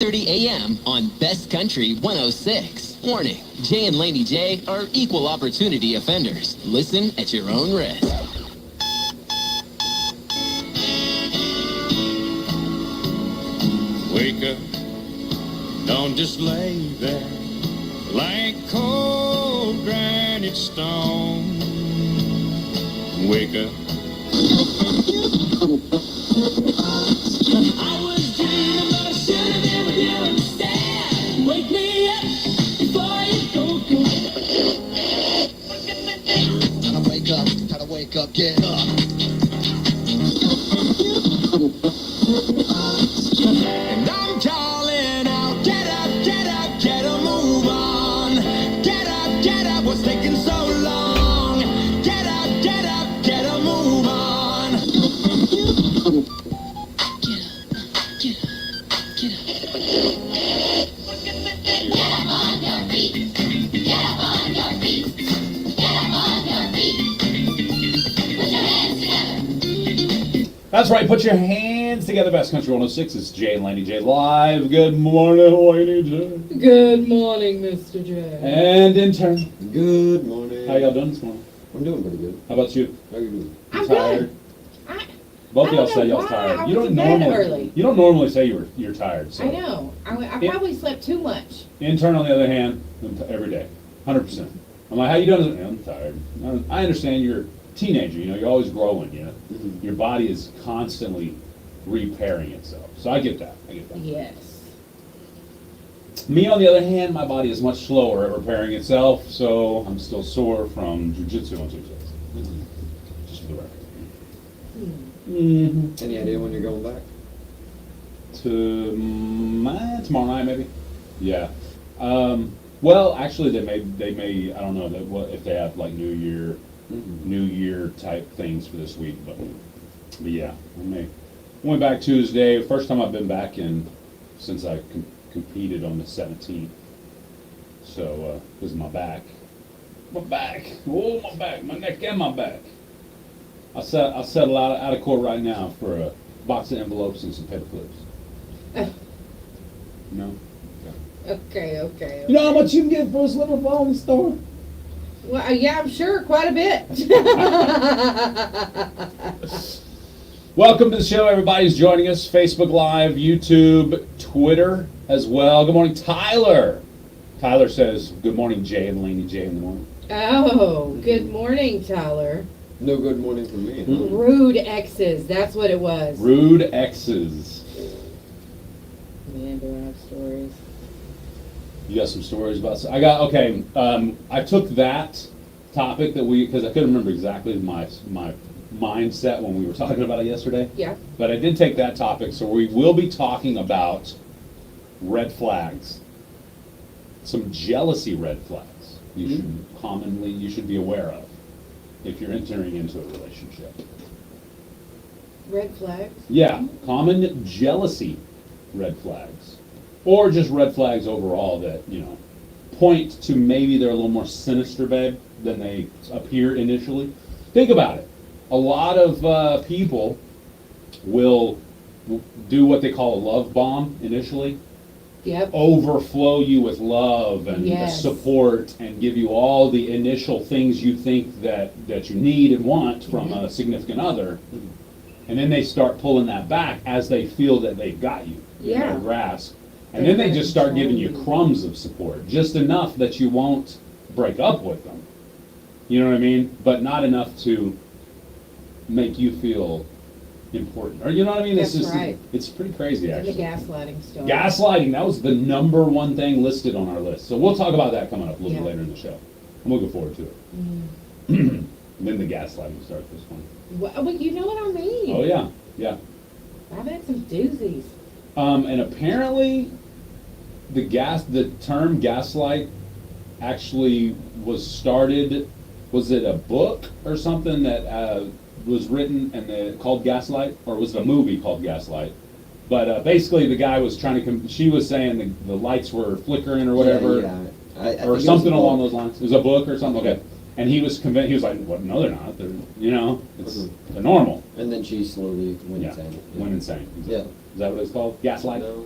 6:30 a.m. on Best Country 106. Warning, Jay and Laney J are equal opportunity offenders. Listen at your own risk. Wake up, don't just lay there like cold granite stone. Wake up. I was dreaming, but I should have been with you instead. Wake me up before you go. Gotta wake up, get up. And I'm calling out, get a move on. Get up, what's taking so long? Get a move on. Get up on your feet. Get up on your feet. Get up on your feet. Put your hands together. That's right, put your hands together. Best Country 106, it's Jay and Laney J live. Good morning, Laney J. Good morning, Mr. J. And intern. Good morning. How y'all doing this morning? I'm doing pretty good. How about you? How you doing? You I'm tired? good. Both I of y'all don't say know y'all's why. tired. I You was don't in bed normally early. You don't normally say you're tired. So. I know. I probably slept too much. Intern, on the other hand, every day, 100%. I'm like, how you doing? I'm tired. I understand you're a teenager. You know, you're always growing. You know, Mhm. your body is constantly repairing itself. So I get that. Yes. Me, on the other hand, my body is much slower at repairing itself, so I'm still sore from jujitsu on Tuesdays. Just for the record. Mm-hmm. Any idea when you're going back? Tomorrow night, maybe. Yeah. Well, actually, they may. I don't know if they have like New Year type things for this week, but yeah, I may. Went back Tuesday. First time I've been back since I competed on the 17th. So, because my back, oh my back, my neck and my back. I'll settle out of court right now for a box of envelopes and some paper clips. No. Okay. You know how much you can get for a slip of phone in the store? Well, yeah, I'm sure, quite a bit. Welcome to the show. Everybody's joining us. Facebook Live, YouTube, Twitter as well. Good morning, Tyler. Tyler says, good morning, Jay and Laney J in the morning. Oh, good morning, Tyler. No good morning for me. Mm. Rude exes, that's what it was. Rude exes. Man, do I have stories? You got some stories about... okay, I took that topic because I couldn't remember exactly my mindset when we were talking about it yesterday. Yeah. But I did take that topic, so we will be talking about red flags. Some jealousy red flags you should be aware of if you're entering into a relationship. Red flags? Yeah, common jealousy red flags. Or just red flags overall that, point to maybe they're a little more sinister, babe, than they appear initially. Think about it. A lot of people will do what they call a love bomb initially. Yep. Overflow you with love and Yes. support and give you all the initial things you think that you need and want from a significant other. And then they start pulling that back as they feel that they've got you in Yeah. their grasp. And then they just start giving you crumbs of support, just enough that you won't break up with them. You know what I mean? But not enough to make you feel important. Or you know what I mean? That's It's just, right. It's pretty crazy, And the actually. gaslighting story. Gaslighting, that was the number one thing listed on our list. So we'll talk about that coming up a little Yeah. bit later in the show. I'm looking forward to it. Mm. Then the gaslighting starts this one. Well, you know what I mean. Oh, yeah. I've had some doozies. And apparently, the term gaslight actually was started. Was it a book or something that was written and called Gaslight, or was it a movie called Gaslight? But basically, the guy was trying to. She was saying the lights were flickering or whatever, Yeah. I think it or was something a along book. those lines. It was a book or something. Okay. And he was convinced. He was like, "What? No, they're not. They're normal." And then she slowly went Yeah. insane. Went insane. Yeah. Is that what it's called? Gaslight. No.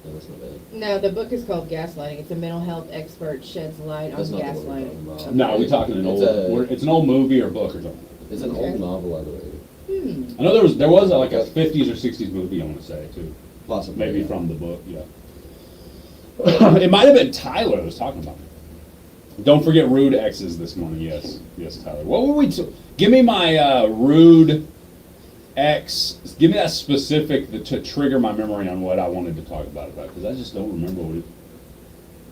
No, that's not bad. No, the book is called Gaslighting. It's a mental health expert sheds light on That's not the one we're gaslighting. talking about. No, we're talking an It's old. It's an old movie or book or something. It's an Okay. old novel, I believe. I know there was like a 50s or 60s movie, I want to say, too. Possibly. Maybe yeah. from the book, yeah. It might have been Tyler that was talking about it. Don't forget rude X's this morning. Yes, yes, Tyler. What were we? Give me my rude X. Give me that specific to trigger my memory on what I wanted to talk about because I just don't remember what.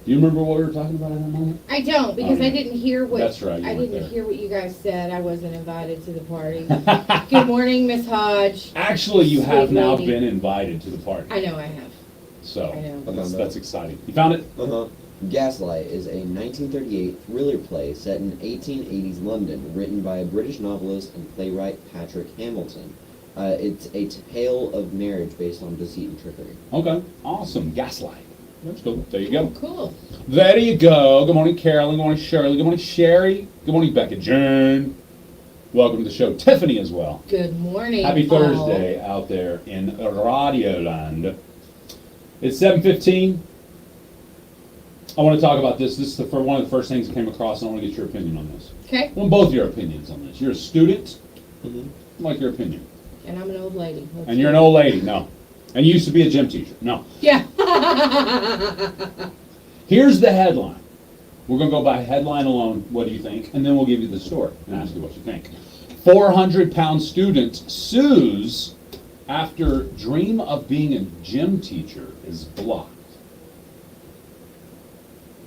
Do you remember what we were talking about in that moment? I don't, because Oh, I yeah. didn't hear what. That's right, you I weren't didn't there. hear what you guys said. I wasn't invited to the party. Good morning, Miss Hodge. Actually, you have Sweet now lady. been invited to the party, I know I have. so I know. that's exciting. You found it? Uh-huh. Gaslight is a 1938 thriller play set in 1880s London, written by a British novelist and playwright Patrick Hamilton. It's a tale of marriage based on deceit and trickery. Okay, awesome. Gaslight. That's cool. There you go. Cool. There you go. Good morning, Carolyn. Good morning, Shirley. Good morning, Sherry. Good morning, Becca Jane. Welcome to the show. Tiffany as well. Good morning. Happy all. Thursday out there in Radio Land. It's 7:15. I want to talk about this. This is one of the first things I came across, and I want to get your opinion on this. Okay. I want both your opinions on this. You're a student. Mm-hmm. I like your opinion. And I'm an old lady. Let's And you're an hear it. old lady. No. And you used to be a gym teacher. No. Yeah. Here's the headline. We're going to go by headline alone. What do you think? And then we'll give you the story and ask you what you think. 400-pound student sues after dream of being a gym teacher is blocked.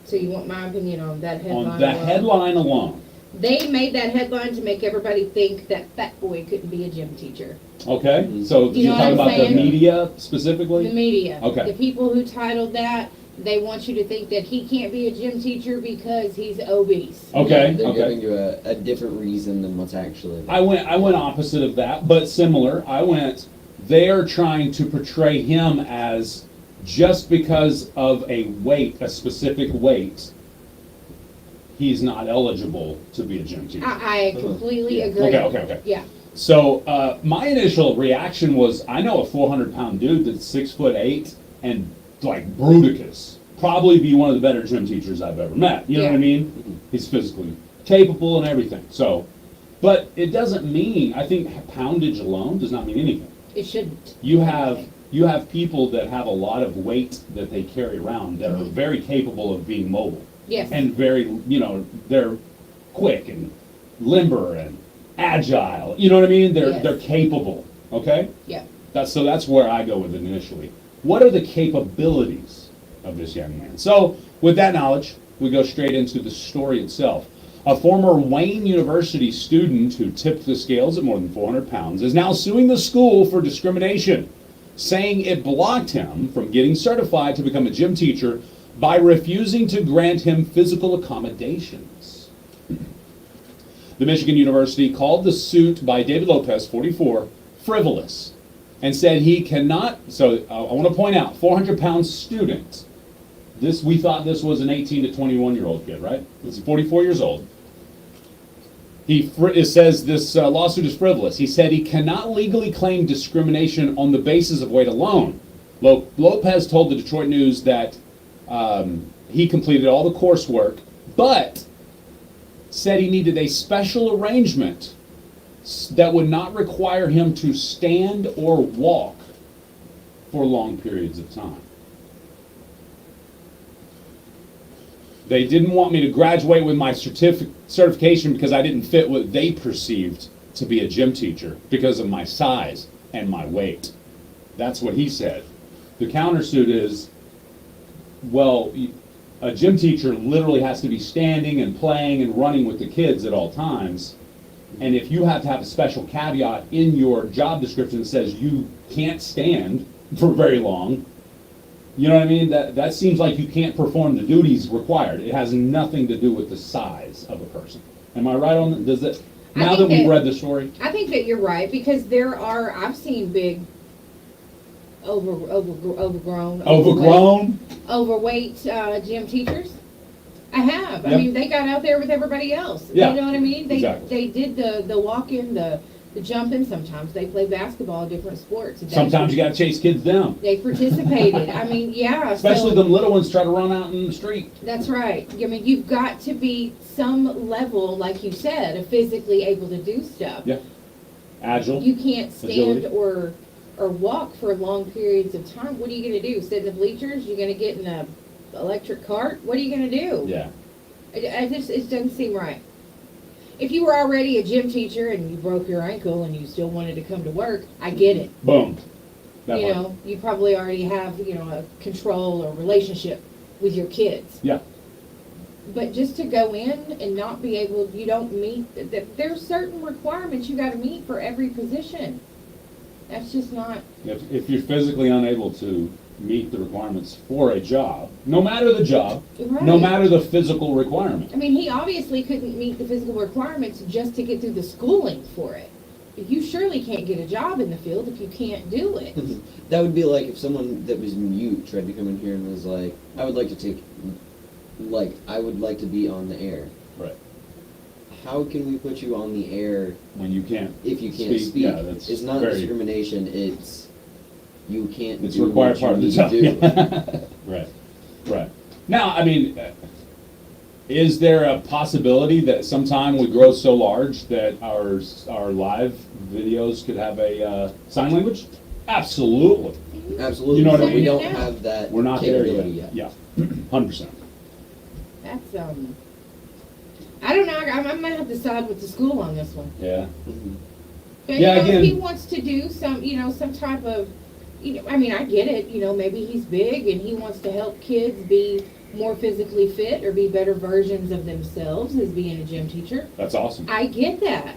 So you want my opinion on that headline? On that alone? headline alone. They made that headline to make everybody think that fat boy couldn't be a gym teacher. Okay? Mhm. So You you're know talking what I'm about the saying? media specifically? The media. Okay. The people who titled that, they want you to think that he can't be a gym teacher because he's obese. Okay. They're Okay. giving you a different reason than what's actually. I went opposite of that, but similar. They are trying to portray him as just because of a specific weight, he's not eligible to be a gym teacher. I completely Yeah. agree. Okay. Yeah. So my initial reaction was, I know a 400-pound dude that's 6'8" and like bruticus. Probably be one of the better gym teachers I've ever met. You know what I Yeah. mean? He's physically capable and everything. So, but it doesn't mean, I think poundage alone does not mean anything. It shouldn't. You have people that have a lot of weight that they carry around that are very capable of being mobile. Yes. And very, they're quick and limber and agile. You know what I mean? Yes. They're capable. Okay? Yeah. That's where I go with it initially. What are the capabilities of this young man? So, with that knowledge, we go straight into the story itself. A former Wayne University student who tipped the scales at more than 400 pounds is now suing the school for discrimination, saying it blocked him from getting certified to become a gym teacher by refusing to grant him physical accommodations. The Michigan University called the suit by David Lopez, 44, frivolous, and said he cannot, so I want to point out, 400-pound student. We thought this was an 18 to 21-year-old kid, right? He's 44 years old. It says this lawsuit is frivolous. He said he cannot legally claim discrimination on the basis of weight alone. Lopez told the Detroit News that he completed all the coursework, but said he needed a special arrangement that would not require him to stand or walk for long periods of time. They didn't want me to graduate with my certification because I didn't fit what they perceived to be a gym teacher because of my size and my weight. That's what he said. The countersuit is, well, a gym teacher literally has to be standing and playing and running with the kids at all times. And if you have to have a special caveat in your job description that says you can't stand for very long, you know what I mean? That seems like you can't perform the duties required. It has nothing to do with the size of a person. Am I right on that? Does it? Now that we've read the story? I think that you're right, because I've seen big, overgrown, overweight gym teachers. I have. I Yep. mean, they got out there with everybody else. Yeah, You know what I mean? exactly. They did the walking, the the jumping. Sometimes they play basketball, different sports. Sometimes you gotta chase kids down. They participated. I mean, yeah. Especially so, the little ones try to run out in the street. That's right. I mean, you've got to be some level, like you said, of physically able to do stuff. Yeah. Agile. You can't stand Agility. or walk for long periods of time. What are you going to do? Sit in the bleachers? You're going to get in a electric cart? What are you going to do? Yeah. It doesn't seem right. If you were already a gym teacher and you broke your ankle and you still wanted to come to work, I get it. Boom. That You part. know, you probably already have, a control or relationship with your kids. Yeah. But just to go in and not be able, you don't meet, there's certain requirements you gotta meet for every position. That's just not, If you're physically unable to meet the requirements for a job, no matter the job, no Right. matter the physical requirement. I mean, he obviously couldn't meet the physical requirements just to get through the schooling for it. You surely can't get a job in the field if you can't do it. That would be like if someone that was mute tried to come in here and was like, I would like to be on the air. Right. How can we put you on the air When you can't. if you can't speak? Yeah, that's It's not very- discrimination, it's you can't It's do required what you part of the need job. to do. Yeah. Right. Right. Now, I mean, is there a possibility that sometime we grow so large that our live videos could have a sign language? Absolutely. Absolutely. You know what I but we mean? don't have that We're not there capability yet. yet. Yeah. 100%. That's, I don't know, I might have to side with the school on this one. Yeah. Mhm. But, Yeah, if he again- wants to do some, some type of, I mean, I get it, maybe he's big and he wants to help kids be more physically fit or be better versions of themselves as being a gym teacher. That's awesome. I get that.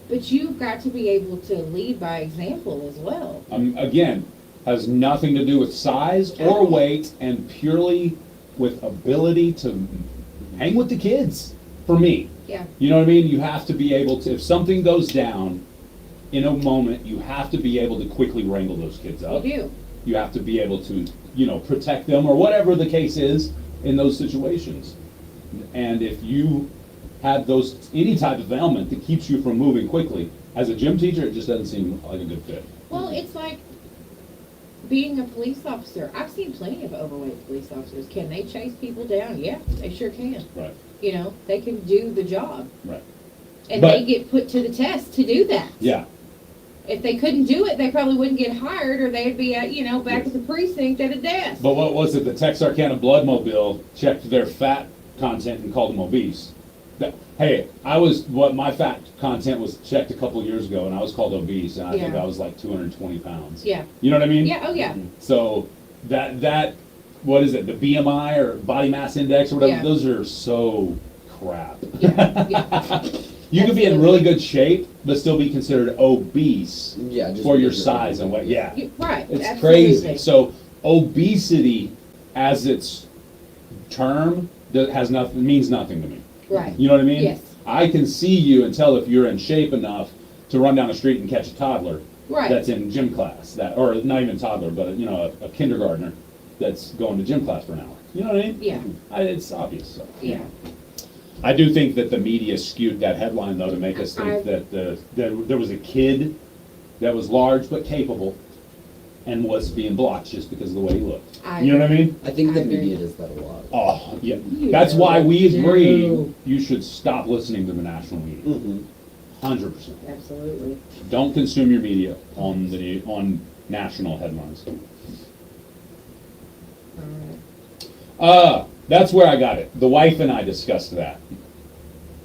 But you've got to be able to lead by example as well. Again, has nothing to do with size or weight and purely with ability to hang with the kids, for me. Yeah. You know what I mean? You have to be able to, if something goes down in a moment, you have to be able to quickly wrangle those kids You up. do. You have to be able to, protect them or whatever the case is in those situations. And if you have any type of ailment that keeps you from moving quickly, as a gym teacher, it just doesn't seem like a good fit. Well, it's like being a police officer. I've seen plenty of overweight police officers. Can they chase people down? Yeah, they sure can. Right, They can do the job. right. And But- they get put to the test to do that. Yeah, If they couldn't do it, they probably wouldn't get hired, or they'd be at, back at the precinct at a desk. but what was it? The Texarkana Bloodmobile checked their fat content and called them obese. My fat content was checked a couple years ago, and I was called obese, and I think Yeah. I was like 220 pounds. Yeah. You know what I mean? Yeah, oh yeah. So that what is it? The BMI or body mass index or whatever? Yeah. Those are so crap. Yeah, yeah. You could be in really good shape, but still be considered obese Yeah, just for your because of- size and weight. Yeah. Right, It's absolutely. crazy. So obesity, as its term, means nothing to me. Right. You know what I mean? Yes. I can see you and tell if you're in shape enough to run down the street and catch a toddler Right. that's in gym class, or not even a toddler, but a kindergartner that's going to gym class for an hour. You know what I mean? Yeah. It's obvious. So, Yeah. I do think that the media skewed that headline though to make us think that there was a kid that was large but capable and was being blocked just because of the way he looked. You know what I mean? I think the I agree. media does that a lot. Oh, yeah. You That's why we do. agree you should stop listening to the national media. Mm-hmm. 100%. Absolutely. Don't consume your media on national headlines. All right. That's where I got it. The wife and I discussed that.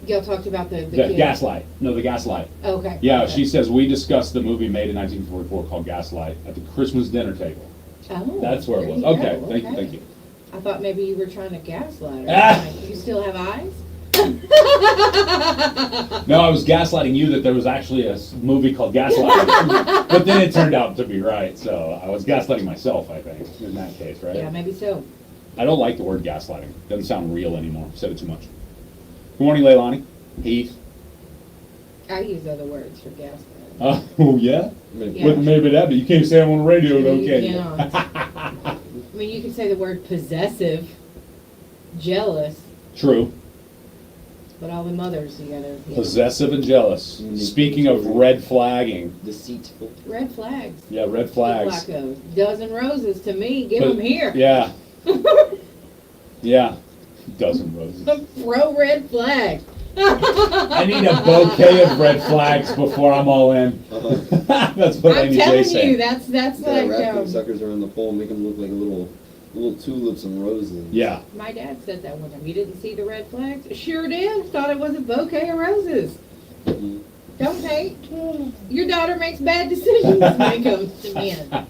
Y'all talked about the The kid. Gaslight. No, the Gaslight. Okay. Yeah, Okay. she says we discussed the movie made in 1944 called Gaslight at the Christmas dinner table. Oh. That's where it there was. you Okay, go, thank you. I thought maybe you were trying to gaslight her. Ah. Like, you still have eyes? No, I was gaslighting you that there was actually a movie called Gaslight. But then it turned out to be right, so I was gaslighting myself, I think, in that case, right? Yeah, maybe so. I don't like the word gaslighting. Doesn't sound real anymore. Said it too much. Good morning, Leilani. Heath. I use other words for gaslight. Oh, yeah? Yeah. Well, maybe that, but you can't say I'm on the radio, though, You can you? cannot. I mean, you can say the word possessive, jealous. True. But all the mothers, you gotta. Possessive and jealous. Speaking of red flagging, Deceitful. Red flags. yeah, red flags. Blacko. Dozen roses to me. Give But- them here. Yeah. Yeah. Dozen roses. Throw red flag. I need a bouquet of red flags before I'm all in. That's what I'm Laney J telling said. you, that's Yeah, like wrap them suckers around the pole and make them look like little tulips and roses. Yeah. my dad said that one time. You didn't see the red flags? Sure did. Thought it was a bouquet of roses. Mhm. Don't hate. Your daughter makes bad decisions when it comes to men.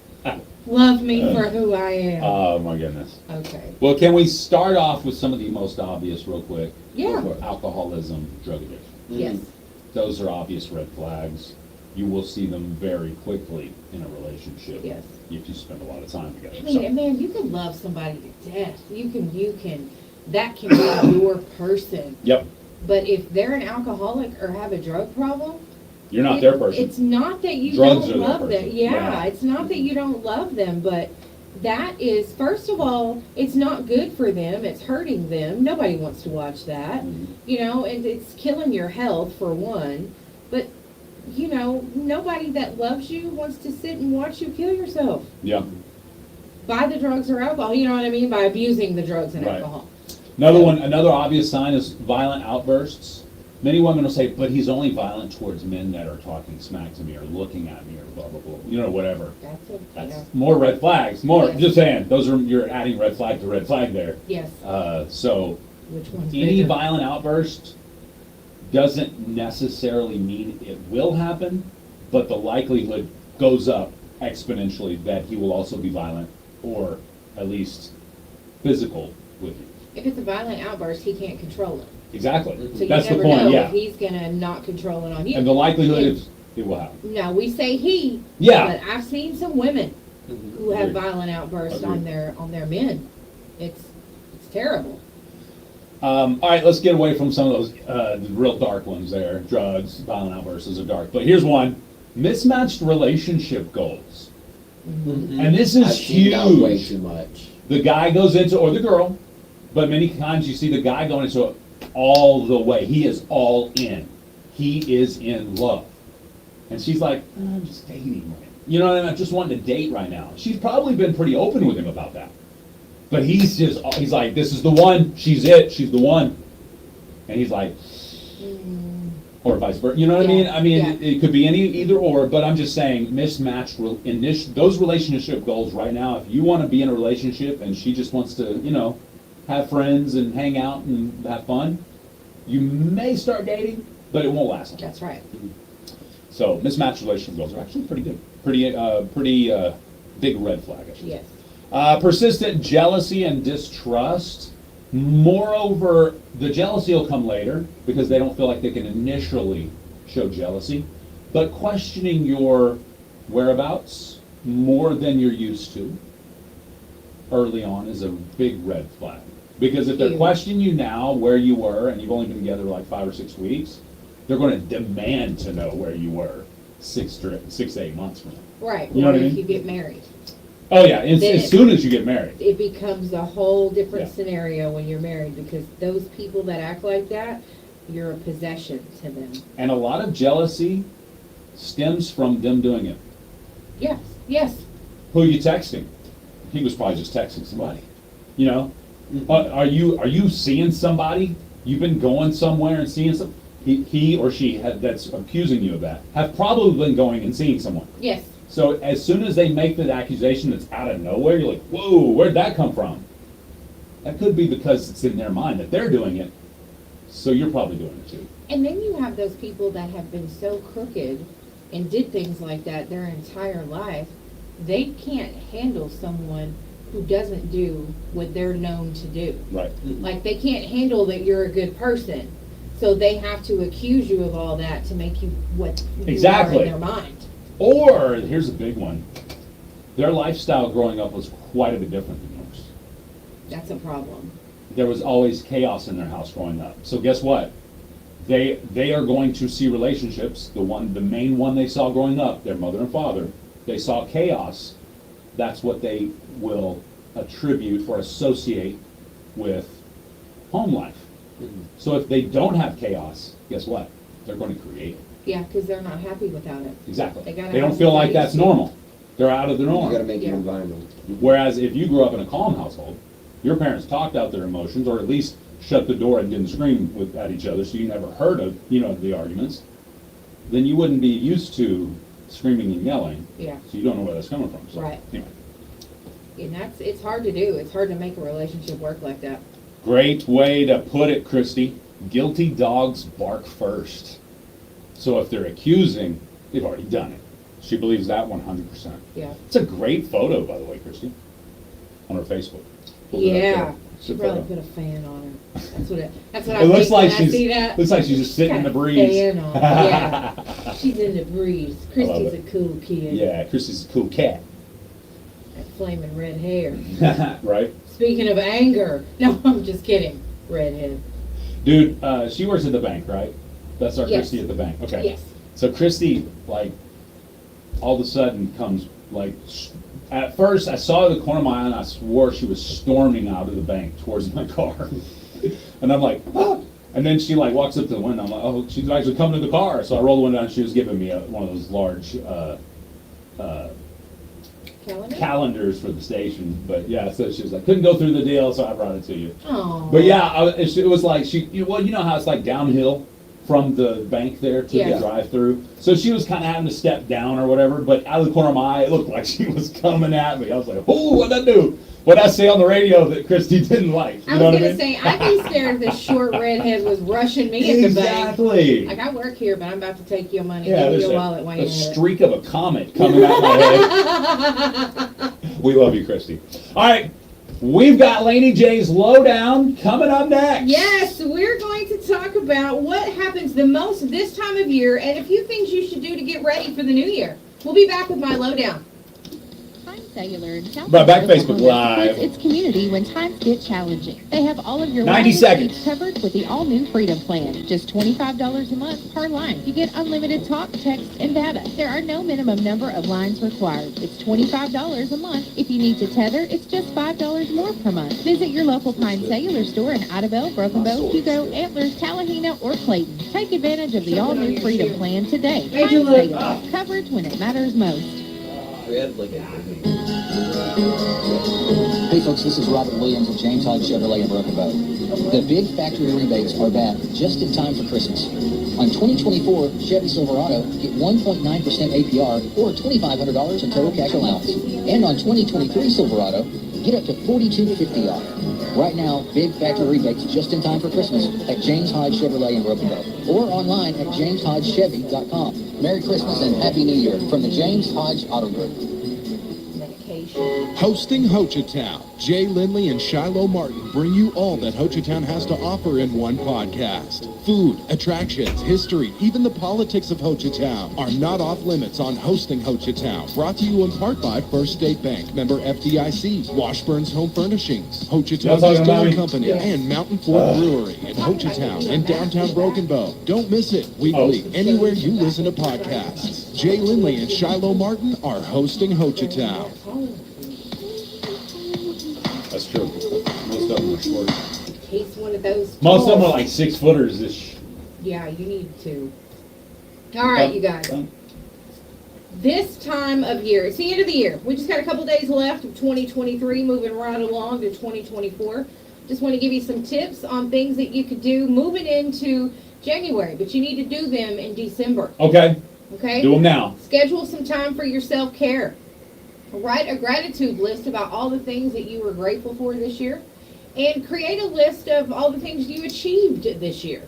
Love me for who I am. Oh my goodness. Okay. Well, can we start off with some of the most obvious real quick? Yeah. Alcoholism, drug addiction. Yes. Those are obvious red flags. You will see them very quickly in a relationship. Yes. If you spend a lot of time together. I mean, man, you can love somebody to death. That can be your person. Yep. But if they're an alcoholic or have a drug problem, You're not their person. It's not that you Drugs are don't their love them. person. Yeah, Yeah. it's not that you don't love them, but that is, first of all, it's not good for them. It's hurting them. Nobody wants to watch that. Mhm. You know, and it's killing your health for one. But, you know, nobody that loves you wants to sit and watch you kill yourself Yeah. by the drugs or alcohol. You know what I mean? By abusing the drugs and Right. alcohol. Another obvious sign is violent outbursts. Many women will say, but he's only violent towards men that are talking smack to me or looking at me or blah, blah, blah, you know, whatever. That's it. That's Yeah. more red flags, more, Yes. just saying, you're adding red flag to red flag there. Yes. So Which one's any bigger? violent outburst doesn't necessarily mean it will happen, but the likelihood goes up exponentially that he will also be violent or at least physical with you. If it's a violent outburst, he can't control it. Exactly. So you That's the never point, know yeah. if he's gonna not control it on you. And the likelihood If- is it will happen. No, we say he. Yeah. But I've seen some women who have Agreed. violent outbursts on Agreed. their men. It's terrible. All right, let's get away from some of those the real dark ones there. Drugs, violent outbursts, those are dark. But here's one: mismatched relationship goals. And this is I've seen that way huge. too much. The guy goes into, or the girl, but many times you see the guy going into it all the way. He is all in. He is in love. And she's like, I'm just dating. You know what I mean? I'm just wanting to date right now. She's probably been pretty open with him about that. But he's like, this is the one. She's it. She's the one. And he's like, or vice versa. You know what Yeah, I mean? yeah. It could be any either or, but I'm just saying mismatched those relationship goals right now. If you want to be in a relationship and she just wants to, you know, have friends and hang out and have fun, you may start dating, but it won't last long. That's right. So mismatched relationship goals are actually pretty good. Pretty big red flag, I should say. Yes. Persistent jealousy and distrust. Moreover, the jealousy will come later because they don't feel like they can initially show jealousy. But questioning your whereabouts more than you're used to early on is a big red flag. Because if they're Huge. questioning you now where you were and you've only been together like 5 or 6 weeks, they're going to demand to know where you were 6 to 8 months from now. Right. You know or what I if mean? you get married. Oh yeah, as Then- soon as you get married. It becomes a whole different Yeah. scenario when you're married because those people that act like that, you're a possession to them. And a lot of jealousy stems from them doing it. Yes. Yes. Who are you texting? He was probably just texting somebody. You know, are you seeing somebody? You've been going somewhere and seeing some. He or she that's accusing you of that have probably been going and seeing someone. Yes. So as soon as they make that accusation that's out of nowhere, you're like, whoa, where'd that come from? That could be because it's in their mind that they're doing it. So you're probably doing it too. And then you have those people that have been so crooked and did things like that their entire life, they can't handle someone who doesn't do what they're known to do. Right. Like, they can't handle that you're a good person. So they have to accuse you of all that to make you what you Exactly. are in their mind. Or, here's a big one, their lifestyle growing up was quite a bit different than yours. That's a problem. There was always chaos in their house growing up. So guess what? They are going to see relationships, the main one they saw growing up, their mother and father, they saw chaos. That's what they will attribute or associate with home life. So if they don't have chaos, guess what? They're going to create it. Yeah, because they're not happy without it. Exactly. They gotta They don't have feel like somebody that's to- normal. They're out of the You norm. gotta make Yeah. an environment. Whereas if you grew up in a calm household, your parents talked out their emotions, or at least shut the door and didn't scream at each other, so you never heard of, the arguments, then you wouldn't be used to screaming and yelling, Yeah, so you don't know where that's coming from. So, Right. Anyway, and it's hard to do. It's hard to make a relationship work like that. great way to put it, Christy. Guilty dogs bark first. So if they're accusing, they've already done it. She believes that 100%. Yeah. It's a great photo, by the way, Christy, on her Facebook. Pulled it up Yeah. there. She Good probably photo. put a fan on her. That's what I It looks think like when I see that. looks like she's just sitting in the Got a breeze. fan on. Yeah. She's in the breeze. Christy's a it. cool kid. Yeah, Christy's a cool cat. That flaming red hair. Right? Speaking of anger. No, I'm just kidding. Redhead. Dude, she works at the bank, right? That's our Yes. Christy at the bank. Okay. Yes. So Christy, like, all of a sudden comes, like, at first I saw the corner of my eye and I swore she was storming out of the bank towards my car. And I'm like, ah! And then she, like, walks up to the window. I'm like, oh, she's actually coming to the car. So I roll the window down and she was giving me one of those large Calendar? calendars for the station. But yeah, so she was like, couldn't go through the deal, so I brought it to you. Oh. But yeah, it was like you know how it's like downhill from the bank there to Yeah. the drive-through. So she was kind of having to step down or whatever. But out of the corner of my eye, it looked like she was coming at me. I was like, oh, what'd I do? What'd I say on the radio that Christy didn't like? You I know was what gonna I mean? say, I'd be scared if this short redhead was rushing me at the bank. Exactly. Like, I work here, but I'm about to take your money. Yeah, Give me there's your a, wallet while a you're at it. streak of a comet coming at my head. We love you, Christy. All right, we've got Laney J's Lowdown coming up next. Yes, we're going to talk about what happens the most this time of year and a few things you should do to get ready for the new year. We'll be back with my lowdown. Time Cellular in South Right, back Oklahoma Facebook Live. supports its community when times get challenging. They have all of your 90 wireless seconds. needs covered with the all-new Freedom Plan. Just $25 a month per line. You get unlimited talk, text, and data. There are no minimum number of lines required. It's $25 a month. If you need to tether, it's just $5 more per month. Visit your local Time Cellular store in Idabel, Broken Bow, Hugo, Antlers, Tallahena, or Clayton. Take advantage of the all-new Freedom Plan today. Time Cellular. Coverage when it matters most. We had like a Hey folks, this is Robert Williams of James Hodge Chevrolet in Broken Bow. The big factory rebates are back just in time for Christmas. On 2024 Chevy Silverado, get 1.9% APR or $2,500 in total cash allowance. And on 2023 Silverado, get up to $4,250 off. Right now, big factory rebates just in time for Christmas at James Hodge Chevrolet in Broken Bow or online at jameshodgechevy.com. Merry Christmas and Happy New Year from the James Hodge Auto Group. Medication. Hosting Hochatown, Jay Lindley and Shiloh Martin bring you all that Hochatown has to offer in one podcast. Food, attractions, history, even the politics of Hochatown are not off limits on Hosting Hochatown. Brought to you in part by First State Bank, member FDIC, Washburn's Home Furnishings, Hochatown Y'all talking about Distilling me? Company, and Mountain Ford Brewery in Hochatown in downtown Broken Bow. Don't miss it weekly anywhere you listen to podcasts. Jay Lindley and Shiloh Martin are hosting Hochatown. That's true. Most of them are short. Case one of those. Most of them are tall- like 6-footers. Yeah, you need to. All right, you guys. This time of year, it's the end of the year. We just got a couple days left of 2023, moving right along to 2024. Just want to give you some tips on things that you could do moving into January, but you need to do them in December. Okay, Okay? do them now. Schedule some time for your self-care. Write a gratitude list about all the things that you were grateful for this year. And create a list of all the things you achieved this year.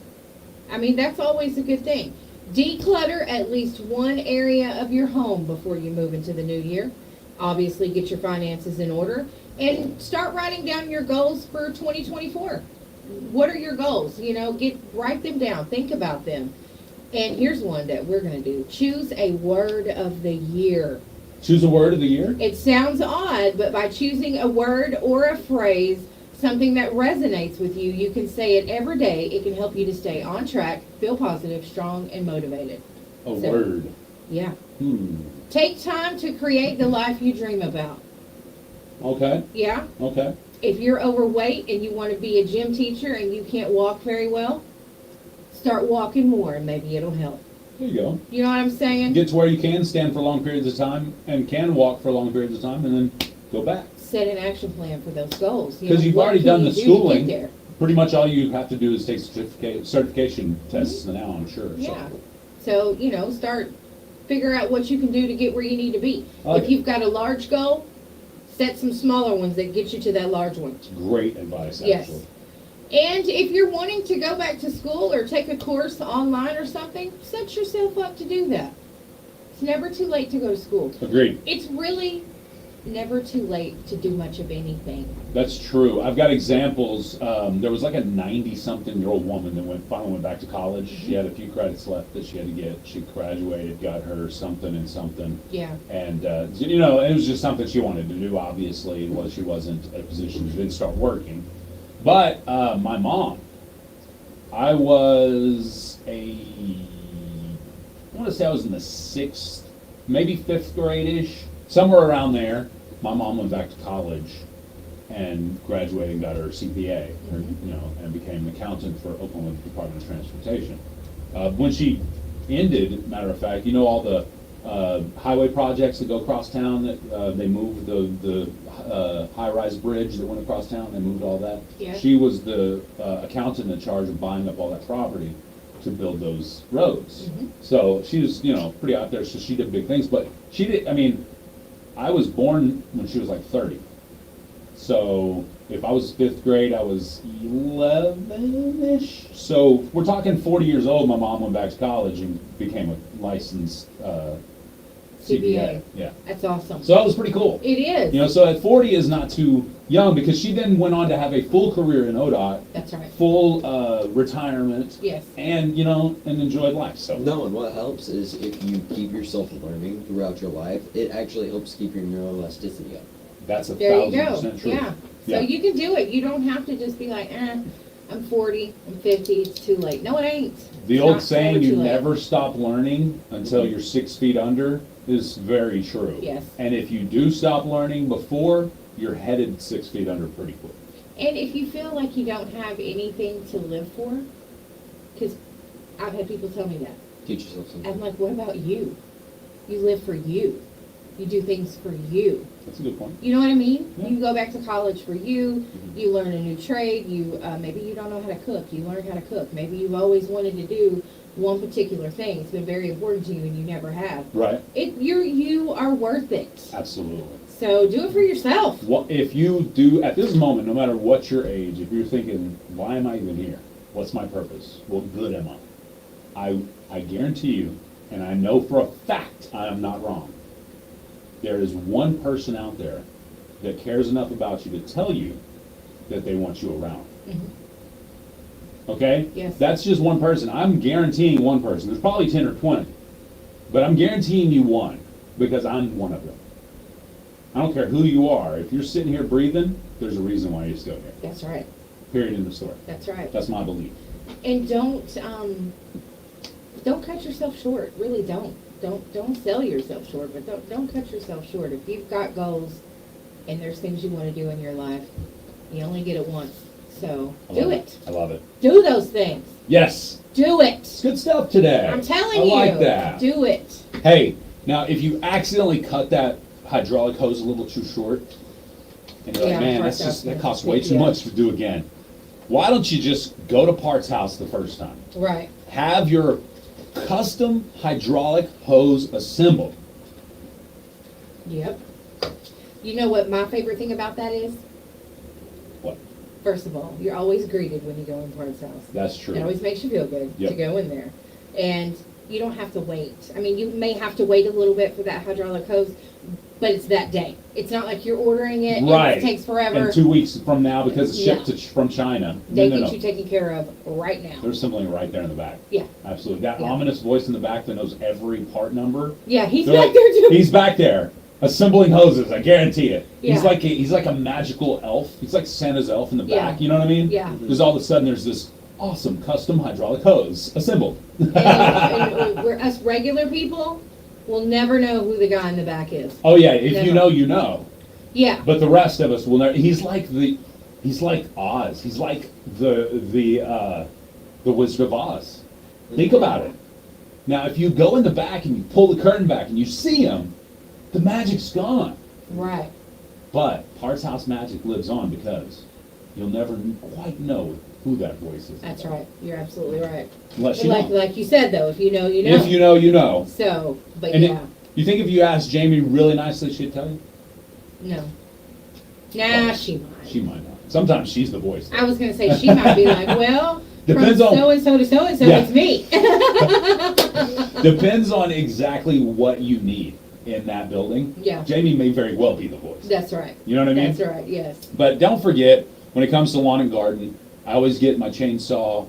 I mean, that's always a good thing. Declutter at least one area of your home before you move into the new year. Obviously, get your finances in order. And start writing down your goals for 2024. What are your goals? You know, write them down. Think about them. And here's one that we're going to do. Choose a word of the year. Choose a word of the year. It sounds odd, but by choosing a word or a phrase, something that resonates with you, you can say it every day. It can help you to stay on track, feel positive, strong, and motivated. A So- word. Yeah. Hmm. Take time to create the life you dream about. Okay. Yeah. Okay. If you're overweight and you want to be a gym teacher and you can't walk very well, start walking more and maybe it'll help. There you go. You know what I'm saying? Get to where you can stand for long periods of time and can walk for long periods of time, and then go back. Set an action plan for those goals. Because you've what already can done you the do to get schooling. there? Pretty much all you have to do is take certification tests now, I'm sure. Yeah. So, start, figure out what you can do to get where you need to be. I like If it. you've got a large goal, set some smaller ones that get you to that large one. Great advice, Yes. actually. And if you're wanting to go back to school or take a course online or something, set yourself up to do that. It's never too late to go to school. Agreed. It's really never too late to do much of anything. That's true. I've got examples. There was like a 90-something-year-old woman that finally went back to college. She had a few credits left that she had to get. She graduated, got her something and something. Yeah. And, it was just something she wanted to do, obviously. Well, she wasn't in a position, she didn't start working. But my mom, I want to say I was in the 6th, maybe 5th grade-ish, somewhere around there. My mom went back to college and graduated and got her CPA, and became an accountant for Oklahoma Department of Transportation. When she ended, matter of fact, all the highway projects that go across town, that they moved the high-rise bridge that went across town, they moved all that. Yeah. She was the accountant in charge of buying up all that property to build those roads. So she was, pretty out there, so she did big things, but she did, I was born when she was like 30. So if I was 5th grade, I was 11-ish. So we're talking 40 years old, my mom went back to college and became a licensed CPA. Yeah. That's awesome. So that was pretty cool. It is. So at 40 is not too young, because she then went on to have a full career in ODOT, That's right. full retirement, Yes. and, and enjoyed life. So No, and what helps is if you keep yourself learning throughout your life, it actually helps keep your neuroelasticity up. that's There you go. 1,000% true. Yeah. So you can do it. You don't have to just be like, I'm 40, I'm 50, it's too late. No, it ain't. The It's old not saying, never you too late. never stop learning until you're 6 feet under, is very true. Yes. And if you do stop learning before, you're headed 6 feet under pretty quick. And if you feel like you don't have anything to live for, because I've had people tell me that. Teach yourself something. I'm like, what about you? You live for you. You do things for you. That's a good point. You know what I mean? Yeah. You go back to college for you. You learn a new trade. You maybe you don't know how to cook. You learn how to cook. Maybe you've always wanted to do one particular thing. It's been very important to you, and you never have. Right. You are worth it. Absolutely. So do it for yourself. What if you do, at this moment, no matter what your age, if you're thinking, why am I even here? What's my purpose? What good am I? I guarantee you, and I know for a fact I am not wrong, there is one person out there that cares enough about you to tell you that they want you around. Okay? Yes. That's just one person. I'm guaranteeing one person. There's probably 10 or 20. But I'm guaranteeing you one, because I'm one of them. I don't care who you are. If you're sitting here breathing, there's a reason why you're still here. That's right. Period, in the story. That's right. That's my belief. And don't cut yourself short. Really don't. Don't sell yourself short, but don't cut yourself short. If you've got goals and there's things you want to do in your life, you only get it once. So do it. I love it. Do those things. Yes. Do it. It's good stuff today. I'm telling I you. like that. Do it. Hey, now if you accidentally cut that hydraulic hose a little too short, and you're Yeah, like, man, parts that house, costs yeah. way too Yeah. much to do again. Why don't you just go to Parts House the first time? Right. Have your custom hydraulic hose assembled. Yep. You know what my favorite thing about that is? What? First of all, you're always greeted when you go in Parts House. That's true. It always makes you feel good Yep. to go in there. And you don't have to wait. I mean, you may have to wait a little bit for that hydraulic hose, but it's that day. It's not like you're ordering it Right. and it takes forever. And 2 weeks from now, because it's shipped No. from China. They No. get you taken care of right now. There's something right there in the back. Yeah. Absolutely. That Yeah. ominous voice in the back that knows every part number. Yeah, he's They're back like, there too. He's back there, assembling hoses. I guarantee it. Yeah. He's like a magical elf. He's like Santa's elf in the Yeah. back. You know what I mean? Yeah. Because all of a sudden there's this awesome custom hydraulic hose assembled. and we're us regular people will never know who the guy in the back is. Oh yeah, if Never. you know, you know. Yeah. But the rest of us will never. He's like Oz. He's like the Wizard of Oz. Think about it. Now, if you go in the back and you pull the curtain back and you see him, the magic's gone. Right. But Parts House magic lives on because you'll never quite know who that voice is. That's right. You're absolutely right. Unless But you like know. like you said though, if you know, you know. If you know, you know. So, but And yeah, you think if you asked Jamie really nicely, she'd tell you? no. Nah, she might. She might not. Sometimes she's the voice. I was gonna say she might be like, well, Depends from on- so and so to so and so, Yeah. it's me. Depends on exactly what you need in that building. Yeah. Jamie may very well be the voice. That's right. You know what I mean? That's right. Yes. But don't forget, when it comes to lawn and garden, I always get my chainsaw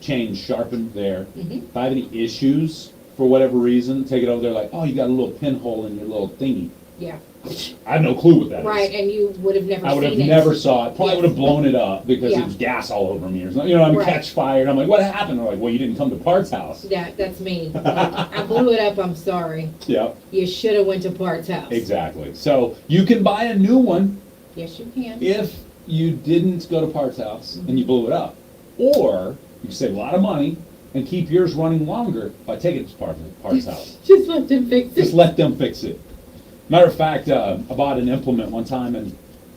chain sharpened there. Mhm. If I have any issues for whatever reason, take it over there like, oh, you got a little pinhole in your little thingy. Yeah. I have no clue what that is. Right, and you would have never I would have seen it. never saw it. Probably Yes. would have blown it up because Yeah. it was gas all over me or something. You know, I'm Right. catch fire. And I'm like, what happened? They're like, well, you didn't come to Parts House. Yeah, that's me. I blew it up. I'm sorry. Yep, You should have went to Parts House. exactly. So you can buy a new one Yes, you can. if you didn't go to Parts House and you blew it up. Or you can save a lot of money and keep yours running longer by taking it to Parts House. Just let them fix it. Just let them fix it. Matter of fact, I bought an implement one time and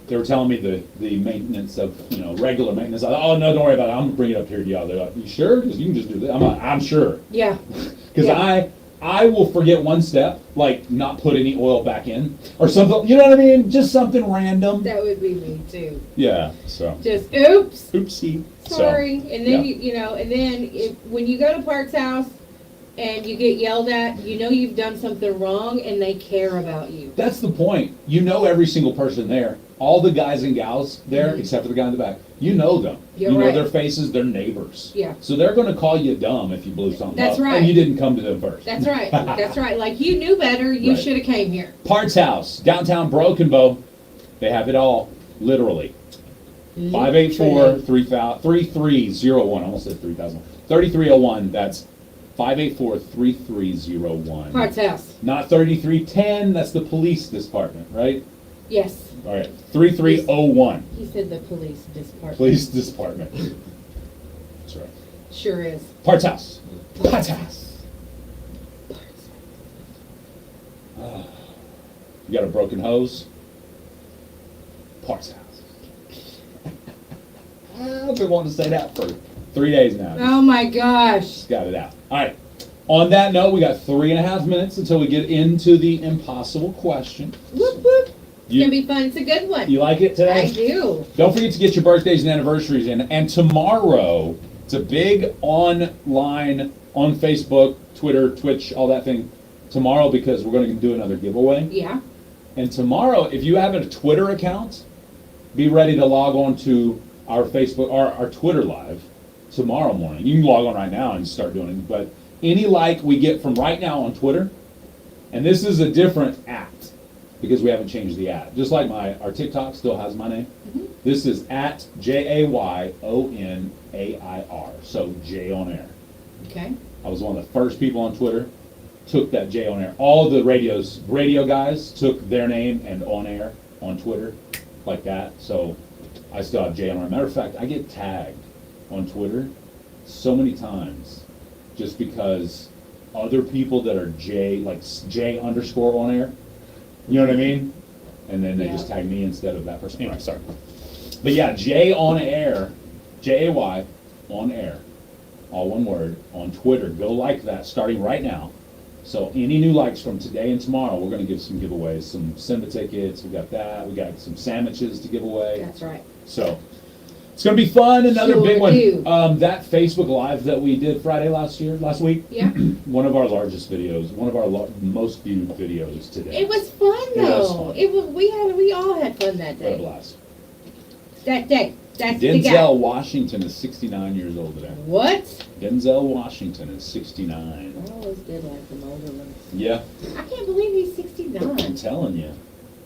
they were telling me the maintenance of, regular maintenance. I thought, oh, no, don't worry about it. I'm going to bring it up here to y'all. They're like, you sure? Because you can just do this. I'm like, I'm sure. Yeah. Because Yeah. I will forget one step, like not put any oil back in or something. You know what I mean? Just something random. That would be me too. Yeah, so. Just oops. Oopsie. Sorry. So, And then yeah. and then when you go to Parks House and you get yelled at, you've done something wrong and they care about you. That's the point. You know every single person there. All the guys and gals there, Mhm. except for the guy in the back. You know them. You're you know right. their faces, they're neighbors. Yeah. So they're going to call you dumb if you blew something That's up. right. And you didn't come to them first. That's right. That's right. Like you knew better, you Right. should have came here. Parts House, downtown Broken Bow. They have it all, literally. 584-3301. I almost said 3,000. 3301. That's 584-3301. Parts House. Not 3310. That's the police department, right? Yes. All right. 3301. He said the police department. Police department. That's right. Sure is. Parts House. Parts House. Ah. You got a broken hose? Parts House. I've been wanting to say that for 3 days now. Oh my gosh. Just got it out. All right. On that note, we got 3.5 minutes until we get into the impossible question. Whoop whoop. It's You- gonna be fun. It's a good one. You like it today? I do. Don't forget to get your birthdays and anniversaries in. And tomorrow, it's a big online, on Facebook, Twitter, Twitch, all that thing. Tomorrow, because we're going to do another giveaway. Yeah. And tomorrow, if you have a Twitter account, be ready to log on to our Facebook, our Twitter live tomorrow morning. You can log on right now and start doing it. But any like we get from right now on Twitter, and this is a different at, because we haven't changed the at. Just like our TikTok still has my name. Mhm. This is at JAYONAIR. So J on air. Okay. I was one of the first people on Twitter, took that J on air. All the radio guys took their name and on air on Twitter like that. So I still have J on air. Matter of fact, I get tagged on Twitter so many times just because other people that are J, like J underscore on air, you know what I mean? And then they Yeah. just tag me instead of that person. Anyway, sorry. But yeah, J on air, JAY on air, all one word, on Twitter. Go like that starting right now. So any new likes from today and tomorrow, we're going to give some giveaways, some Simba tickets. We got that. We got some sandwiches to give away. That's right. So it's going to be fun. Another Sure big one. do. That Facebook Live that we did last week. Yeah. One of our largest videos, one of our most viewed videos today. It was fun It was though. fun. It was. We all had fun that What a day. blast. That day. That's the guy. Denzel Washington is 69 years old today. What? Denzel Washington is 69. I always did like them older ones. Yeah, I can't believe he's 69. I'm telling you.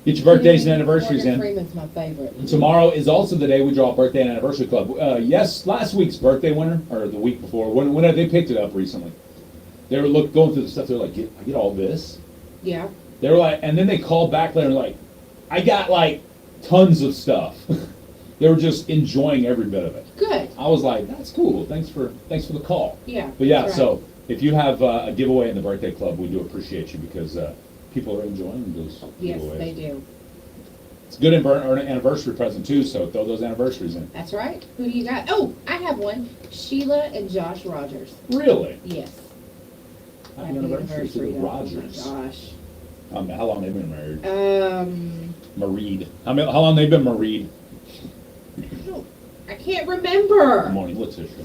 Get your birthdays and anniversaries Morgan in. Freeman's my favorite. Tomorrow is also the day we draw birthday and anniversary club. Yes, last week's birthday winner, or the week before, when they picked it up recently. They were going through the stuff. They were like, I get all this. Yeah. They were like, and then they called back later and like, I got like tons of stuff. They were just enjoying every bit of it. Good. I was like, that's cool. Thanks for the call. Yeah. But yeah, that's right. so if you have a giveaway in the birthday club, we do appreciate you because people are enjoying those Yes, giveaways. they do. It's a good anniversary present too, so throw those anniversaries in. That's right. Who do you got? Oh, I have one. Sheila and Josh Rogers. Really? Yes. Happy anniversary to the Rogers. Oh my gosh. How long they been married? Married. How long they been married? I can't remember. Good morning, Letitia.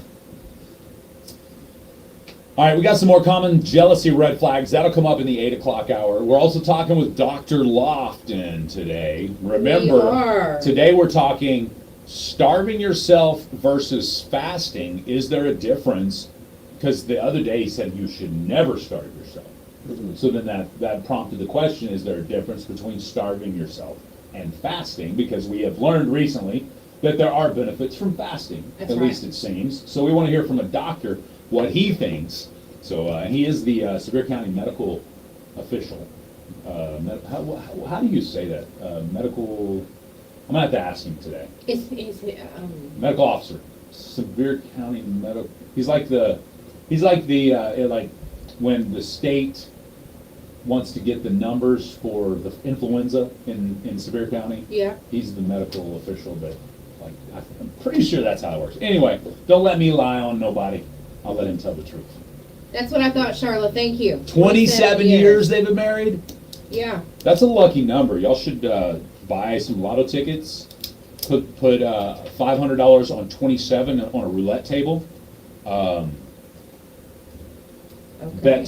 All right, we got some more common jealousy red flags. That'll come up in the 8 o'clock hour. We're also talking with Dr. Lofton today. Remember, today we're talking starving yourself versus fasting. Is there a difference? Because the other day he said you should never starve yourself. So then that prompted the question, is there a difference between starving yourself and fasting? Because we have learned recently that there are benefits from fasting, That's at right. least it seems. So we want to hear from a doctor what he thinks. So he is the Sevier County medical official. How do you say that? Medical, I'm going to have to ask him today. Medical officer. Sevier County medical, he's like when the state wants to get the numbers for the influenza in Sevier County. Yeah. He's the medical official that, like, I'm pretty sure that's how it works. Anyway, don't let me lie on nobody. I'll let him tell the truth. That's what I thought, Charlotte. Thank you. 27 years they've been married? Yeah. That's a lucky number. Y'all should buy some lotto tickets, put $500 on 27 on a roulette table. Okay.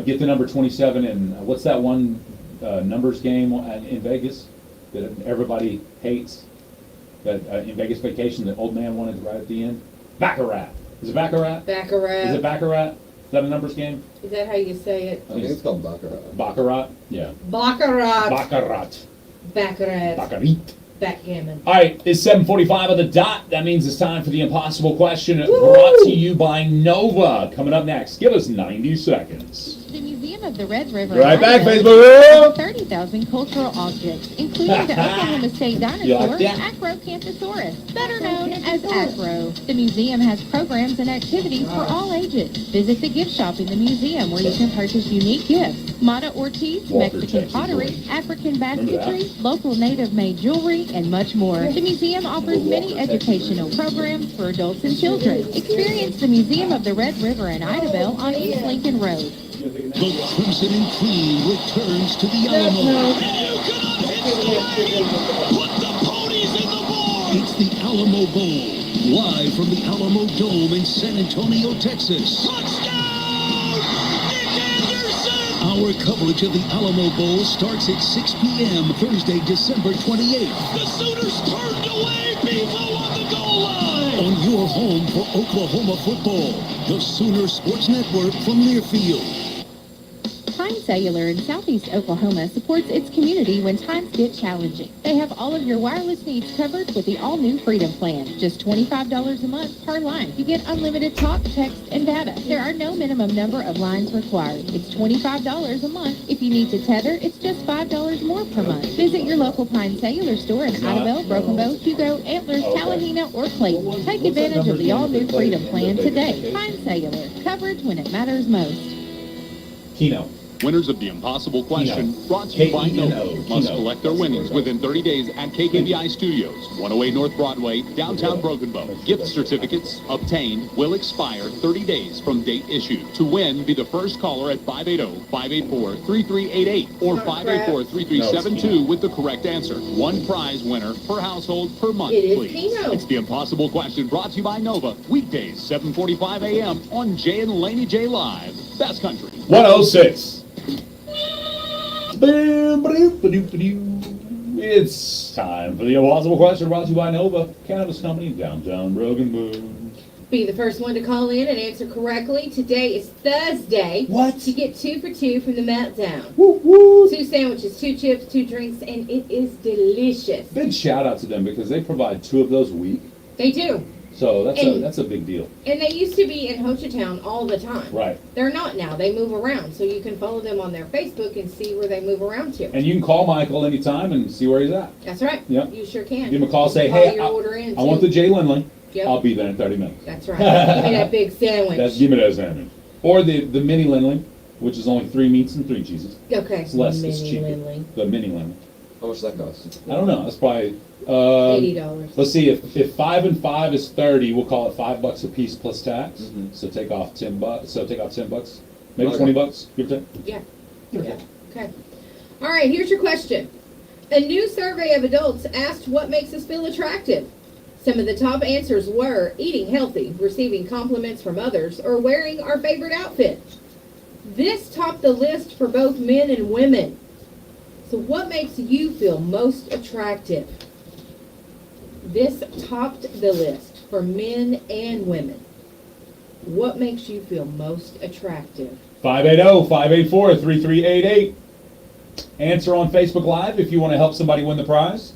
Get the number 27 and what's that one numbers game in Vegas that everybody hates? That in Vegas Vacation, the old man wanted right at the end? Baccarat. Is it Baccarat? Baccarat. Is it Baccarat? Is that a numbers game? Is that how you say it? I think it's called Baccarat. Baccarat? Yeah. Baccarat. Baccarat. Baccarat. Baccarat. Backgammon. All right, it's 7:45 on the dot. That means it's time for the impossible question brought to you by Nova. Coming up next, give us 90 seconds. The Museum of the Red River. Right back, Idaho Facebook. has 30,000 cultural objects, including the Oklahoma State dinosaur, You like that? Acrocanthosaurus, better known as Acro. The museum has programs and activities for all ages. Visit the gift shop in the museum where you can purchase unique gifts. Mata Ortiz, Walker, Mexican Texas, pottery, Georgia. African Remember that? basketry, local native-made jewelry, and much more. The museum offers many Walker, Texas, educational programs for adults and children. Experience the Museum of the Red River in Idaho on East Lincoln Road. The Crimson and Cream returns to the Alamo. Put the ponies in the board! It's the Alamo Bowl, live from the Alamo Dome in San Antonio, Texas. Touchdown! Nick Anderson! Our coverage of the Alamo Bowl starts at 6 p.m. Thursday, December 28th. The Sooners turned away Bevo on the goal line! On your home for Oklahoma football, the Sooner Sports Network from Learfield. Pine Cellular in Southeast Oklahoma supports its community when times get challenging. They have all of your wireless needs covered with the all-new Freedom Plan. Just $25 a month per line. You get unlimited talk, text, and data. There are no minimum number of lines required. It's $25 a month. If you need to tether, it's just $5 more per month. Visit your local Pine Cellular store in Idabel, Broken Bow, Hugo, Antlers, Tallahena, or Clayton. Take advantage of the all-new Freedom Plan today. Pine Cellular. Coverage when it matters most. Keno. Winners of the Impossible Question, brought to you by Nova, must collect their winnings within 30 days at KKBI Studios, 108 North Broadway, downtown Broken Bow. Gift certificates obtained will expire 30 days from date issued. To win, be the first caller at 580-584-3388 or 584-3372 with the correct answer. One prize winner per household per month, please. It's the Impossible Question, brought to you by Nova, weekdays, 7:45 a.m. on Jay and Laney J Live. Best Country. 106. It's time for the Impossible Question brought to you by Nova Cannabis Company, downtown Broken Bow. Be the first one to call in and answer correctly. Today is Thursday. What? To get 2 for 2 from the Meltdown. Woo, woo. 2 sandwiches, 2 chips, 2 drinks, and it is delicious. Big shout out to them because they provide 2 of those a week. They do. So And- that's a big deal. And they used to be in Hochatown all the time. Right. They're not now. They move around. So you can follow them on their Facebook and see where they move around to. And you can call Michael anytime and see where he's at. That's right. Yep. You sure can. Give him a call, say, Follow hey, your order in, I want too. the J. Lindley. Yep. I'll be there in 30 minutes. That's right. Give me that big sandwich. Give me that sandwich. Or the mini Lindley, which is only 3 meats and 3 cheeses. Okay. It's less, it's Mini cheaper. Lindley. The mini Lindley. How much that cost? I don't know. That's probably $80. Let's see. If 5 and 5 is 30, we'll call it $5 a piece plus tax. Mhm. So take off $10. So take off $10. Maybe Okay. $20. Give or take. Yeah. Okay. Yeah. Okay. All right, here's your question. A new survey of adults asked what makes us feel attractive. Some of the top answers were eating healthy, receiving compliments from others, or wearing our favorite outfit. This topped the list for both men and women. So what makes you feel most attractive? This topped the list for men and women. What makes you feel most attractive? 580-584-3388. Answer on Facebook Live if you want to help somebody win the prize.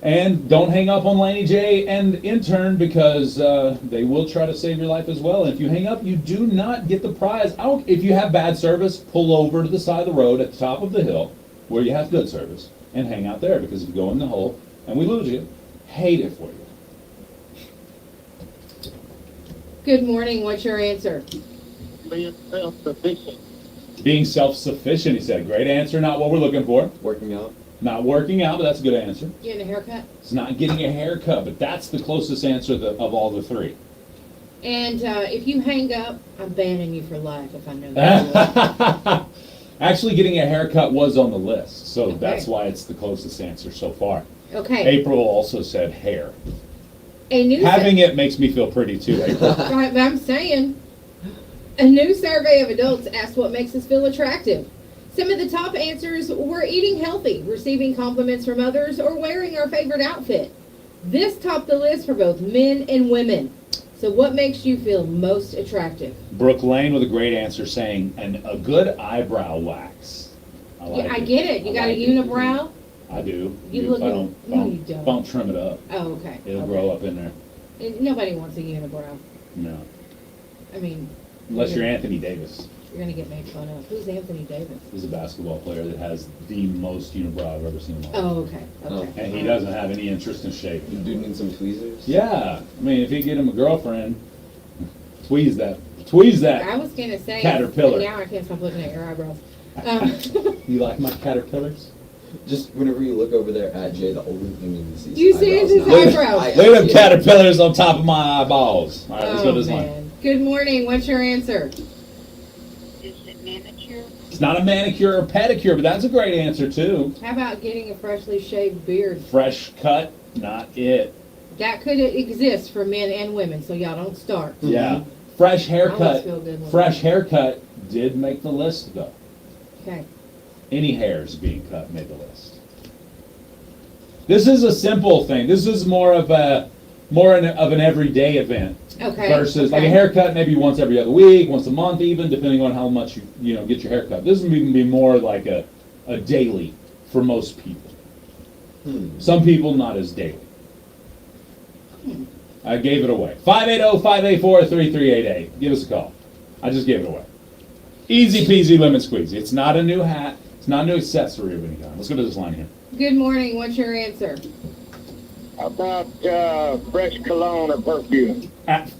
And don't hang up on Laney J and intern because they will try to save your life as well. And if you hang up, you do not get the prize. If you have bad service, pull over to the side of the road at the top of the hill where you have good service and hang out there, because if you go in the hole and we lose you, hate it for you. Good morning, what's your answer? Being self-sufficient. Being self-sufficient, he said. Great answer, not what we're looking for. Working out. Not working out, but that's a good answer. Getting a haircut? It's not getting a haircut, but that's the closest answer of all the three. And if you hang up, I'm banning you for life if I know that. Actually, getting a haircut was on the list, so Okay. that's why it's the closest answer so far. Okay. April also said hair. A new Having it makes me feel pretty too, April. Right, but I'm saying, a new survey of adults asked what makes us feel attractive. Some of the top answers were eating healthy, receiving compliments from others, or wearing our favorite outfit. This topped the list for both men and women. So what makes you feel most attractive? Brooke Lane with a great answer saying, a good eyebrow wax. Yeah, I get it. You got a unibrow? I do. You If look I at- don't, no, you don't. don't trim it up. Oh, okay. It'll Okay. grow up in there. Nobody wants a unibrow. No. I mean, Unless you're Anthony Davis. you're going to get made fun of. Who's Anthony Davis? He's a basketball player that has the most unibrow I've ever seen in my life. Oh, okay. Okay. And he doesn't have any interest in shaving. You do need some tweezers? Yeah. I mean, if you get him a girlfriend, tweeze that. Tweeze that. I was going to say, Caterpillar. now I can't stop looking at your eyebrows. You like my caterpillars? Just whenever you look over there at Jay, the only thing you see is You see eyebrows his now. eyebrows. Look at them caterpillars on top of my eyeballs. All right, let's go to this line. Man. Good morning. What's your answer? Is it manicure? It's not a manicure or pedicure, but that's a great answer too. How about getting a freshly shaved beard? Fresh cut, not it. That could exist for men and women, so y'all don't start. Yeah. Fresh I always haircut. feel good when Fresh haircut did make the list though. Okay. Any hairs being cut made the list. This is a simple thing. This is more of an everyday event. Okay. Versus like a okay. haircut maybe once every other week, once a month even, depending on how much you get your haircut. This would even be more like a daily for most people. Some people not as daily. I gave it away. 580-584-3388. Give us a call. I just gave it away. Easy peasy lemon squeezy. It's not a new hat. It's not a new accessory of any kind. Let's go to this line here. Good morning. What's your answer? About fresh cologne or perfume.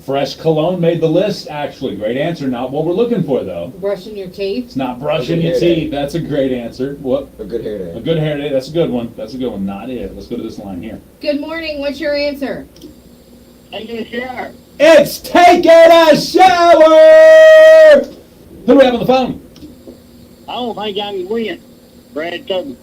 Fresh cologne made the list, actually. Great answer. Not what we're looking for, though. Brushing your teeth? It's not brushing A good your hair day. teeth. That's a great answer. What? A good hair day. A good hair day. That's a good one. That's a good one. Not it. Let's go to this line here. Good morning. What's your answer? Taking a shower. It's taking a shower! Who do we have on the phone? I don't think I can win. Brad Tubman.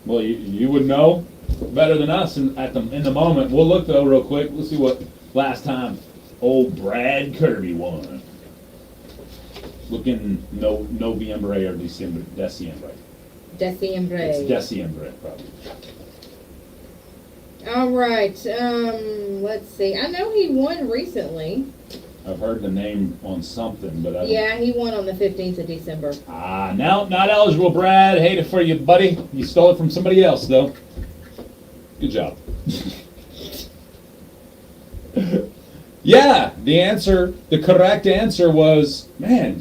Well, you would know better than us in the moment. We'll look, though, real quick. Let's see what last time old Brad Kirby won. Looking Noviembre or December. Diciembre. It's December, probably. All right. Let's see. I know he won recently. I've heard the name on something, but I don't. Yeah, he won on the 15th of December. Now not eligible, Brad. Hate it for you, buddy. You stole it from somebody else, though. Good job. Yeah, the correct answer was, man,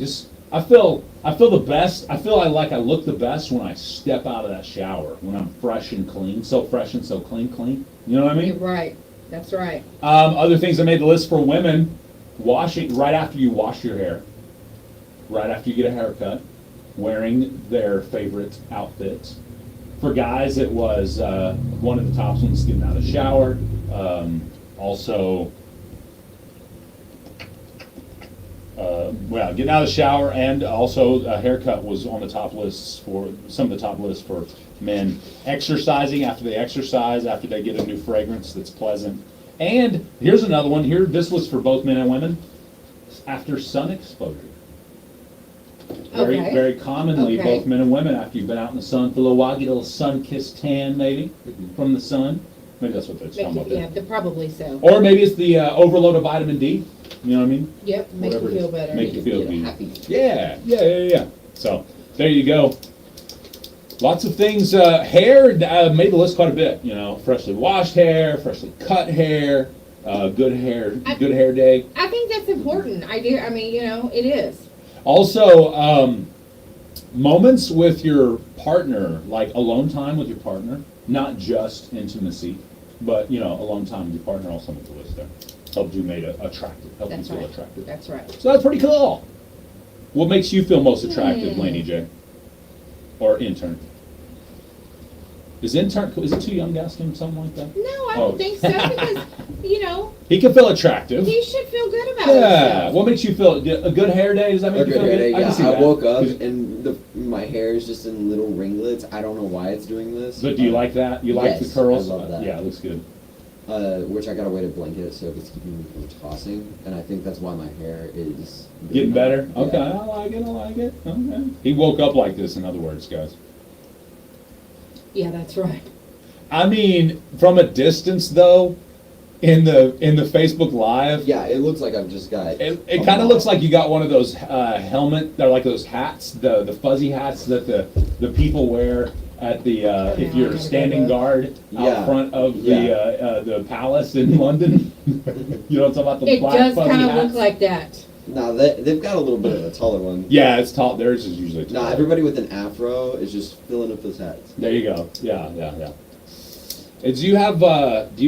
I feel the best. I feel like I look the best when I step out of that shower, when I'm fresh and clean, so fresh and so clean. You know what I mean? You're right. That's right. Other things that made the list for women: washing right after you wash your hair, right after you get a haircut, wearing their favorite outfits. For guys, it was one of the top ones, getting out of the shower. Also, getting out of the shower, and also a haircut was on the top lists for some of the top lists for men. Exercising after they exercise, after they get a new fragrance that's pleasant. And here's another one. This was for both men and women. After sun exposure. Okay. Very commonly, Okay. both men and women, after you've been out in the sun for a little while, get a little sun-kissed tan, maybe, from the sun. Maybe that's what they're talking about there. Probably so. Or maybe it's the overload of vitamin D. You know what I mean? Yep, make you Whatever it feel is. better. Make you feel Get good. happy. Yeah. So, there you go. Lots of things. Hair made the list quite a bit. You know, freshly washed hair, freshly cut hair, good hair day. I think that's important. I mean, it is. Also, moments with your partner, like alone time with your partner, not just intimacy, but alone time with your partner also made the list there. Helped you attractive. Helped you That's feel right. attractive. That's right. So that's pretty cool. What makes you feel most attractive, Laney J? Or intern? Is it too young to ask him something like that? No, I Oh. don't think so because, He can feel attractive. he should feel good about Yeah. himself. What makes you feel a good hair day? Does that make A you good feel hair good? day, I yeah. can see I that. woke up and my hair is just in little ringlets. I don't know why it's doing this. But do you like that? You like the Yes, curls? I love that. Yeah, it looks good. Which I got a weighted blanket so it's keeping me from tossing, and I think that's why my hair is Getting better? Yeah. Okay, I like it. Okay. He woke up like this, in other words, guys. Yeah, that's right. I mean, from a distance though, in the Facebook Live, Yeah, it looks like I've just got. it kind of looks like you got one of those helmet. They're like those hats, the fuzzy hats that the people wear at the if you're standing guard out Yeah. front of the palace in London. You know what I'm talking about? The It black does fuzzy kind of hats? look like that. No, they've got a little bit of a taller one. Yeah, it's tall. Theirs is usually tall. No, everybody with an afro is just filling up those hats. There you go. Yeah. Do you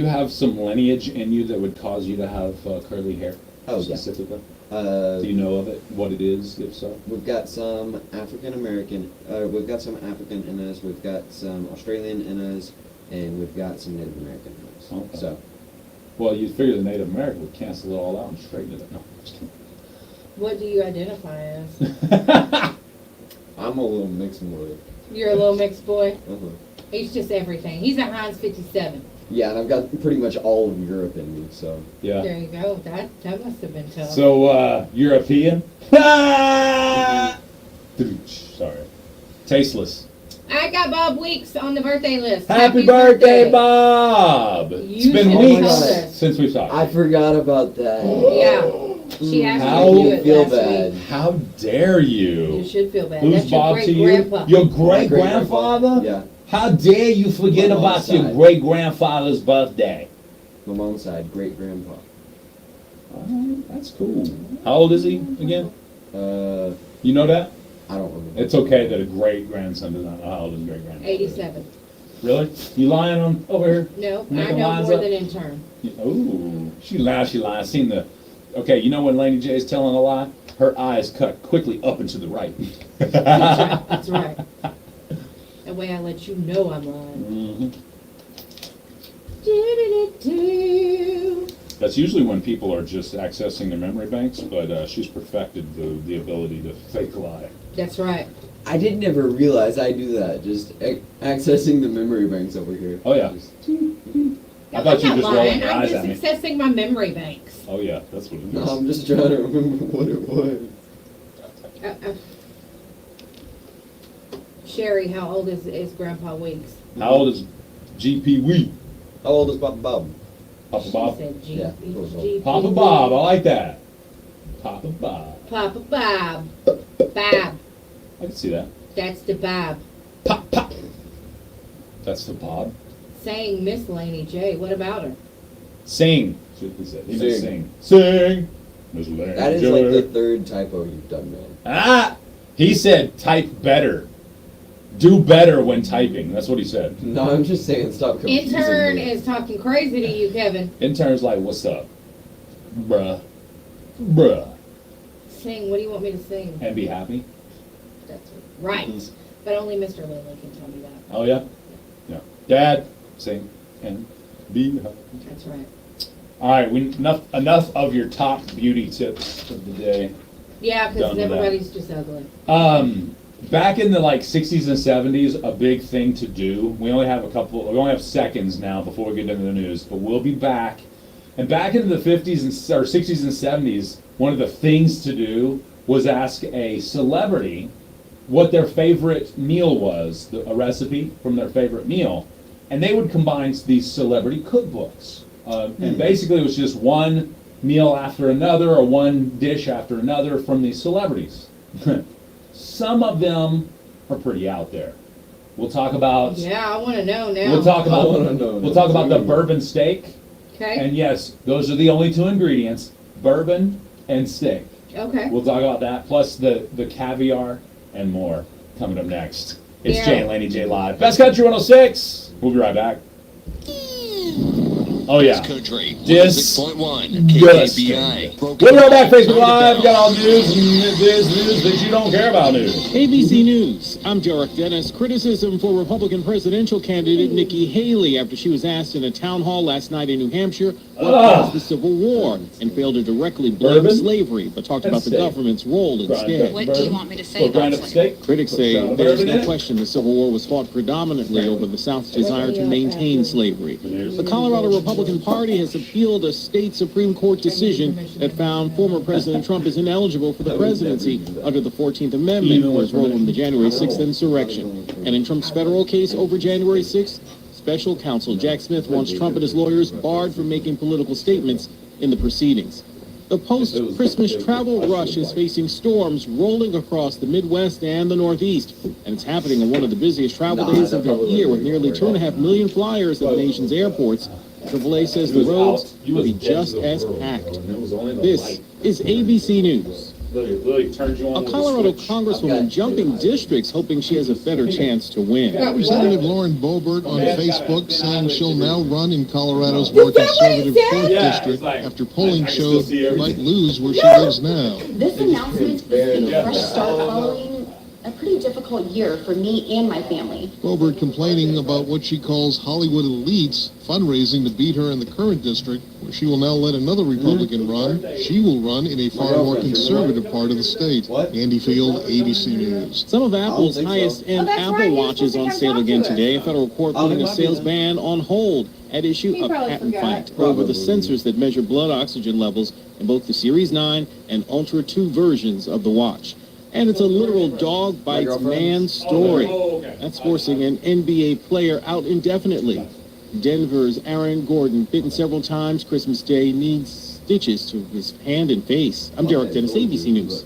have some lineage in you that would cause you to have curly hair? Oh, yeah. Specifically? Do you know of it? What it is, if so? We've got some African American. We've got some African in us. We've got some Australian in us, and we've got some Native American in us. Okay. So, Well, you'd figure the Native American would cancel it all out and straighten it up. No, just kidding. What do you identify as? I'm a little mixed boy. You're a little mixed boy. Uh-huh. He's just everything. He's a Heinz 57. Yeah, and I've got pretty much all of Europe in me. So. Yeah. There you go. That must have been tough. So, European? Sorry. Tasteless. I got Bob Weeks on the birthday list. Happy birthday, Bob! It's You been should weeks tell us. since we've talked. I forgot about that. Yeah. She asked How me to do it feel last bad. week. How dare you? You should feel bad. Who's That's your Bob to great you? grandpa. Your My great grandfather? Yeah, How dare you forget My about mom's your side. great grandfather's birthday? my mom's side, great grandpa. That's cool. How old is he again? You know that? I don't remember. It's okay that a great grandson does not know how old his great grandfather is. 87. Really? You lying on over here? No, I Making know lines more up? than intern. Ooh, she lies. I seen the. Okay, you know when Laney J is telling a lie? Her eyes cut quickly up and to the right. That's right. That way I let you know I'm lying. Mhm. Do-do-do-do. That's usually when people are just accessing their memory banks, but she's perfected the ability to fake lie. That's right. I didn't ever realize I do that. Just accessing the memory banks over here. Oh, yeah. Just- I thought you were I'm not just rolling lying. your I'm eyes just at me. accessing my memory banks. Oh, yeah, that's what it is. No, I'm just trying to remember what it was. Sherry, how old is Grandpa Weeks? How old is GP Wee? How old is Papa Bob? Papa She Bob? said G- Yeah, G- Papa Bob, I like that. Papa Bob. Papa Bob. Bob. I can see that. That's the Bob. Pop, pop. That's the Bob. Saying Miss Laney J. What about her? Sing. He said. He said Sing. sing. Miss Laney That is J. like the third typo you've done, man. Ah! He said type better. Do better when typing. That's what he said. No, I'm just saying stop confusing Intern me. is talking crazy to you, Kevin. Intern's like, what's up? Bruh. Bruh. Sing. What do you want me to sing? And be happy? That's right. But only Mr. Lindley can tell me that. Oh, yeah? Yeah. Dad, sing and be happy. That's right. All right, enough of your top beauty tips of the day. Yeah, Done because with that. everybody's just ugly. Back in the 60s and 70s, a big thing to do. We only have seconds now before we get into the news, but we'll be back. And back in the 50s or 60s and 70s, one of the things to do was ask a celebrity what their favorite meal was, a recipe from their favorite meal, and they would combine these celebrity cookbooks. And basically, it was just one meal after another or one dish after another from these celebrities. Some of them are pretty out there. We'll talk about. Yeah, I want to know now. We'll talk about the bourbon steak. Okay. And yes, those are the only two ingredients: bourbon and steak. Okay. We'll talk about that, plus the caviar and more coming up next. It's Yeah. Jay and Laney J Live. Best Country 106. We'll be right back. Oh, yeah. Country, Dis- 6.1, KKBI. We'll be right back, Facebook Live. Got all news and news that you don't care about news. ABC News. I'm Derek Dennis. Criticism for Republican presidential candidate Nikki Haley after she was asked in a town hall last night in New Hampshire what caused the Civil War and failed to directly blame Bourbon? slavery, but talked about the steak. government's role instead. What do you want me to say about slavery? Steak? Critics say Put there's bourbon in no it? question the Civil War was fought predominantly over the South's desire to maintain slavery. The Colorado Republican Party has appealed a state Supreme Court decision that found former President Trump is ineligible for the presidency under the 14th Amendment for his role in the January 6th insurrection. And in Trump's federal case over January 6th, special counsel Jack Smith wants Trump and his lawyers barred from making political statements in the proceedings. The post-Christmas travel rush is facing storms rolling across the Midwest and the Northeast, and it's happening on one of the busiest travel days of the year with nearly 2.5 million flyers at the nation's airports. AAA says the roads will be just as packed. This is ABC News. A Colorado congresswoman jumping districts hoping she has a better chance to win. Representative Lauren Boebert on Facebook saying she'll now run in Colorado's more conservative 4th district after polling showed she might lose where she lives now. This announcement is a fresh start following a pretty difficult year for me and my family. Boebert complaining about what she calls Hollywood elites fundraising to beat her in the current district, where she will now let another Republican run. She will run in a far more conservative part of the state. Andy Field, ABC News. Some of Apple's highest-end Apple Watches on sale again today. A federal court putting a sales ban on hold. At issue, a patent fight over the sensors that measure blood oxygen levels in both the Series 9 and Ultra 2 versions of the watch. And it's a literal dog bites man story. That's forcing an NBA player out indefinitely. Denver's Aaron Gordon, bitten several times Christmas Day, needs stitches to his hand and face. I'm Derek Dennis, ABC News.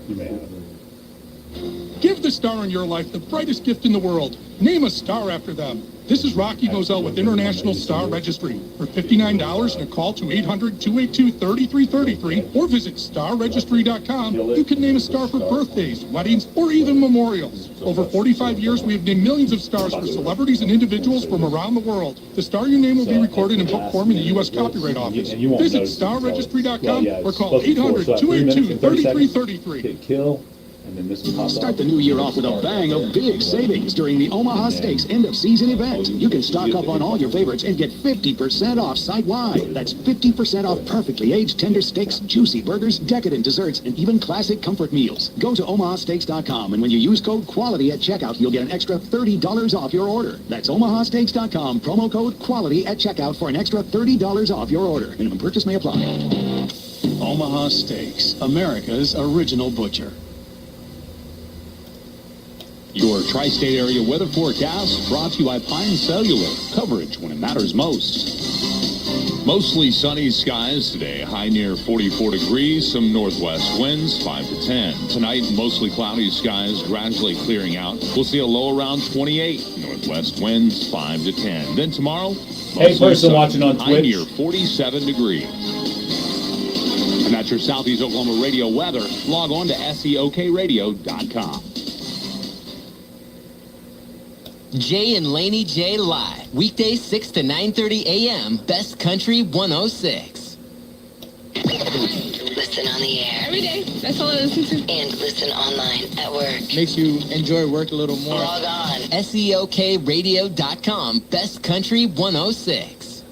Give the star in your life the brightest gift in the world. Name a star after them. This is Rocky Moselle with International Star Registry. For $59 and a call to 800-282-3333 or visit starregistry.com, you can name a star for birthdays, weddings, or even memorials. Over 45 years, we have named millions of stars for celebrities and individuals from around the world. The star you name will be recorded in book form in the U.S. Copyright Office. Visit starregistry.com or call 800-282-3333. Kill. And then this Start the new year off with a bang of big savings during the Omaha Steaks end-of-season event. You can stock up on all your favorites and get 50% off site-wide. That's 50% off perfectly aged tender steaks, juicy burgers, decadent desserts, and even classic comfort meals. Go to omahasteaks.com, and when you use code QUALITY at checkout, you'll get an extra $30 off your order. That's omahasteaks.com, promo code QUALITY at checkout for an extra $30 off your order. Minimum purchase may apply. Omaha Steaks, America's original butcher. Your tri-state area weather forecast brought to you by Pine Cellular. Coverage when it matters most. Mostly sunny skies today. High near 44 degrees. Some northwest winds, 5 to 10. Tonight, mostly cloudy skies gradually clearing out. We'll see a low around 28. Northwest winds, 5 to 10. Then tomorrow, Hey, person watching on high Twitch. near 47 degrees. And that's your Southeast Oklahoma radio weather. Log on to SEOKradio.com. Jay and Laney J live. Weekdays 6 to 9:30 a.m. Best Country 106. Listen on the air. Every day. That's all I listen to. And listen online at work. Makes you enjoy work a little more. Log on. SEOKradio.com. Best Country 106.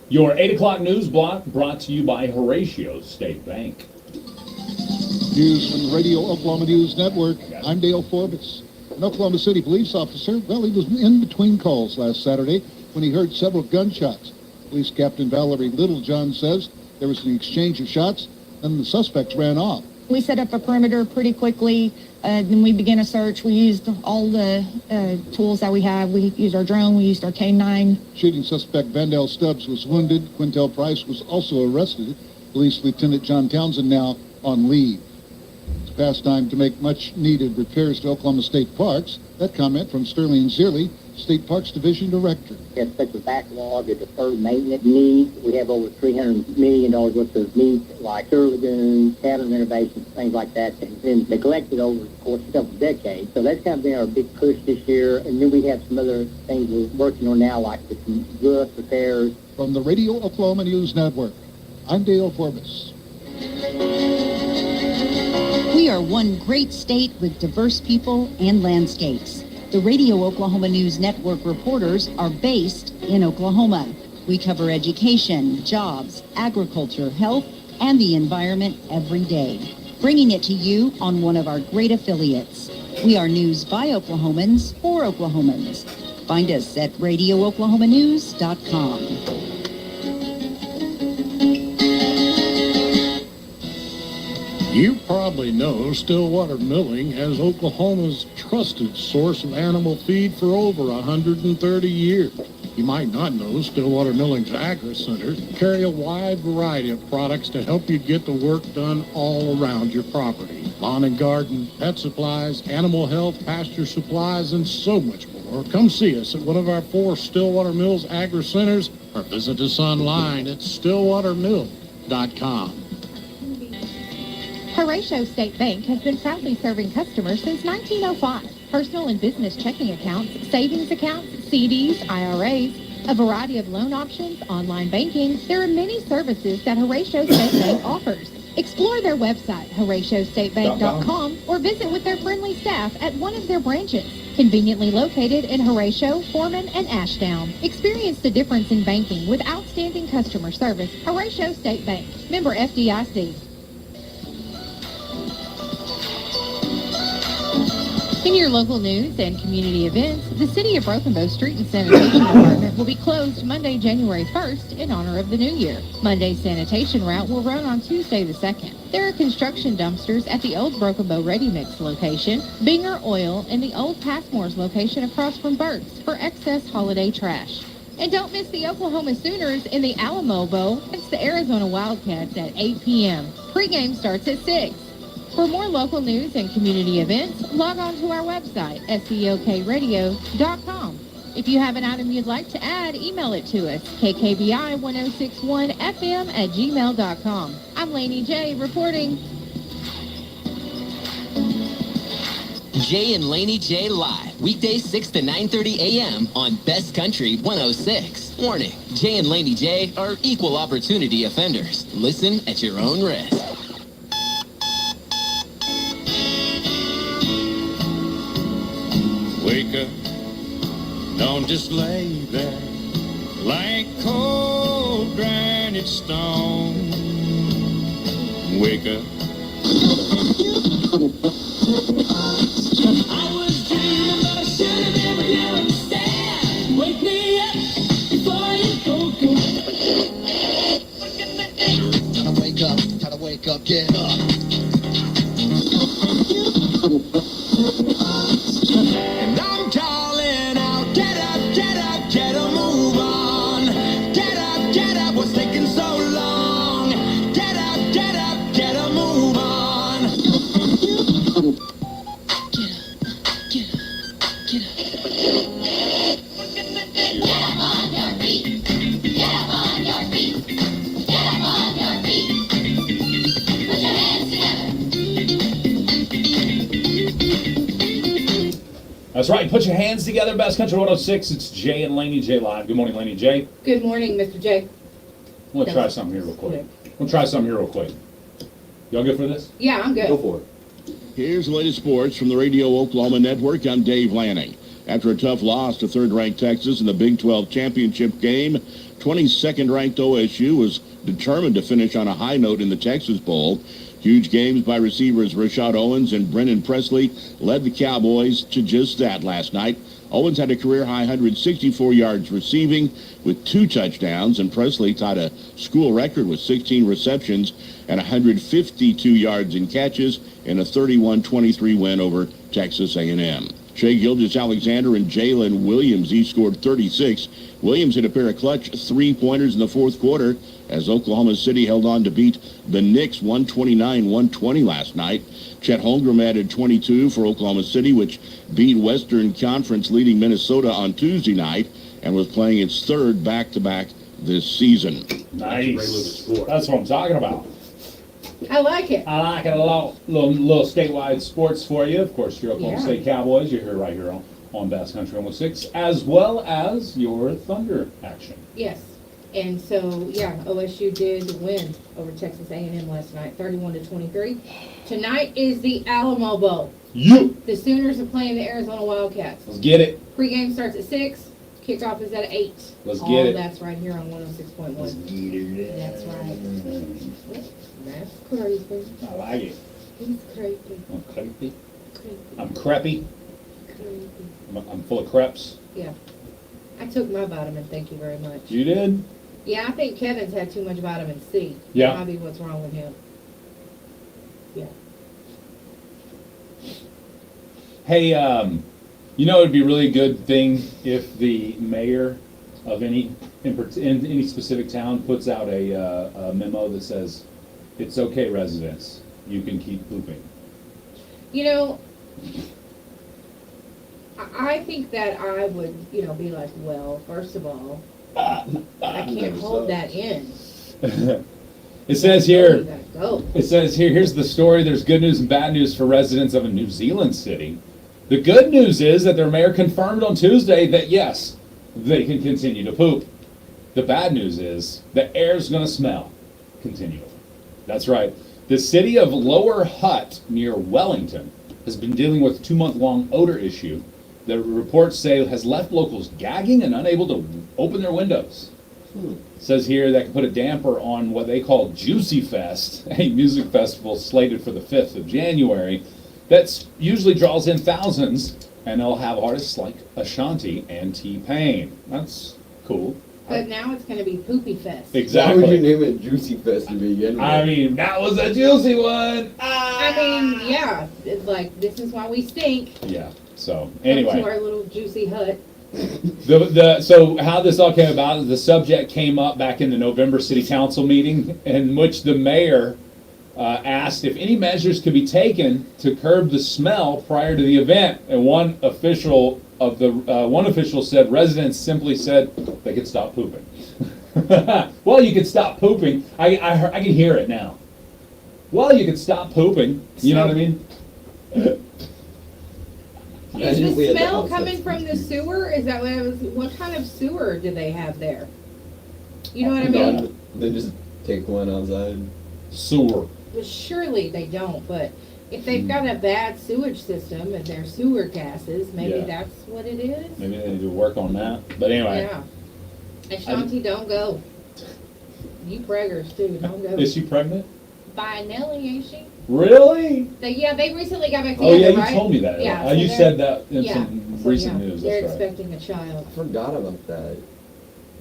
Your 8 o'clock news block brought to you by Horatio State Bank. News from the Radio Oklahoma News Network. I'm Dale Forbes. An Oklahoma City police officer, well, he was in between calls last Saturday when he heard several gunshots. Police Captain Valerie Littlejohn says there was an exchange of shots, and the suspects ran off. We set up a perimeter pretty quickly. Then we began a search. We used all the tools that we have. We used our drone. We used our K-9. Shooting suspect Vandell Stubbs was wounded. Quintel Price was also arrested. Police Lieutenant John Townsend now on leave. It's past time to make much-needed repairs to Oklahoma State Parks. That comment from Sterling Zierle, State Parks Division Director. We have such a backlog of deferred maintenance needs. We have over $300 million worth of needs like sewer lagoons, cabin renovations, things like that have been neglected over the course of several decades. So that's kind of been our big push this year. And then we have some other things we're working on now, like some roof repairs. From the Radio Oklahoma News Network, I'm Dale Forbes. We are one great state with diverse people and landscapes. The Radio Oklahoma News Network reporters are based in Oklahoma. We cover education, jobs, agriculture, health, and the environment every day, bringing it to you on one of our great affiliates. We are news by Oklahomans for Oklahomans. Find us at radiooklahomanews.com. You probably know Stillwater Milling has Oklahoma's trusted source of animal feed for over 130 years. You might not know Stillwater Milling's Agri Centers carry a wide variety of products to help you get the work done all around your property. Lawn and garden, pet supplies, animal health, pasture supplies, and so much more. Come see us at one of our 4 Stillwater Mills Agri Centers or visit us online at stillwatermill.com. Horatio State Bank has been proudly serving customers since 1905. Personal and business checking accounts, savings accounts, CDs, IRAs, a variety of loan options, online banking. There are many services that Horatio State Bank offers. Explore their website, HoratioStateBank.com, or visit with their friendly staff at one of their branches. Conveniently located in Horatio, Foreman, and Ashdown. Experience the difference in banking with outstanding customer service. Horatio State Bank. Member FDIC. In your local news and community events, the City of Broken Bow Street and Sanitation Department will be closed Monday, January 1st in honor of the new year. Monday's sanitation route will run on Tuesday the 2nd. There are construction dumpsters at the old Broken Bow Ready Mix location, Binger Oil, and the old Passmore's location across from Burt's for excess holiday trash. And don't miss the Oklahoma Sooners in the Alamo Bowl against the Arizona Wildcats at 8 p.m. Pre-game starts at 6. For more local news and community events, log on to our website, SEOKradio.com. If you have an item you'd like to add, email it to us, kkbi1061fm@gmail.com. I'm Laney J reporting. Jay and Laney J live, weekdays 6 to 9:30 a.m. on Best Country 106. Warning, Jay and Laney J are equal opportunity offenders. Listen at your own risk. Wake up, don't just lay there like cold granite stone. Wake up. I was dreaming, but I should have never understand. Wake me up before you go. Gotta wake up, get up. And I'm calling out, get up, get a move on. Get up, what's taking so long? Get up, get a move on. That's right. Put your hands together, Best Country 106. It's Jay and Laney J live. Good morning, Laney J. Good morning, Mr. J. I'm going to try something here real quick. Y'all good for this? Yeah, I'm good. Go for it. Here's the latest sports from the Radio Oklahoma Network. I'm Dave Lanning. After a tough loss to third-ranked Texas in the Big 12 championship game, 22nd-ranked OSU was determined to finish on a high note in the Texas Bowl. Huge games by receivers Rashad Owens and Brennan Presley led the Cowboys to just that last night. Owens had a career-high 164 yards receiving with 2 touchdowns, and Presley tied a school record with 16 receptions and 152 yards in catches in a 31-23 win over Texas A&M. Shea Gilgeous-Alexander and Jalen Williams each scored 36. Williams hit a pair of clutch 3-pointers in the fourth quarter as Oklahoma City held on to beat the Knicks 129-120 last night. Chet Holmgren added 22 for Oklahoma City, which beat Western Conference leading Minnesota on Tuesday night and was playing its third back-to-back this season. Nice. That's what I'm talking about. I like it. I like it a lot. Little statewide sports for you. Of course, your Oklahoma State Cowboys. You're here right here on Best Country 106, as well as your Thunder action. Yes. And so, yeah, OSU did win over Texas A&M last night, 31-23. Tonight is the Alamo Bowl. The Sooners are playing the Arizona Wildcats. Let's get it. Pregame starts at 6. Kickoff is at 8. Let's get it. That's right here on 106.1. Let's get it. That's right. That's crazy. I like it. He's crazy. I'm crazy. Crazy. I'm creppy. Crazy. I'm full of crepes. Yeah. I took my vitamin, thank you very much. You did? Yeah, I think Kevin's had too much vitamin C. Yeah. That might be what's wrong with him. Yeah. Hey, you know, it'd be a really good thing if the mayor of in any specific town puts out a memo that says, "It's okay, residents, you can keep pooping." You know, I think that I would, be like, well, first of all, I can't hold that in. It says here, You gotta go. here's the story. There's good news and bad news for residents of a New Zealand city. The good news is that their mayor confirmed on Tuesday that, yes, they can continue to poop. The bad news is the air's going to smell continually. That's right. The city of Lower Hutt near Wellington has been dealing with a 2-month-long odor issue that reports say has left locals gagging and unable to open their windows. It says here that can put a damper on what they call Juicy Fest, a music festival slated for the 5th of January that usually draws in thousands, and they'll have artists like Ashanti and T-Pain. That's cool. But now it's going to be Poopy Fest. Exactly. Why would you name it Juicy Fest to begin with? I mean, that was a juicy one. I mean, yeah, it's like, this is why we stink. Yeah, so Come anyway. to our little juicy hut. So how this all came about is the subject came up back in the November City Council meeting in which the mayor asked if any measures could be taken to curb the smell prior to the event. And one official said residents simply said they could stop pooping. Well, you could stop pooping. I can hear it now. Well, you could stop pooping. You know what I mean? Is the smell coming from the sewer? Is that what it was? What kind of sewer do they have there? You know what I mean? They just take one outside. Sewer. Well, surely they don't, but if they've got a bad sewage system and their sewer gases, maybe Yeah. that's what it is? Maybe they need to work on that. But anyway. Yeah. Ashanti, don't go. You preggers too, don't go. Is she pregnant? By Nelly, ain't she? Really? They recently got back together, Oh yeah, you right? told me that. Yeah, You so said that in yeah, some so recent yeah, news. They're That's right. expecting a child. I forgot about that.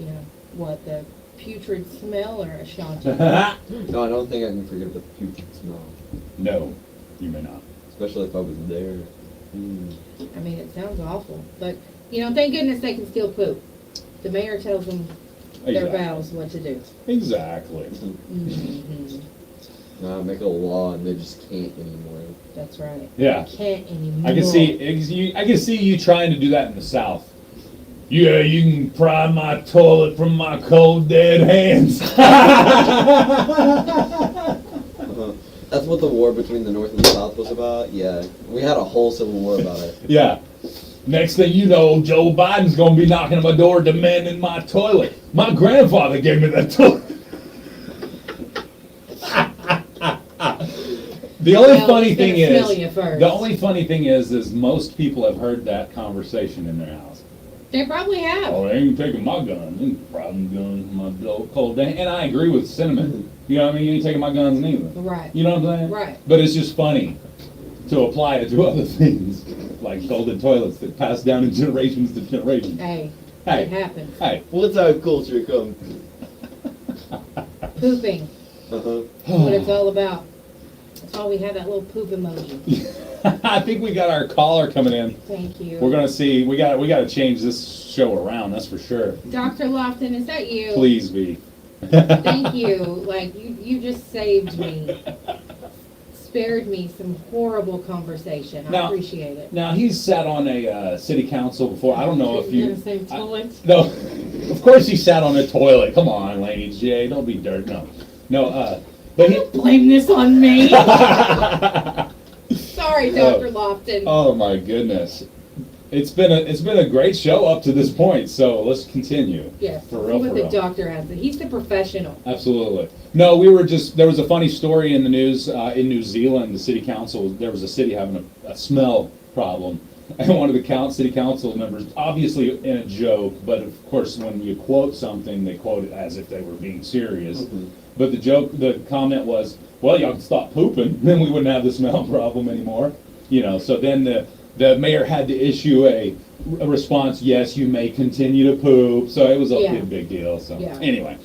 You know, what, the putrid smell or Ashanti? No, I don't think I can forget about the putrid smell. No, you may not. Especially if I was there. I mean, it sounds awful, but, thank goodness they can still poop. The mayor tells them their Exactly. vows what to do. Exactly. Mm-hmm. Make a law and they just can't anymore. That's right. Yeah. They can't anymore. I can see you trying to do that in the South. Yeah, you can pry my toilet from my cold dead hands. That's what the war between the North and the South was about? Yeah. We had a whole civil war about it. Yeah. Next thing you know, Joe Biden's going to be knocking on my door demanding my toilet. My grandfather gave me that toilet. The only funny thing is most people have heard that conversation in their house. They probably have. Oh, they ain't taking my gun. They ain't probably guns my cold day. And I agree with sentiment. You know what I mean? You ain't taking my guns neither. Right. You know what I'm saying? Right. But it's just funny to apply it to other things, like golden toilets that pass down in generations to generations. Hey, Hey. it happens. Hey. Well, that's how culture comes. Pooping. Uh-huh. What it's all about. That's why we have that little poop emoji. I think we got our caller coming in. Thank you. We're gonna see. We got to change this show around. That's for sure. Dr. Lofton, is that you? Please be. Thank you. Like, you just saved me. Spared me some horrible conversation. I appreciate it. Now, he's sat on a city council before. I don't know if you... You're gonna say toilet? No, of course he sat on a toilet. Come on, Laney J. Don't be dirt. No, but he... Don't blame this on me. Sorry, Dr. Lofton. Oh, my goodness. It's been a great show up to this point, so let's continue. Yes, For see real, what for the real. doctor has. He's the professional. Absolutely. No, there was a funny story in the news in New Zealand. The city council, there was a city having a smell problem. And one of the city council members, obviously in a joke, but of course when you quote something, they quote it as if they were being serious. Mm-hmm. But the comment was, well, y'all can stop pooping, then we wouldn't have the smell problem anymore. You know, so then the mayor had to issue a response, yes, you may continue to poop. So it was a big deal. So anyway,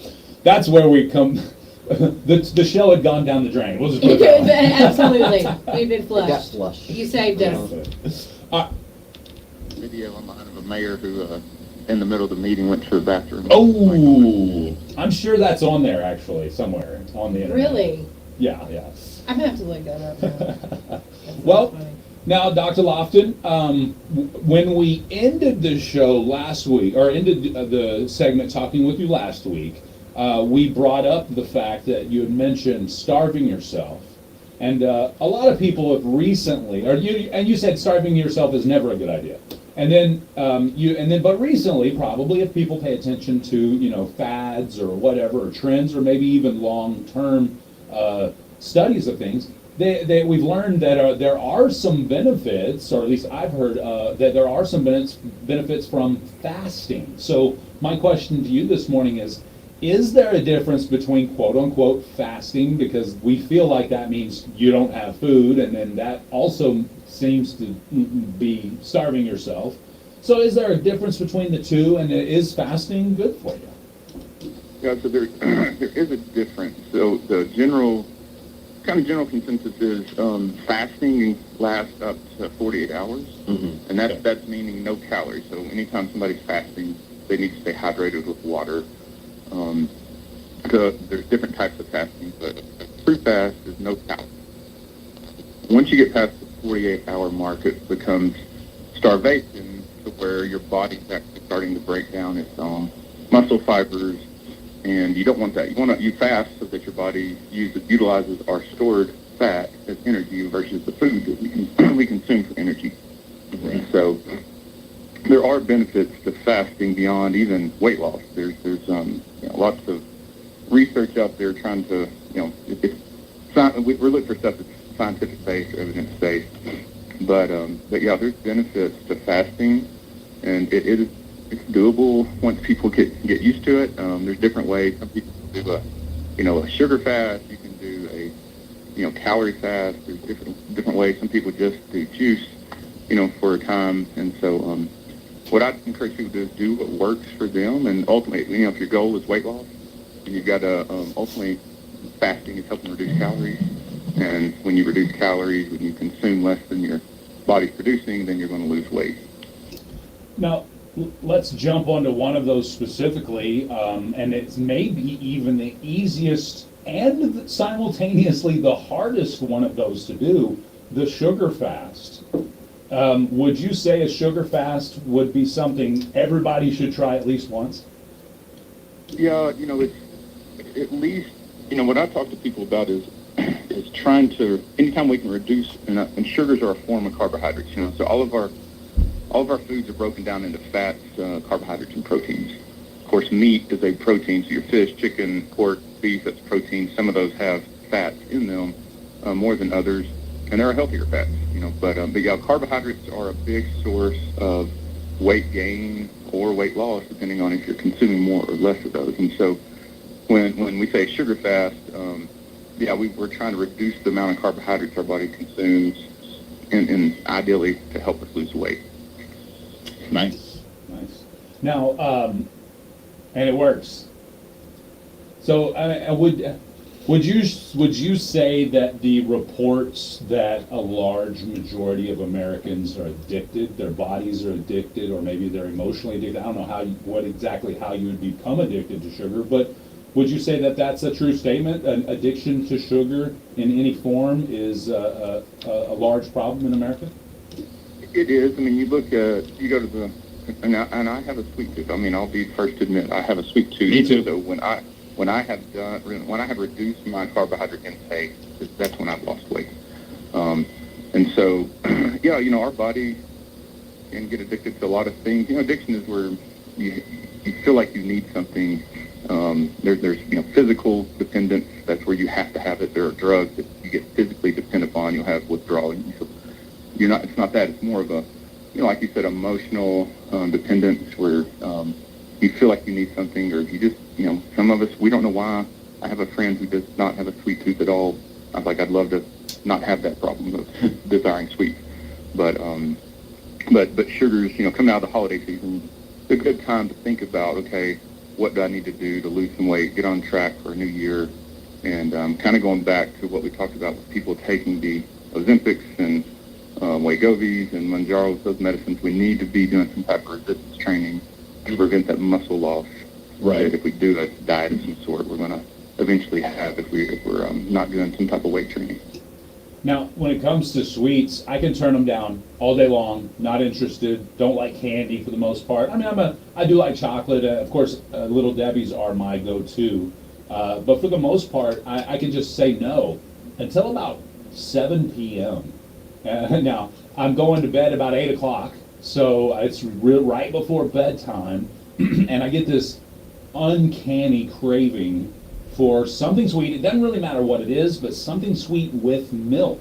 that's where we come. The show had gone down the drain. We'll just put it that way. Absolutely. We've been flushed. Got flushed. You saved us. Video online of a mayor who, in the middle of the meeting, went to the bathroom. Oh, I'm sure that's on there actually, somewhere on the internet. Really? Yeah. I'm going to have to look that up now. Well, now, Dr. Lofton, when we ended the show last week, or ended the segment talking with you last week, we brought up the fact that you had mentioned starving yourself. And a lot of people have recently, you said starving yourself is never a good idea. And then, but recently, probably if people pay attention to, fads or whatever, or trends, or maybe even long-term studies of things, we've learned that there are some benefits, or at least I've heard that there are some benefits from fasting. So my question to you this morning is there a difference between quote-unquote fasting, because we feel like that means you don't have food, and then that also seems to be starving yourself. So is there a difference between the two, and is fasting good for you? Yeah, so there is a difference. So the general consensus is fasting lasts up to 48 hours, and that's meaning no calories. So anytime somebody's fasting, they need to stay hydrated with water. So there's different types of fasting, but true fast is no calories. Once you get past the 48-hour mark, it becomes starvation, to where your body's actually starting to break down its muscle fibers, and you don't want that. You fast so that your body utilizes our stored fat as energy versus the food that we consume for energy. And so there are benefits to fasting beyond even weight loss. There's lots of research out there trying to, we're looking for stuff that's scientific-based, evidence-based. But yeah, there's benefits to fasting, and it's doable once people get used to it. There's different ways. Some people do a sugar fast. You can do a calorie fast. There's different ways. Some people just do juice, for a time. And so what I encourage people to do is do what works for them. And ultimately, if your goal is weight loss, and you've got to ultimately fasting is helping reduce calories. And when you reduce calories, when you consume less than your body's producing, then you're going to lose weight. Now, let's jump onto one of those specifically, and it's maybe even the easiest and simultaneously the hardest one of those to do, the sugar fast. Would you say a sugar fast would be something everybody should try at least once? Yeah, it's at least, what I talk to people about is trying to, anytime we can reduce, and sugars are a form of carbohydrates, so all of our all of our foods are broken down into fats, carbohydrates, and proteins. Of course, meat is a protein, so your fish, chicken, pork, beef, that's protein. Some of those have fats in them more than others, and there are healthier fats, But yeah, carbohydrates are a big source of weight gain or weight loss, depending on if you're consuming more or less of those. And so when we say sugar fast, we're trying to reduce the amount of carbohydrates our body consumes, and ideally to help us lose weight. Nice. Now, and it works. So, would you say that the reports that a large majority of Americans are addicted, their bodies are addicted, or maybe they're emotionally addicted? I don't know how you would become addicted to sugar, but would you say that that's a true statement? An addiction to sugar in any form is a large problem in America? It is. I mean, you go to the, and I have a sweet tooth. I mean, I'll be first to admit I have a sweet tooth. Me too. So when I have reduced my carbohydrate intake, that's when I've lost weight. And so, our body can get addicted to a lot of things. Addiction is where you feel like you need something. There's physical dependence. That's where you have to have it. There are drugs that you get physically dependent upon. You'll have withdrawal. It's not that. It's more of a, like you said, emotional dependence where you feel like you need something, or you just, some of us, we don't know why. I have a friend who does not have a sweet tooth at all. I'd love to not have that problem of desiring sweets. But sugars, coming out of the holiday season, it's a good time to think about, okay, what do I need to do to lose some weight, get on track for a new year, and kind of going back to what we talked about with people taking the Ozempics and Wegovy's and Mounjaros, those medicines. We need to be doing some type of resistance training to prevent that muscle loss. Right. That if we do a diet of some sort, we're going to eventually have if we're not doing some type of weight training. Now, when it comes to sweets, I can turn them down all day long. Not interested. Don't like candy for the most part. I mean, I do like chocolate. Of course, Little Debbie's are my go-to. But for the most part, I can just say no until about 7 p.m. Now, I'm going to bed about 8 o'clock, so it's right before bedtime, and I get this uncanny craving for something sweet. It doesn't really matter what it is, but something sweet with milk.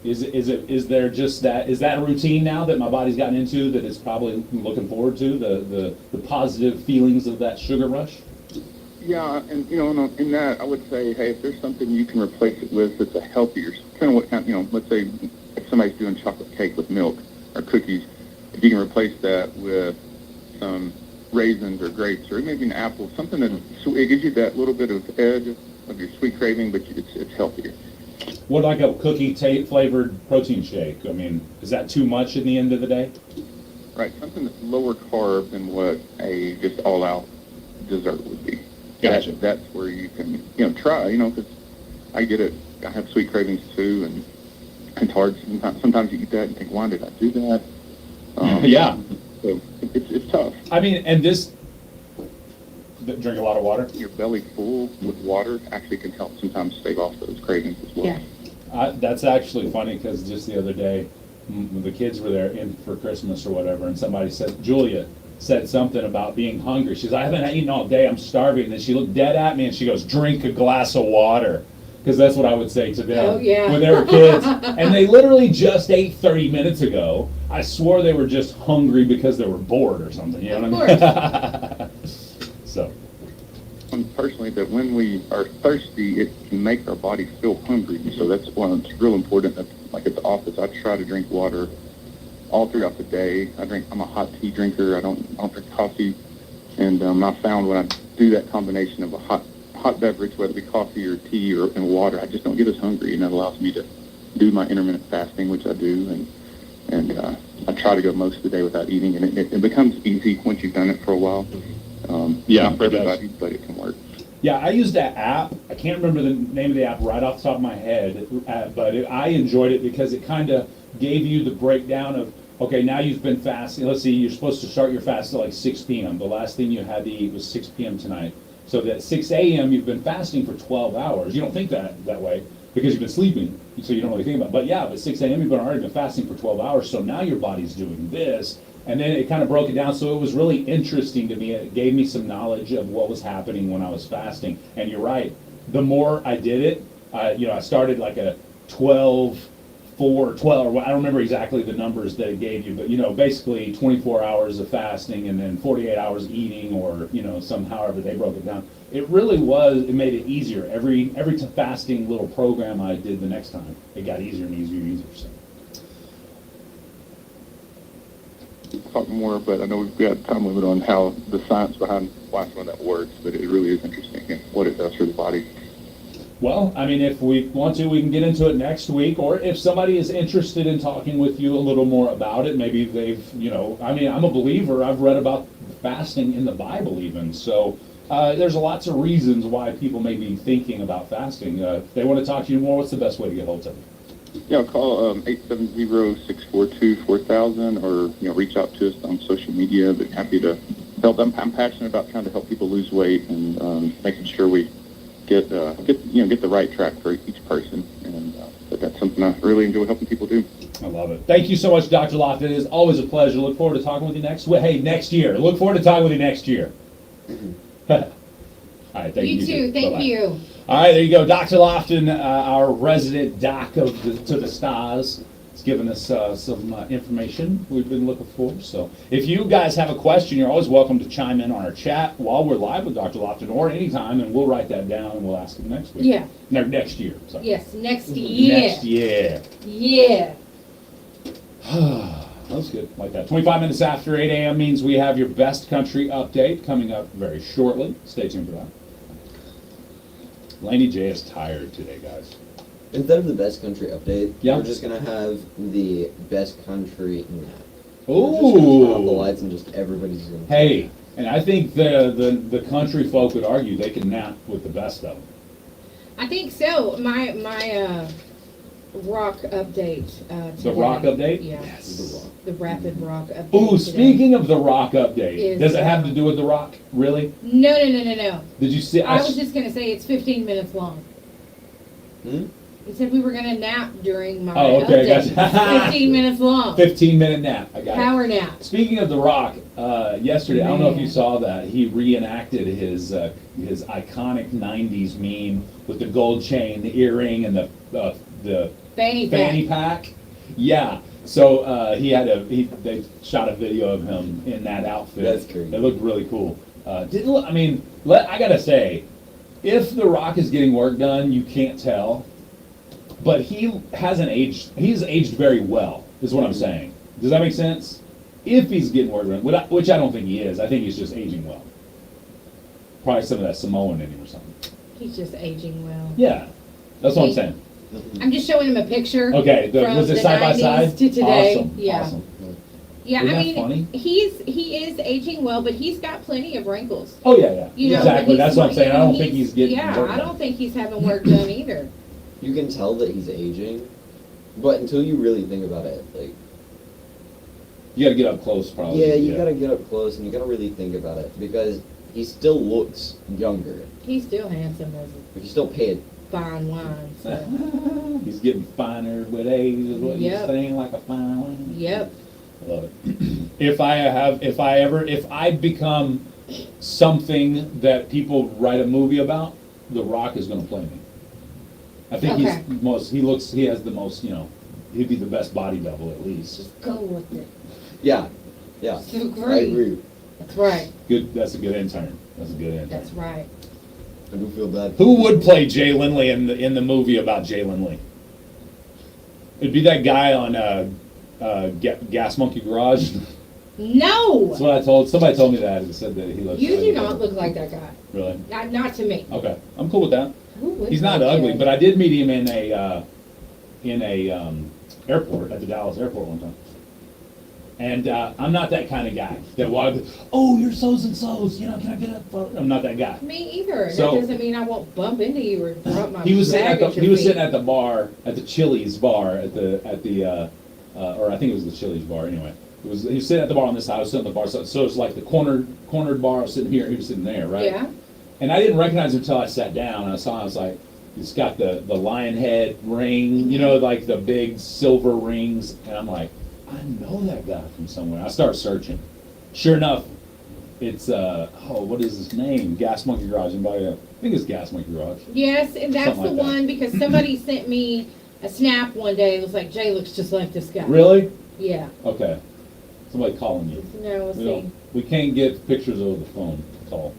Is there just that? Is that a routine now that my body's gotten into that it's probably looking forward to the positive feelings of that sugar rush? Yeah, and in that I would say, hey, if there's something you can replace it with that's a healthier, kind of what kind, let's say if somebody's doing chocolate cake with milk or cookies, if you can replace that with some raisins or grapes or maybe an apple, something that it gives you that little bit of edge of your sweet craving, but it's healthier. What like a cookie flavored protein shake? I mean, is that too much at the end of the day? Right, something that's lower carb than what a just all out dessert would be. Gotcha. That's where you can try, because I get it. I have sweet cravings too, and it's hard. Sometimes you eat that and think, why did I do that? Yeah. So it's tough. I mean, and drink a lot of water. Your belly full with water actually can help sometimes stave off those cravings as well. Yeah. That's actually funny because just the other day, the kids were there in for Christmas or whatever, and somebody said, Julia said something about being hungry. She says, I haven't eaten all day, I'm starving. And then she looked dead at me and she goes, drink a glass of water. Because that's what I would say to them when they were kids. And they literally just ate 30 minutes ago. I swore they were just hungry because they were bored or something. You know what I mean? So. Personally, that when we are thirsty, it can make our body feel hungry. So that's one that's real important. Like at the office, I try to drink water all throughout the day. I'm a hot tea drinker. I don't drink coffee. And I found when I do that combination of a hot beverage, whether it be coffee or tea and water, I just don't get as hungry, and that allows me to do my intermittent fasting, which I do, and I try to go most of the day without eating, and it becomes easy once you've done it for a while. Not for everybody, but it can work. Yeah, I used that app. I can't remember the name of the app right off the top of my head, but I enjoyed it because it kind of gave you the breakdown of, okay, now you've been fasting. Let's see, you're supposed to start your fast at like 6 p.m. The last thing you had to eat was 6 p.m. tonight. So that 6 a.m. you've been fasting for 12 hours. You don't think that way. because you've been sleeping, so you don't really think about it. But yeah, but 6 a.m. you've already been fasting for 12 hours, so now your body's doing this. And then it kind of broke it down, so it was really interesting to me. It gave me some knowledge of what was happening when I was fasting. And you're right, the more I did it, I started like a 12, 4, 12, or I don't remember exactly the numbers that it gave you, but basically 24 hours of fasting and then 48 hours eating, or however they broke it down. It really was. It made it easier. Every fasting little program I did the next time, it got easier and easier and easier. So. Talk more, but I know we've got time limit on how the science behind why some of that works, but it really is interesting and what it does for the body. Well, I mean, if we want to, we can get into it next week, or if somebody is interested in talking with you a little more about it, maybe they've, I'm a believer. I've read about fasting in the Bible even, so there's lots of reasons why people may be thinking about fasting. If they want to talk to you more, what's the best way to get hold of you? Yeah, call 870-642-4000 or reach out to us on social media. But happy to help. I'm passionate about trying to help people lose weight and making sure we get the right track for each person. And that's something I really enjoy helping people do. I love it. Thank you so much, Dr. Lofton. It is always a pleasure. Look forward to talking with you next year. Look forward to talking with you next year. All right, thank you. You too. Thank Bye-bye. you. All right, there you go. Dr. Lofton, our resident doc to the stars, has given us some information we've been looking for. So if you guys have a question, you're always welcome to chime in on our chat while we're live with Dr. Lofton or anytime, and we'll write that down and we'll ask him next week. Yeah. No, next year. Sorry. Yes, next year. Next year. Yeah. That's good. Like that. 25 minutes after 8 a.m. means we have your best country update coming up very shortly. Stay tuned for that. Laney J is tired today, guys. Instead of the best country update, Yeah. we're just going to have the best country nap. Ooh. We're just gonna turn off the lights and just everybody's going to... Hey, and I think the country folk would argue they can nap with the best of them. I think so. My rock update. The rock update? Yeah. Yes. The rapid rock update. Ooh, today. speaking of the rock update, Is, does it have to do with the rock? Really? No. Did you see? I was just going to say it's 15 minutes long. He said we were going to nap during my okay, update. gotcha. 15 minutes long. 15-minute nap. I got Power it. nap. Speaking of the rock, yesterday, I don't know if you Man. saw that, he reenacted his iconic 90s meme with the gold chain, the earring, and the Fanny pack. Yeah. So they shot a video of him in that outfit. That's crazy. It looked really cool. I gotta say, if The Rock is getting work done, you can't tell. But he hasn't aged. He's aged very well, is what I'm saying. Does that make sense? If he's getting work done, which I don't think he is. I think he's just aging well. Probably some of that Samoan in him or something. He's just aging well. Yeah, that's what I'm saying. I'm just showing him a picture. Okay, from was it the side by 90s side? to today. Awesome. Yeah. Awesome. Yeah, Isn't I that mean, funny? he is aging well, but he's got plenty of wrinkles. Oh yeah. You know, Exactly. but That's what I'm saying. I don't think he's- he's getting Yeah, work I done. don't think he's having work done either. You can tell that he's aging, but until you really think about it, like... You gotta get up close, probably. Yeah, you gotta get up close and you gotta really think about it, because he still looks younger. He's still handsome as If you still pay it. a fine wine. So. He's getting finer with age, is what you're Yep. saying, like a fine wine. Yep. I love it. If I become something that people write a movie about, The Rock is going to play me. I think Okay. he has the most, he'd be the best body double at least. Just go with it. Yeah. So I great. agree. That's right. Good. That's a good intern. That's right. I do feel bad. Who would play Jay Lindley in the movie about Jay Lindley? It'd be that guy on Gas Monkey Garage. No! That's what I told. Somebody told me that. It said that he looks. You like do not look like that guy. Really? Not to me. Okay, I'm cool with that. Who would He's not play ugly, Jay? but I did meet him in a airport at the Dallas airport one time. And I'm not that kind of guy that walked. Oh, you're so's and so's. Can I get up? I'm not that guy. Me either. So- That doesn't mean I won't bump into you or drop my He was sitting bag at at the your feet. sitting at the bar at the Chili's bar at the or I think it was the Chili's bar anyway. He was sitting at the bar on this side. I was sitting at the bar, so it's like the cornered bar. I was sitting here, he was sitting there, right? Yeah. And I didn't recognize him until I sat down and I saw him. I was like, It's got the lion head ring, you know, like the big silver rings. And I'm like, I know that guy from somewhere. I start searching. Sure enough, it's, what is his name? Gas Monkey Garage. Anybody? I think it's Gas Monkey Garage. Yes, and that's Something the like that. one because somebody sent me a snap one day. It was like, Jay looks just like this guy. Really? Yeah. Okay. Somebody calling you. No, let's We see. don't- We can't get pictures over the phone call.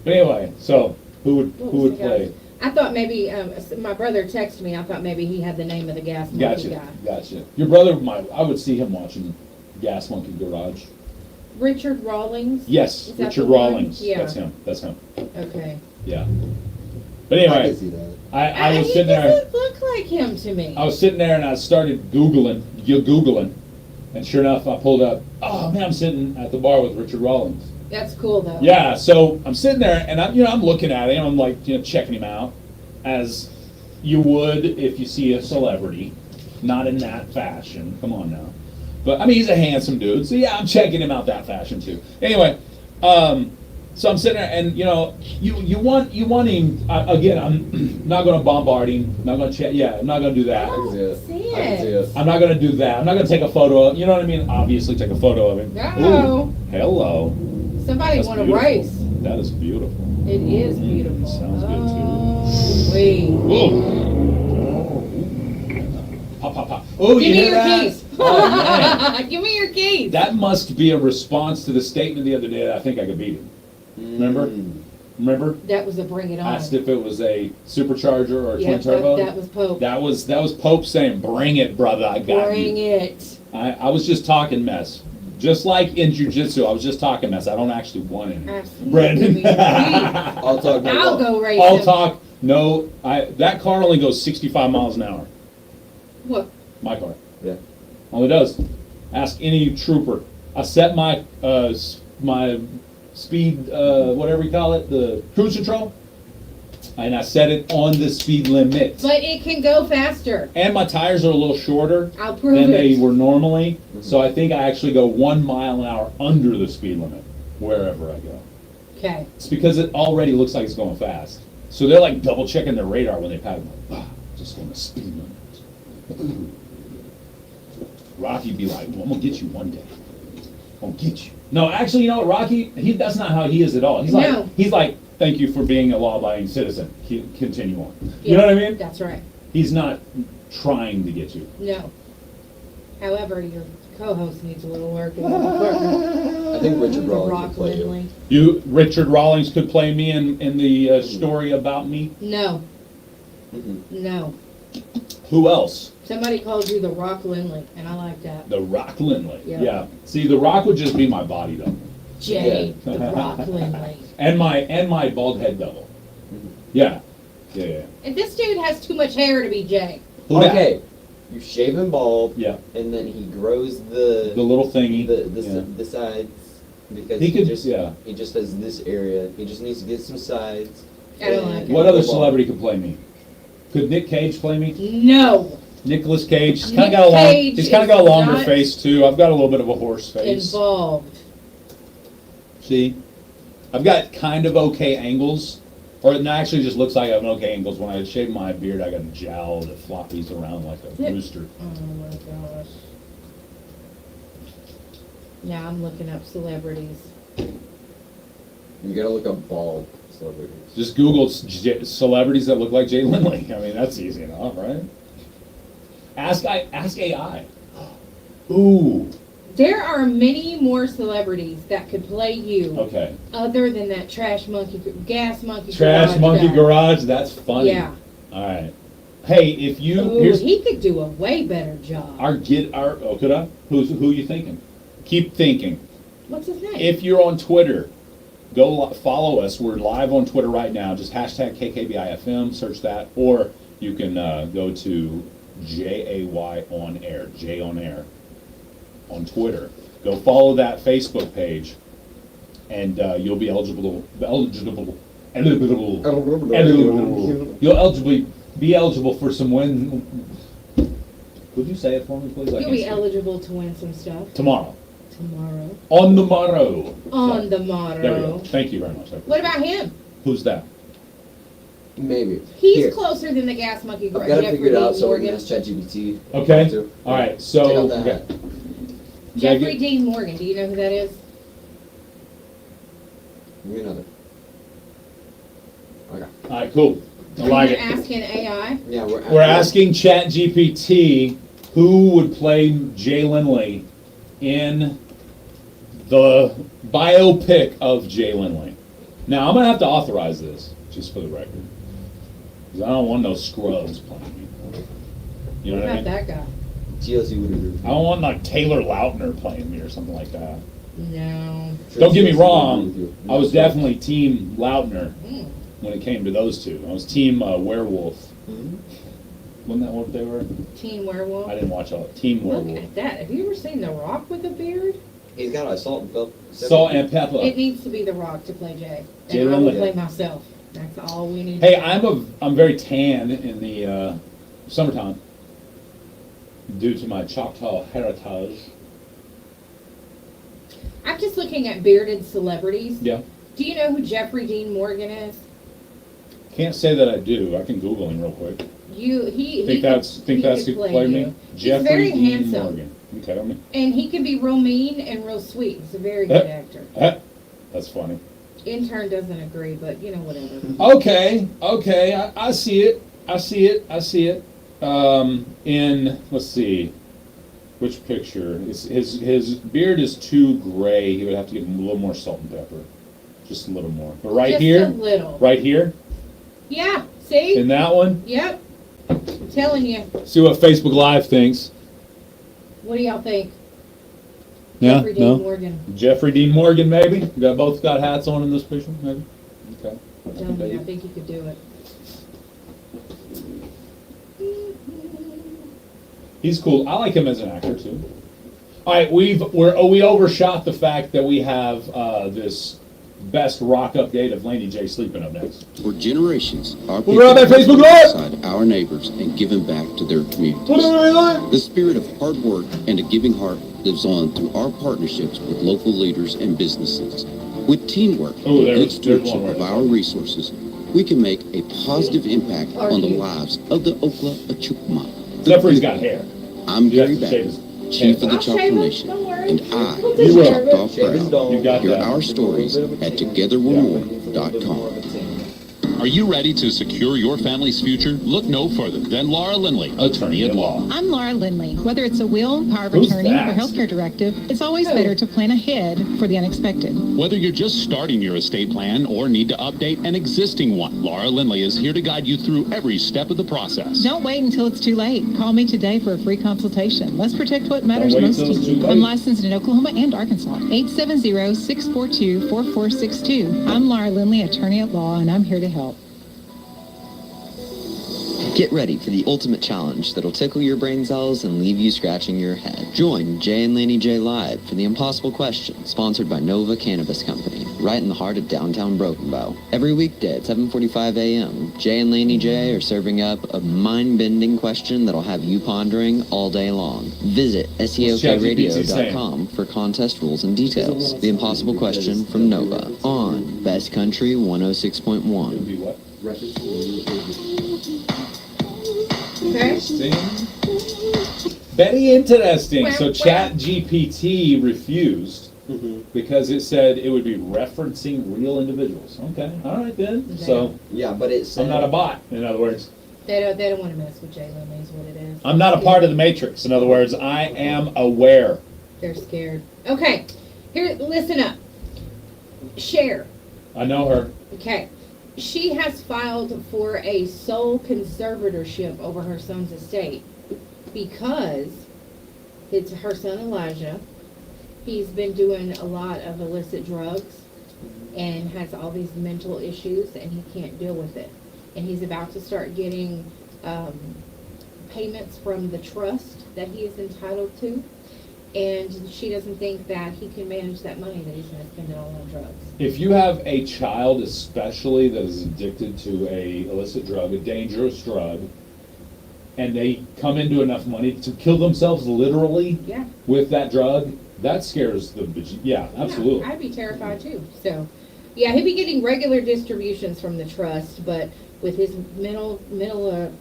But anyway, so who would What who was would the guy's- play? I thought maybe, my brother texted me. I thought maybe he had the name of the gas monkey Gotcha, guy. gotcha. Your brother might. I would see him watching Gas Monkey Garage. Richard Rawlings? Yes, Is that Richard the one? Rawlings. Yeah. That's him. That's him. Okay. Yeah. But anyway, I can see that. I was he sitting there. doesn't look like him to me. I was sitting there and I started Googling, and sure enough, I pulled up, oh man, I'm sitting at the bar with Richard Rawlings. That's cool though. Yeah, so I'm sitting there and I'm looking at him, I'm like, checking him out, as you would if you see a celebrity, not in that fashion, come on now. But I mean, he's a handsome dude, so yeah, I'm checking him out that fashion too. Anyway, so I'm sitting there, and you want him again. I'm not going to bombard him. Not going to chat. Yeah, I'm not going to do that. See it. I'm not going to do that. I'm not going to take a photo of. You know what I mean? Obviously, take a photo of him. No. Ooh, hello. Somebody That's want to beautiful. race. That is beautiful. It is beautiful. Sounds good too. Oh, wait. Pop, pop, pop. Oh, Give you me hear your that? keys. Oh, man. Give me your keys. That must be a response to the statement the other day that I think I could beat him. Remember? Remember? That was a bring it on. Asked if it was a supercharger or a Yeah, twin turbo. that was Pope. That was Pope saying, "Bring it, brother. I got Bring you." it. I was just talking mess. Just like in jiu-jitsu, I was just talking mess. I don't actually want any. Absolutely. Brandon. I'll talk. I'll go race I'll him. talk. No, that car only goes 65 miles an hour. What? My car. Yeah. Only does. Ask any trooper. I set my my speed, whatever you call it, the cruise control, and I set it on the speed limit. But it can go faster. And my tires are a little shorter I'll prove than they it. were normally, so I think I actually go 1 mile an hour under the speed limit wherever I go. Okay. It's because it already looks like it's going fast. So they're like double checking their radar when they pass. Like, just going to speed limit. Rocky be like, well, I'm gonna get you one day. I'm gonna get you. No, actually, you know what, Rocky? That's not how he is at all. No. He's like, thank you for being a law-abiding citizen. Continue on. You know what I mean? That's right. He's not trying to get you. No. However, your co-host needs a little work. I think Richard Rawlings Rock would play you. Lindley. Richard Rawlings could play me in the story about me. No. Mm-hmm. No. Who else? Somebody called you the Rock Lindley, and I like that. The Rock Lindley. Yeah. Yeah. See, the Rock would just be my body though. Jay, the Rock Lindley. And my bald head double. Yeah. Yeah. And this dude has too much hair to be Jay. Okay. You shave him bald. Yeah. And then he grows the little thingy. The sides because He could- just yeah. he just has this area. He just needs to get some sides. I don't like it. What other celebrity could play me? Could Nick Cage play me? No. Nicolas Cage. He's Nick kind of got a long. Cage He's kind of is got a longer not face too. I've got a little bit of a horse face. Involved. See, I've got kind of okay angles, or it actually just looks like I have an okay angles. When I shave my beard, I got a jowl that floppies around like a Yeah. rooster. Oh my gosh. Now I'm looking up celebrities. You gotta look up bald celebrities. Just Google celebrities that look like Jay Lindley. I mean, that's easy enough, right? Ask AI. Ooh. There are many more celebrities that could play you. Okay. Other than that trash monkey, gas monkey. Trash garage Monkey guy. Garage. That's funny. Yeah. All right. Hey, if you Ooh, he could do a way better job. could I? Who you thinking? Keep thinking. What's his name? If you're on Twitter, go follow us. We're live on Twitter right now. Just hashtag KKBIFM, search that. Or you can go to JAY on air, J on air, on Twitter. Go follow that Facebook page, and you'll be eligible. You'll be eligible for some win. Would you say it for me, please? I You'll can't be see. eligible to win some stuff. Tomorrow. Tomorrow. On the morrow. On the There we go. motto. Thank you very much. What about him? Who's that? Maybe. He's Here, closer than the gas monkey. I've got to Jeffrey figure it out Dean so we can Morgan. ask ChatGPT. Okay. All right. Take So. out that Okay. hat. Jeffrey Dean Morgan. Do you know who that is? Me neither. Okay. All right. Cool. I like You're it. asking AI. Yeah, We're asking ChatGPT who would play Jay Lindley in the biopic of Jay Lindley. Now, I'm going to have to authorize this, just for the record. Because I don't want no scrubs playing me. You know what I mean? Not that guy. TLC would agree. I don't want like Taylor Lautner playing me or something like that. No. Don't get me wrong, I was definitely Team Lautner Mm. when it came to those two. I was Team Werewolf. Wasn't that what they were? Teen Werewolf. I didn't watch all. Team Look Werewolf. at that. Have you ever seen The Rock with a beard? He's got a salt and pepper. Salt and pepper. It needs to be The Rock to play Jay. Jay And I will Lindley. play myself. That's all we need. Hey, to I'm very tan in the summertime due to my Choctaw heritage. I'm just looking at bearded celebrities. Yeah. Do you know who Jeffrey Dean Morgan is? Can't say that I do. I can Google him real quick. He That's he who could played me. you. Jeffrey He's very Dean handsome. Morgan. Okay, tell me. And he can be real mean and real sweet. He's a very good actor. That's funny. Intern doesn't agree, but you know, whatever. Okay, I see it. I see it. In, let's see, which picture? His beard is too gray. He would have to give him a little more salt and pepper. Just a little more. But right Just here, a little. right here, Yeah, see? in that one, Yep. I'm telling you. see what Facebook Live thinks. What do y'all think? Yeah, Jeffrey Dean no? Morgan. Jeffrey Dean Morgan, maybe? You got both got hats on in this picture, maybe? Okay. I'm telling you, I think you could do it. He's cool. I like him as an actor too. All right, we overshot the fact that we have this best rock update of Laney J sleeping up next. For generations, our We're on that Facebook Live! alongside our neighbors and giving back to their communities. What The spirit of hard work and a giving heart lives on through our partnerships with local leaders and businesses. With teamwork and good stewardship of our resources, we can make a positive impact on the lives of the Okla Achukma. Jeffrey's got hair. I'm Gary to shave Beck, Chief of the Choctaw Nation, and I You will. am Choctaw Proud. You got Hear that. our stories at togetherwe'remore.com. Are you ready to secure your family's future? Look no further than Laura Lindley, attorney at law. I'm Laura Lindley. Whether it's a will, power of Who's attorney, that? or healthcare directive, it's always better to plan ahead for the unexpected. Whether you're just starting your estate plan or need to update an existing one, Laura Lindley is here to guide you through every step of the process. Don't wait until it's too late. Call me today for a free consultation. Let's protect what matters wait most to till it's too you. late. I'm licensed in Oklahoma and Arkansas. 870-642-4462. I'm Laura Lindley, attorney at law, and I'm here to help. Get ready for the ultimate challenge that'll tickle your brain cells and leave you scratching your head. Join Jay and Laney J Live for the Impossible Question, sponsored by Nova Cannabis Company, right in the heart of downtown Broken Bow. Every weekday at 7:45 a.m., Jay and Laney J are serving up a mind-bending question that'll have you pondering all day long. Visit SEOKradio.com for contest rules and details. The Impossible Question from Nova on Best Country 106.1. Okay. Very interesting. So Well, ChatGPT refused because it said it would be referencing real individuals. Okay, all right then. So yeah, but it's I'm not a bot. In other words, They don't want to mess with Jay Lindley is what it is. I'm not a part of the matrix. In other words, I am aware. They're scared. Okay. Here, listen up. Cher. I know her. Okay. She has filed for a sole conservatorship over her son's estate because it's her son Elijah. He's been doing a lot of illicit drugs and has all these mental issues, and he can't deal with it. And he's about to start getting payments from the trust that he is entitled to. And she doesn't think that he can manage that money, that he's going to spend it all on drugs. If you have a child, especially that is addicted to a illicit drug, a dangerous drug, and they come into enough money to kill themselves literally Yeah. with that drug, that scares the yeah, absolutely. Yeah, I'd be terrified too. So, Yeah, he'll be getting regular distributions from the trust, but with his mental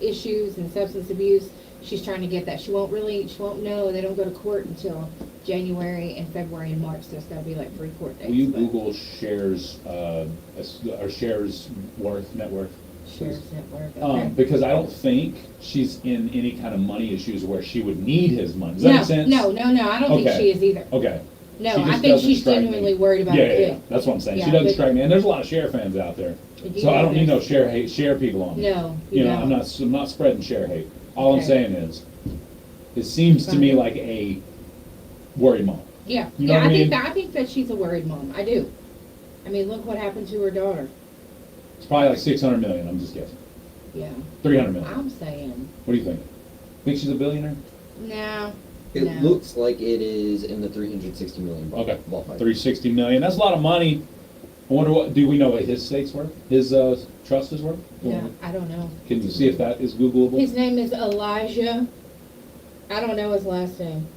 issues and substance abuse, she's trying to get that. She won't know. They don't go to court until January and February and March, so it's got to be like 3 court dates. Will you Google shares, or shares worth, net worth? Shares net worth. Okay. Because I don't think she's in any kind of money issues where she would need his money. Does that make sense? No, I don't think she is either. Okay. No, She I just think doesn't she's strike me. genuinely worried about Yeah, it yeah, too. that's what I'm saying. Yeah, She doesn't but- strike me, and there's a lot of share fans out there, You so I don't know need no there's- share people on me. No, You know, don't. I'm not spreading share hate. All I'm Okay. saying is, it seems to me Fine. like a worried mom. Yeah, You know yeah. what I mean? I think that she's a worried mom. I do. I mean, look what happened to her daughter. It's probably like 600 million. I'm just guessing. Yeah. 300 million. I'm saying. What do you think? Think she's a billionaire? No. It no. looks like it is in the 360 million Okay. ballpark. 360 million. That's a lot of money. I wonder do we know what his state's worth? His trust is worth? No, I don't know. Can you see if that is Googleable? His name is Elijah. I don't know his last name.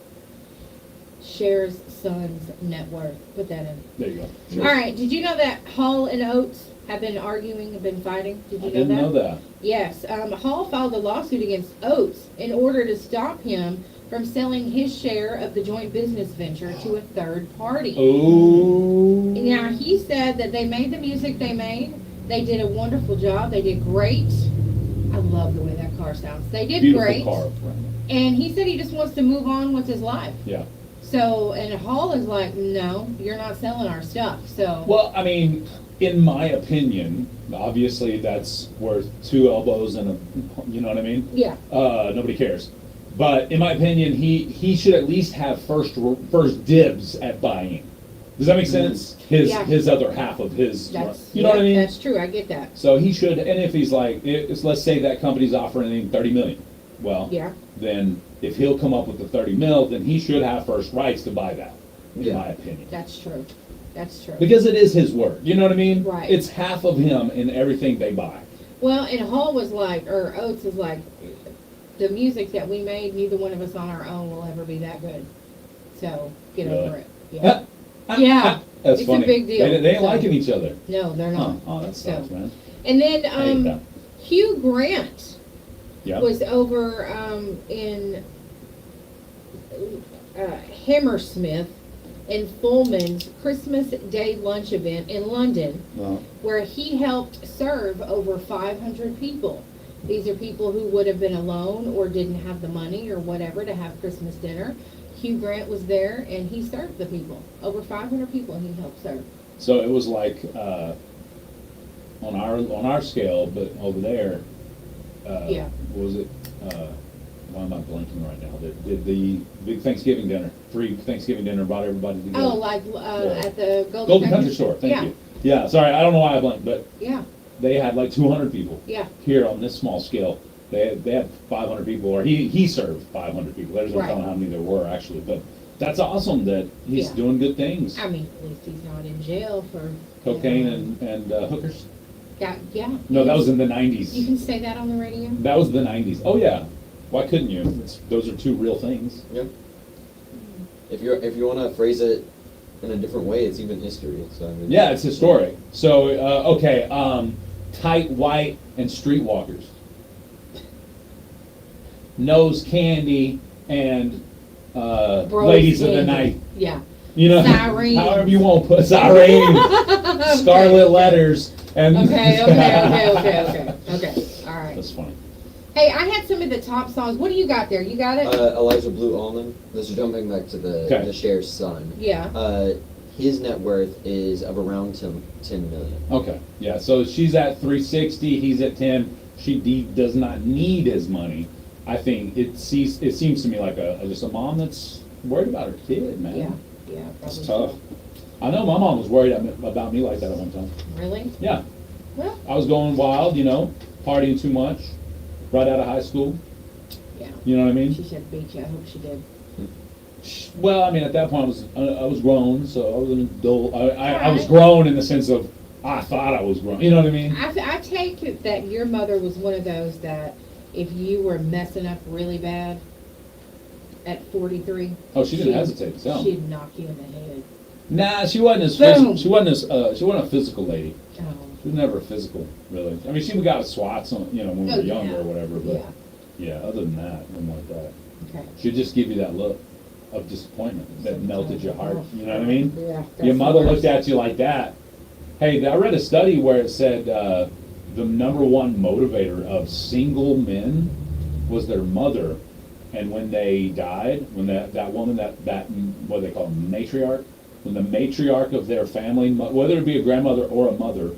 Shares Sons net worth. Put that in. There you go. All right. Did you know that Hall and Oates have been arguing, have been fighting? Did you I didn't know that. Yes. Hall filed a lawsuit against Oates in order to stop him from selling his share of the joint business venture to a third party. Oh. Now, he said that they made the music they made. They did a wonderful job. They did great. I love the way that car sounds. They did Beautiful great. car. And he said he just wants to move on with his life. Yeah. So, and Hall is like, no, you're not selling our stuff. So, Well, I mean, in my opinion, obviously that's worth 2 elbows and a, you know what I mean? yeah. Nobody cares. But in my opinion, he should at least have first dibs at buying. Does that make sense? Yeah. His other half of his, That's, you know what I mean? That's true. I get that. So he should, and if he's like, let's say that company's offering him 30 million. Well, Yeah. then if he'll come up with the 30 mil, then he should have first rights to buy that, in Yeah. my opinion. That's true. That's true. Because it is his word, you know what I mean? Right. It's half of him in everything they buy. Well, and Hall was like, or Oates was like, the music that we made, neither one of us on our own will ever be that good. So, get Really? over it. Yeah. Yeah. That's It's funny. a big deal. They ain't So- liking each other. No, they're not. Oh, that sucks, man. And then, I hate that. Hugh Grant Yeah. was over in Hammersmith in Fulman's Christmas Day lunch event in London, where he helped serve over 500 people. These are people who would have been alone or didn't have the money or whatever to have Christmas dinner. Hugh Grant was there and he served the people. Over 500 people he helped serve. So it was like on our scale, but over there, Yeah. what was it? Why am I blanking right now? Did the big Thanksgiving dinner, free Thanksgiving dinner, brought everybody together. Oh, like at the Golden Country Store. Thank yeah. you. Yeah, sorry, I don't know why I blanked, but Yeah. they had like 200 people. Yeah. Here on this small scale, they had 500 people, or he served 500 people. There's no Right. telling how many there were actually, but that's awesome that he's Yeah. doing good things. I mean, at least he's not in jail for Cocaine and hookers. Yeah. No, that was in the 90s. You can say that on the radio. That was the 90s. Oh yeah. Why couldn't you? Those are two real things. Yep. If you want to phrase it in a different way, it's even history. So I mean, Yeah, it's historic. So okay, tight white and streetwalkers. Nose candy and Bros ladies of the candy. night. Yeah. You know, Sirens. however you want to put sirens, scarlet letters, and Okay. All right. That's funny. Hey, I had some of the top songs. What do you got there? You got it? Elijah Blue Almond. This is jumping back to Okay. the Cher's son. Yeah. His net worth is of around 10 million. Okay, yeah. So she's at 360. He's at 10. She does not need his money. I think it seems to me like just a mom that's worried about her kid, man. Yeah. It's probably tough. I know my mom was worried about me like that at one time. so. Really? Yeah. Well. I was going wild, partying too much, right out of high school. Yeah. You know what I mean? She should beat you. I hope she did. Well, I mean, at that point I was grown, so I was an adult. I was grown in the sense of I thought I was grown. You know what I mean? I take it that your mother was one of those that if you were messing up really bad at 43. Oh, she didn't hesitate to tell me. She'd knock you in the head. Nah, she wasn't as Boom. she wasn't a physical lady. Oh. She was never physical, really. I mean, she got swats on, when we Oh, were younger yeah. or whatever, but Yeah. yeah, other than that, nothing like that. Okay. She'd just give you that look of disappointment that melted your heart. You know what I mean? Yeah. Your that's mother the looked worst. at you like that. Hey, I read a study where it said the number one motivator of single men was their mother. And when they died, when that woman, that what do they call them, matriarch, when the matriarch of their family, whether it be a grandmother or a mother,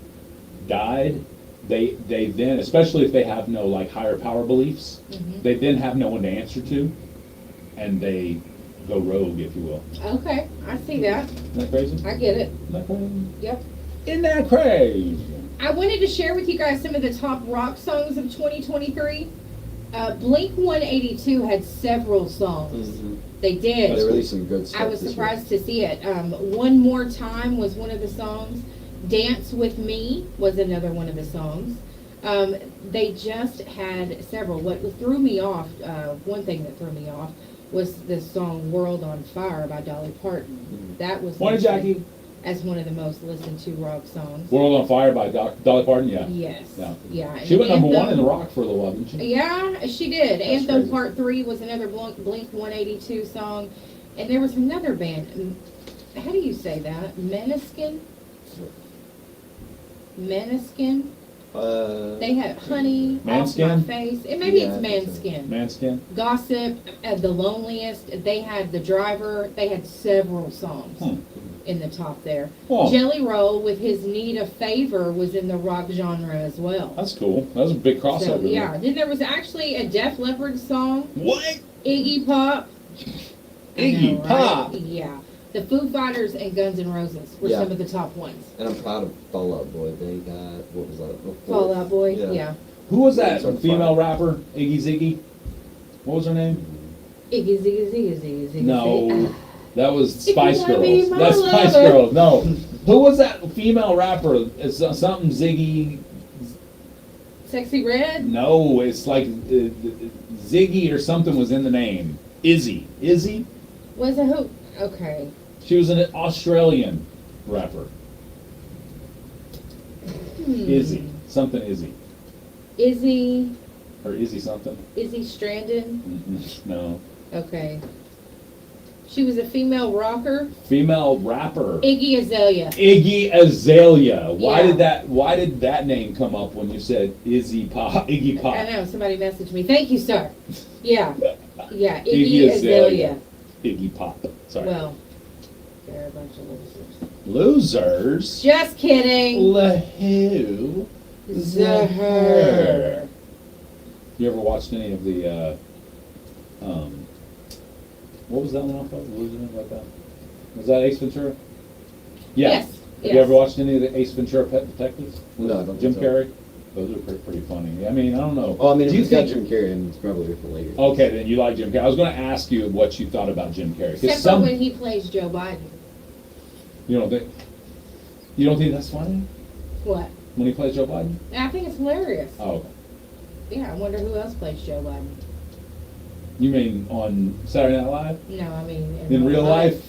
died, they then, especially if they have no like higher power beliefs, they then have no one to answer to, and they go rogue, if you will. Okay, I see that. Isn't that crazy? I get it. Isn't that crazy? Yep. Isn't that crazy? I wanted to share with you guys some of the top rock songs of 2023. Blink 182 had several songs. They did. They released some good stuff. I was this surprised to see it. One More Time was one of the songs. Dance With Me was another one of the songs. They just had several. What threw me off, one thing that threw me off, was the song World on Fire by Dolly Parton. That was Morning, listed Jackie. as one of the most listened to rock songs. World on Fire by Dolly Parton, yeah. Yes. Yeah. Yeah. She went number one Anthem- in the rock for a little while, didn't she? Yeah, she did. That's Anthem crazy. Part 3 was another Blink 182 song. And there was another band. How do you say that? Meniskin? Meniskin? They had Honey, Off My Manskin? Face. Maybe Yeah, it's I think so. Manskin. Manskin? Gossip, The Loneliest. They had The Driver. They had several songs in the top there. Oh. Jelly Roll with his Need a Favor was in the rock genre as well. That's cool. That was a big crossover. So, there. yeah, then there was actually a Def Leppard song. What? Iggy Pop. Iggy I know, Pop? right? Yeah. The Foo Fighters and Guns N' Roses were Yeah. some of the top ones. And I'm proud of Fall Out Boy. They got, what was that? Fall Out Boy, yeah. Who was that It's on female fire. rapper? Iggy Ziggy? What was her name? Iggy Ziggy Ziggy Ziggy Ziggy. No. That was If you Spice wanna be Girls. my That's Spice lover. Girls. No. Who was that female rapper? It's something Ziggy. Sexy Red? No, it's like Ziggy or something was in the name. Izzy. Izzy? Was it who? Okay. She was an Australian rapper. Izzy. Something Izzy. Izzy. Or Izzy something. Izzy Strandon? No. Okay. She was a female rocker. Female rapper. Iggy Azalea. Iggy Azalea. Why Yeah. did that name come up when you said Izzy Pop? Iggy Pop. I know, somebody messaged me. Thank you, sir. Yeah. Yeah, Iggy Iggy Azalea. Azalea. Iggy Pop. Sorry. Well, they're a bunch of losers. Losers. Just kidding. Who? Her. You ever watched any of the what was that one off of? What was the name like that? Was that Ace Ventura? Yeah. Yes, Have yes. you ever watched any of the Ace Ventura Pet Detectives? No, I With don't Jim think so. Carrey? Those are pretty funny. I mean, I don't know. Oh, I mean, Do if you it's got think? Jim Carrey, and it's probably different later. Okay, then you like Jim Carrey. I was going to ask you what you thought about Jim Carrey. 'Cause Except for when he plays Joe Biden. you don't think that's funny What? when he plays Joe Biden? I think it's hilarious. Oh, Yeah, I wonder who else plays Joe Biden. you mean on Saturday Night Live? No, I mean In real life?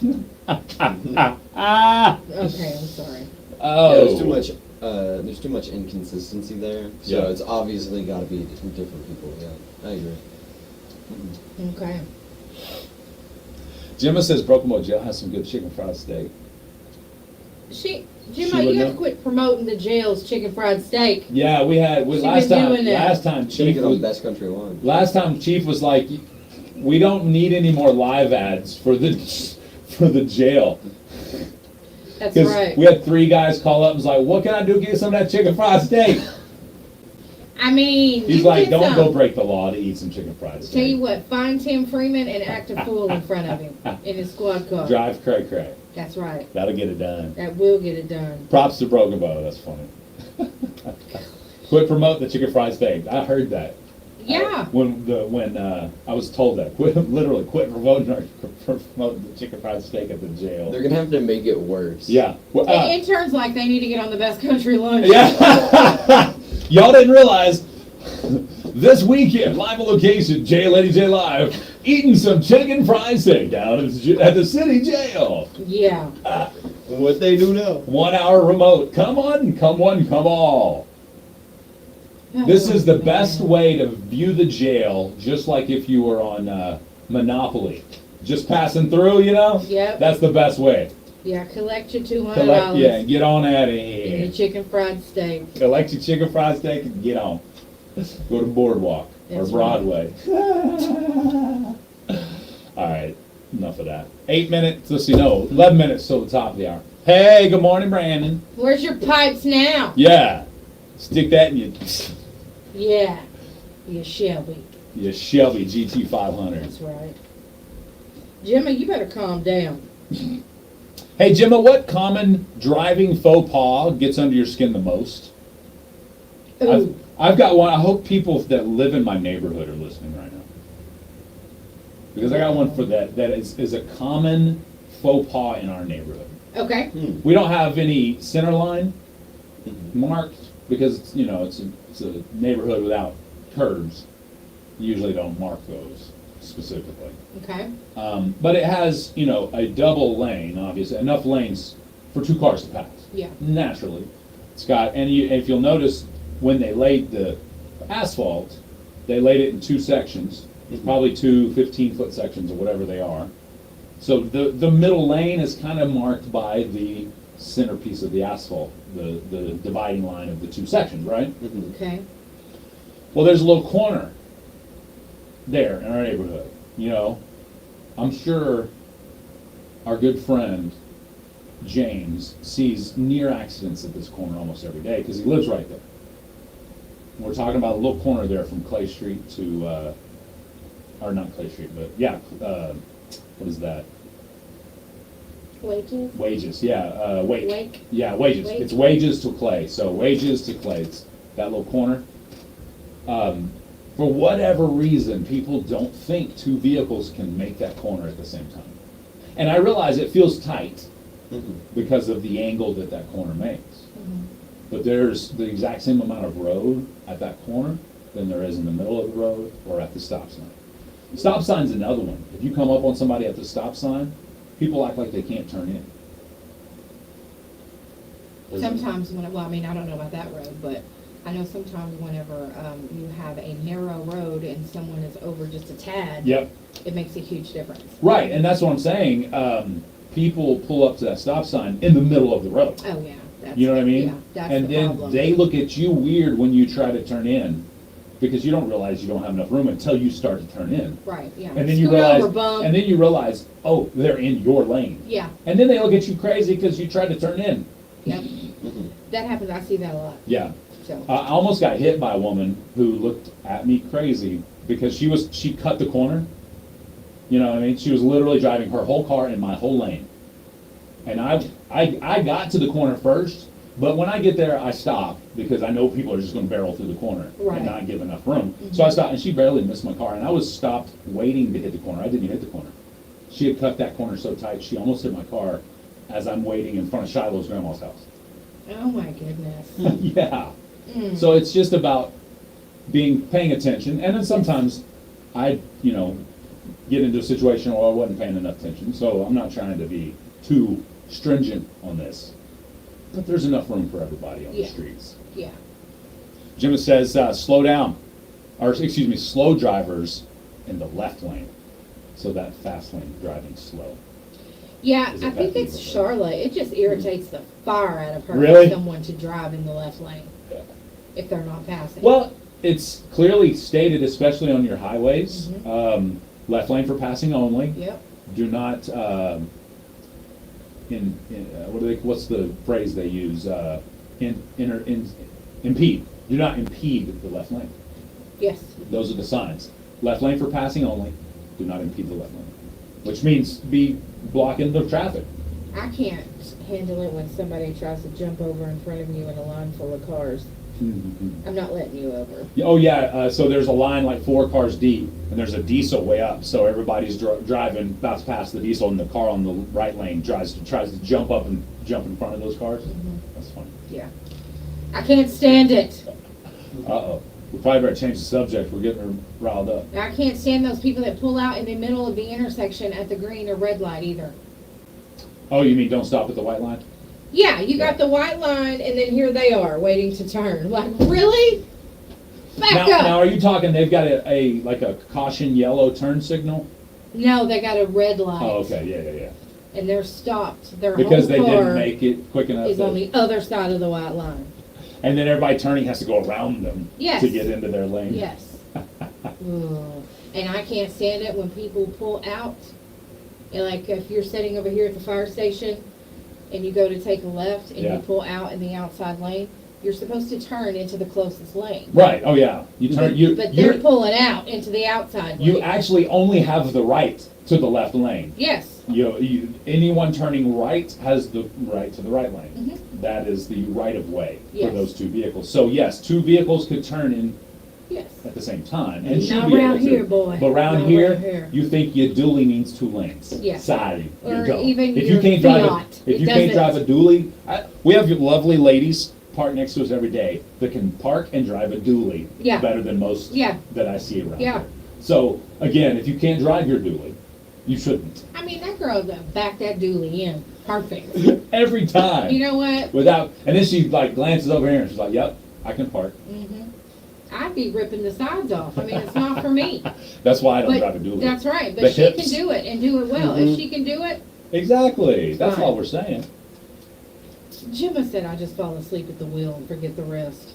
Okay, I'm sorry. Oh. Yeah, there's too much inconsistency there. So Yeah. it's obviously got to be different people. Yeah, I agree. Okay. Gemma says Broken Bow Jail has some good chicken fried steak. Gemma, would you have know. to quit promoting the jail's chicken fried steak. Yeah, She last been time. doing that. Last time Should Chief get on was, Best Country Line. last time Chief was like, we don't need any more live ads for the jail. That's Because right. we had 3 guys call up and was like, what can I do to get some of that chicken fried steak? I mean, He's you like, get don't some. go break the law to eat some chicken fried Tell you steak. what, find Tim Freeman and act a fool in front of him in his squad car. Drive cray cray. That's right. That'll get it done. That will get it done. Props to Broken Bow. That's funny. Quit promoting the chicken fried steak. I heard that. Yeah. When I was told that, literally quit promoting the chicken fried steak at the jail. They're gonna have to make it worse. Yeah. Well, The interns like they need to get on the best country lunch. yeah. Y'all didn't realize this weekend, live on location, Laney J Live, eating some chicken fried steak down at the city jail. Yeah. What they do now? 1 hour remote. Come on, come on, come all. This is the best way to view the jail, just like if you were on Monopoly. Just passing through, you know? Yep. That's the best way. Yeah, collect your $200. Collect, yeah, get on out of And here. your chicken fried steak. Collect your chicken fried steak and get on. Go to Boardwalk or That's Broadway. All right, enough of that. 8 minutes, let's see, no, 11 minutes till the top of the hour. Hey, good morning, Brandon. Where's your pipes now? Yeah, stick that in Yeah, you Shelby. your Shelby GT500. That's right. Jimmy, you better calm down. Hey, Jimma, what common driving faux pas gets under your skin the most? I've got one. I hope people that live in my neighborhood are listening right now. Because I got one for that is a common faux pas in our neighborhood. Okay. We don't have any center line marked because it's a neighborhood without curbs. You usually don't mark those specifically. Okay. But it has a double lane, obviously enough lanes for 2 cars to pass. Yeah. Naturally, it's got if you'll notice when they laid the asphalt, they laid it in 2 sections, probably 2 15-foot sections or whatever they are. So the middle lane is kind of marked by the centerpiece of the asphalt, the dividing line of the 2 sections, right? Okay. Well, there's a little corner there in our neighborhood. I'm sure our good friend James sees near accidents at this corner almost every day because he lives right there. We're talking about a little corner there from Clay Street to, or not Clay Street, but yeah, what is that? Wages? Wages, yeah, Wake. Wake? Yeah, Wages. Wake? It's Wages to Clay. So Wages to Clay, it's that little corner. For whatever reason, people don't think 2 vehicles can make that corner at the same time. And I realize it feels tight because of the angle that corner makes. But there's the exact same amount of road at that corner than there is in the middle of the road or at the stop sign. The stop sign's another one. If you come up on somebody at the stop sign, people act like they can't turn in. Sometimes I don't know about that road, but I know sometimes whenever you have a narrow road and someone is over just a tad, Yep. it makes a huge difference. Right, and that's what I'm saying. People pull up to that stop sign in the middle of the road. Oh, yeah. You know what I mean? Yeah, that's and the then problem. they look at you weird when you try to turn in because you don't realize you don't have enough room until you start to turn in. Right, yeah. And then you Scoot realize, over, bump. oh, they're in your lane. Yeah. And then they look at you crazy because you tried to turn in. Yep. That happens. I see that a lot. Yeah. So. I almost got hit by a woman who looked at me crazy because she cut the corner. You know what I mean? She was literally driving her whole car in my whole lane. And I got to the corner first, but when I get there, I stop because I know people are just going to barrel through the corner Right. and not give enough room. So I stopped, and she barely missed my car, and I was stopped waiting to hit the corner. I didn't even hit the corner. She had cut that corner so tight, she almost hit my car as I'm waiting in front of Shiloh's grandma's house. Oh, my goodness. Yeah. Mm. So it's just about paying attention, and then sometimes I, get into a situation where I wasn't paying enough attention. So I'm not trying to be too stringent on this, but there's enough room for everybody on the streets. Yeah. Jim says, slow down, or excuse me, slow drivers in the left lane. So that fast lane driving slow. Yeah, Is it I think that it's people? Charlotte. It just irritates the fire out of her Really? for someone to drive in the left lane if they're not passing. Well, it's clearly stated, especially on your highways, left lane for passing only. Yep. Do not, what's the phrase they use? Impede. Do not impede the left lane. Yes. Those are the signs. Left lane for passing only. Do not impede the left lane. Which means be blocking the traffic. I can't handle it when somebody tries to jump over in front of you in a line full of cars. I'm not letting you over. Oh yeah, so there's a line like 4 cars deep, and there's a diesel way up. So everybody's driving, about to pass the diesel, and the car on the right lane tries to jump up and jump in front of those cars. That's funny. Yeah. I can't stand it. Uh-oh. We probably better change the subject. We're getting her riled up. I can't stand those people that pull out in the middle of the intersection at the green or red light either. Oh, you mean don't stop at the white line? Yeah, you got the white line, and then here they are waiting to turn. Like, really? Back up. Now, are you talking? They've got a caution yellow turn signal. No, they got a red light. Oh, okay, yeah. And they're stopped. Their Because whole they car didn't make it quick enough. is on the other side of the white line. And then everybody turning has to go around them Yes. to get into their lane. Yes. Ugh. And I can't stand it when people pull out. And like if you're sitting over here at the fire station and you go to take a left and Yeah. you pull out in the outside lane, you're supposed to turn into the closest lane. Right. Oh yeah. You turn. But they're pulling out into the outside lane. You actually only have the right to the left lane. Yes. Anyone turning right has the right to the right lane. Mhm. That is the right of way Yes. for those two vehicles. So yes, two vehicles could turn in Yes. at the same time. And should Not be around able to. here, boy. But around Not here, around here. you think your dually means two lanes. Yeah. Sorry. Or you go. even if your you can't drive Fiat. if It you can't drive doesn't. a dually, we have lovely ladies park next to us every day that can park and drive a dually Yeah. better than most Yeah. that I see around. Yeah. here. So again, if you can't drive your dually, you shouldn't. I mean, that girl that backed that dually in. Perfect. Every time. You know what? And then she like glances over here and she's like, "Yep, I can park." I'd be ripping the sides off. I mean, it's not for me. That's why I don't But drive a dually. that's right. The But she hips. can do it and do it well. Mhm. If she can do it, Exactly. That's Fine. all we're saying. Jimma said I just fall asleep at the wheel and forget the rest.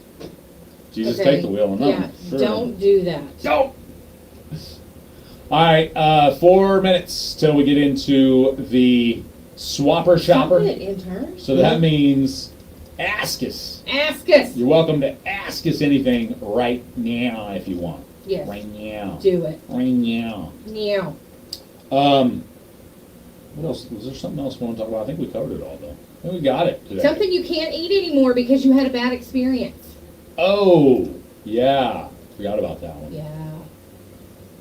You just Okay. take the wheel and Yeah, run. Sure. don't do that. Don't. All right, 4 minutes till we get into the swapper shopper. Stop it, intern. So that means ask us. Ask us. You're welcome to ask us anything right now if you want. Yes. Right now. Do it. Right now. Yeah. What else? Was there something else we want to talk about? I think we covered it all though. I think we got it today. Something you can't eat anymore because you had a bad experience. Oh, yeah. Forgot about that one. Yeah.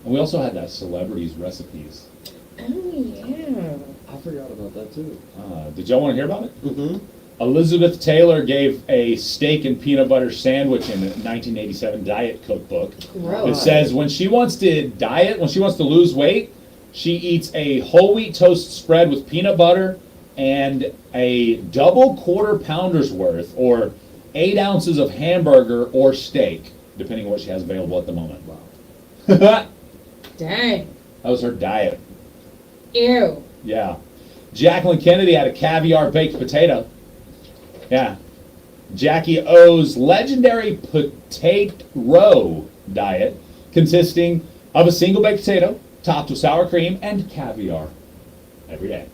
And we also had that celebrities recipes. Oh, yeah. I forgot about that too. Did y'all want to hear about it? Mm-hmm. Elizabeth Taylor gave a steak and peanut butter sandwich in a 1987 diet cookbook. Gross. It says when she wants to diet, when she wants to lose weight, she eats a whole wheat toast spread with peanut butter and a double quarter pounder's worth, or 8 ounces of hamburger or steak, depending on what she has available at the moment. Wow. That Dang. was her diet. Ew. Yeah. Jacqueline Kennedy had a caviar baked potato. Yeah. Jackie O's legendary potato diet, consisting of a single baked potato topped with sour cream and caviar every day.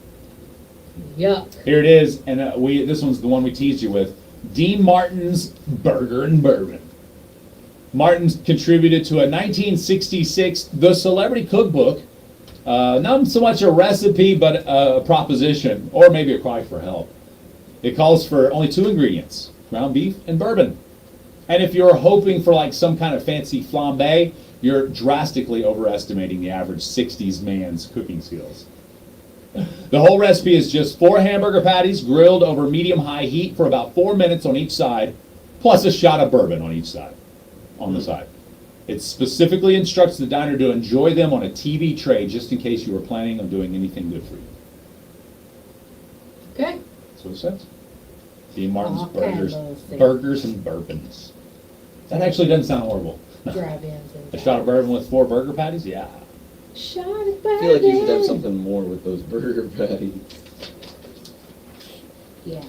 Yuck. Here it is, and this one's the one we teased you with. Dean Martin's Burger and Bourbon. Martin contributed to a 1966 The Celebrity Cookbook. Not so much a recipe, but a proposition, or maybe a cry for help. It calls for only 2 ingredients, ground beef and bourbon. And if you're hoping for like some kind of fancy flambe, you're drastically overestimating the average 60s man's cooking skills. The whole recipe is just 4 hamburger patties grilled over medium-high heat for about 4 minutes on each side, plus a shot of bourbon on each side, on the side. It specifically instructs the diner to enjoy them on a TV tray, just in case you were planning on doing anything good for you. Okay. That's what it says. Dean Martin's Okay, we'll see. burgers and bourbons. That actually doesn't sound horrible. Drive-ins A and shot of bourbon with 4 burger patties? Yeah. shot of I feel like you should have bourbon. something more with those burger patties. Yeah.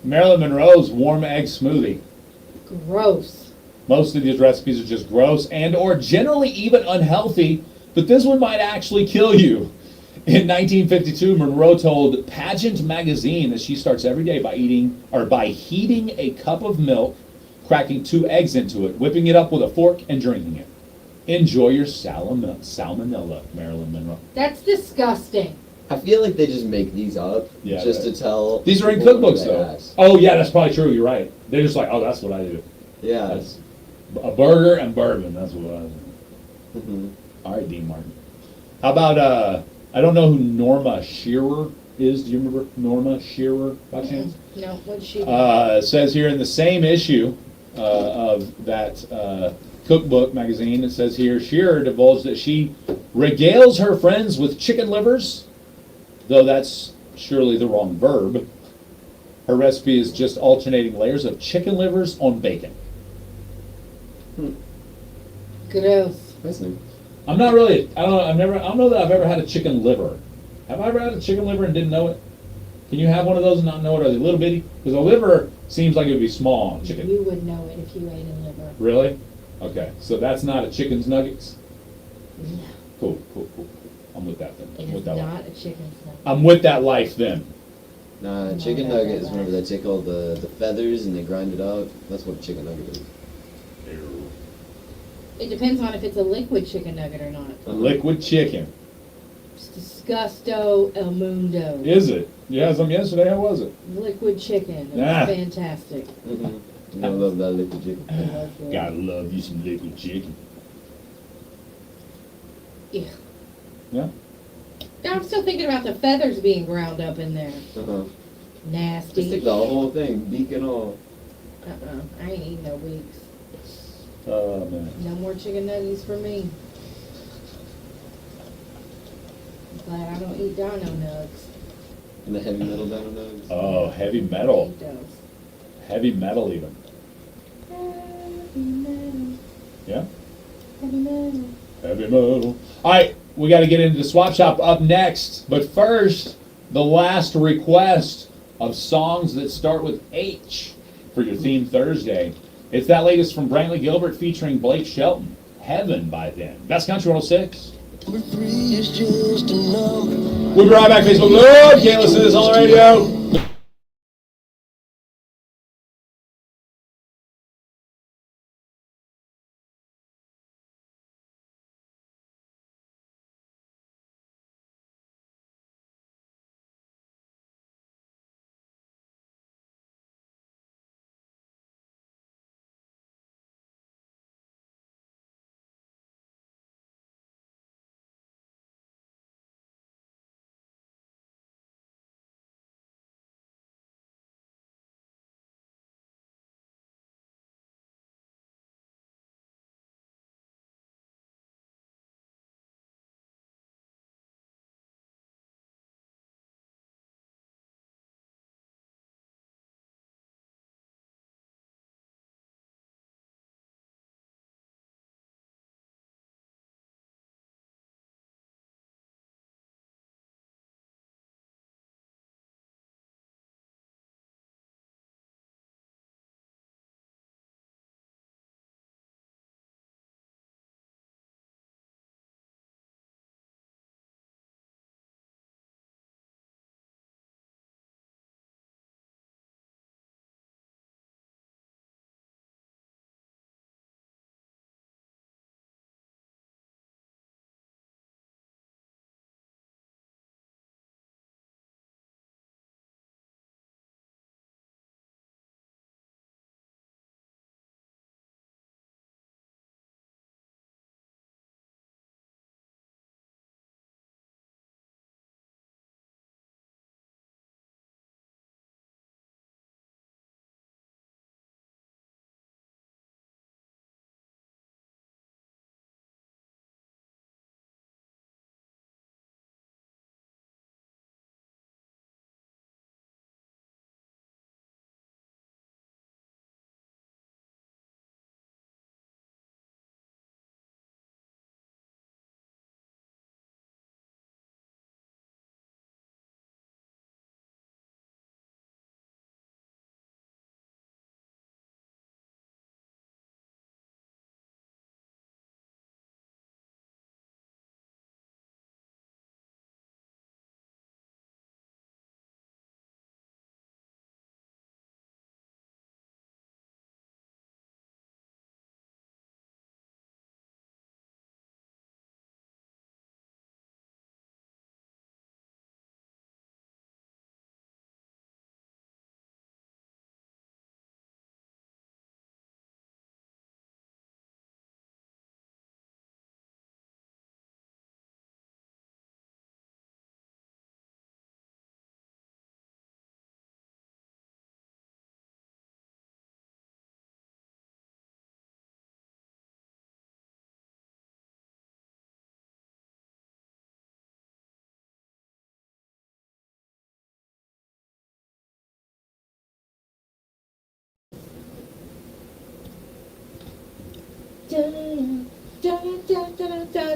Marilyn Monroe's warm egg smoothie. Gross. Most of these recipes are just gross and or generally even unhealthy, but this one might actually kill you. In 1952, Monroe told Pageant magazine that she starts every day by heating a cup of milk, cracking 2 eggs into it, whipping it up with a fork, and drinking it. Enjoy your salmonella, Marilyn Monroe. That's disgusting. I feel like they just make these up Yeah, just to tell. These are in people what cookbooks, they though. ask. Oh, yeah, that's probably true. You're right. They're just like, oh, that's what I do. Yeah. That's a burger and bourbon. That's what I do. Mm-hmm. All right, Dean Martin. How about, I don't know who Norma Shearer is. Do you remember Norma Shearer by chance? No, what'd she do? It says here in the same issue of that cookbook magazine, it says here, Shearer divulged that she regales her friends with chicken livers, though that's surely the wrong verb. Her recipe is just alternating layers of chicken livers on bacon. Gross. I'm not really, I don't know that I've ever had a chicken liver. Have I ever had a chicken liver and didn't know it? Can you have one of those and not know it? Are they little bitty? Because a liver seems like it would be small on chicken. You would know it if you ate a liver. Really? Okay, so that's not a chicken's nuggets? No. Cool. I'm with that then. It I'm is with that not life. a chicken nugget. I'm with that life then. Nah, chicken nuggets, whenever they take all the feathers and they grind it up, that's what a chicken nugget is. It depends on if it's a liquid chicken nugget or not. Liquid chicken. It's disgusto el mundo. Is it? You had some yesterday, how was it? Liquid chicken. It was Ah. fantastic. I love that liquid chicken. It was good. Gotta love you some liquid chicken. Yeah. Yeah? I'm still thinking about the feathers being ground up in there. Nasty. Just take the whole thing, beak and all. I ain't eating no weeks. Oh, man. No more chicken nuggets for me. Glad I don't eat dino nugs. And the heavy metal dino nugs. Oh, heavy metal. Heavy metal even. Heavy metal. Yeah? Heavy metal. Heavy metal. All right, we got to get into the swap shop up next. But first, the last request of songs that start with H for your theme Thursday. It's that latest from Brantley Gilbert featuring Blake Shelton. Heaven by then. Best Country 106. Number 3 is just a number. We'll be right back, Facebook. Lord, can't listen to this on the radio.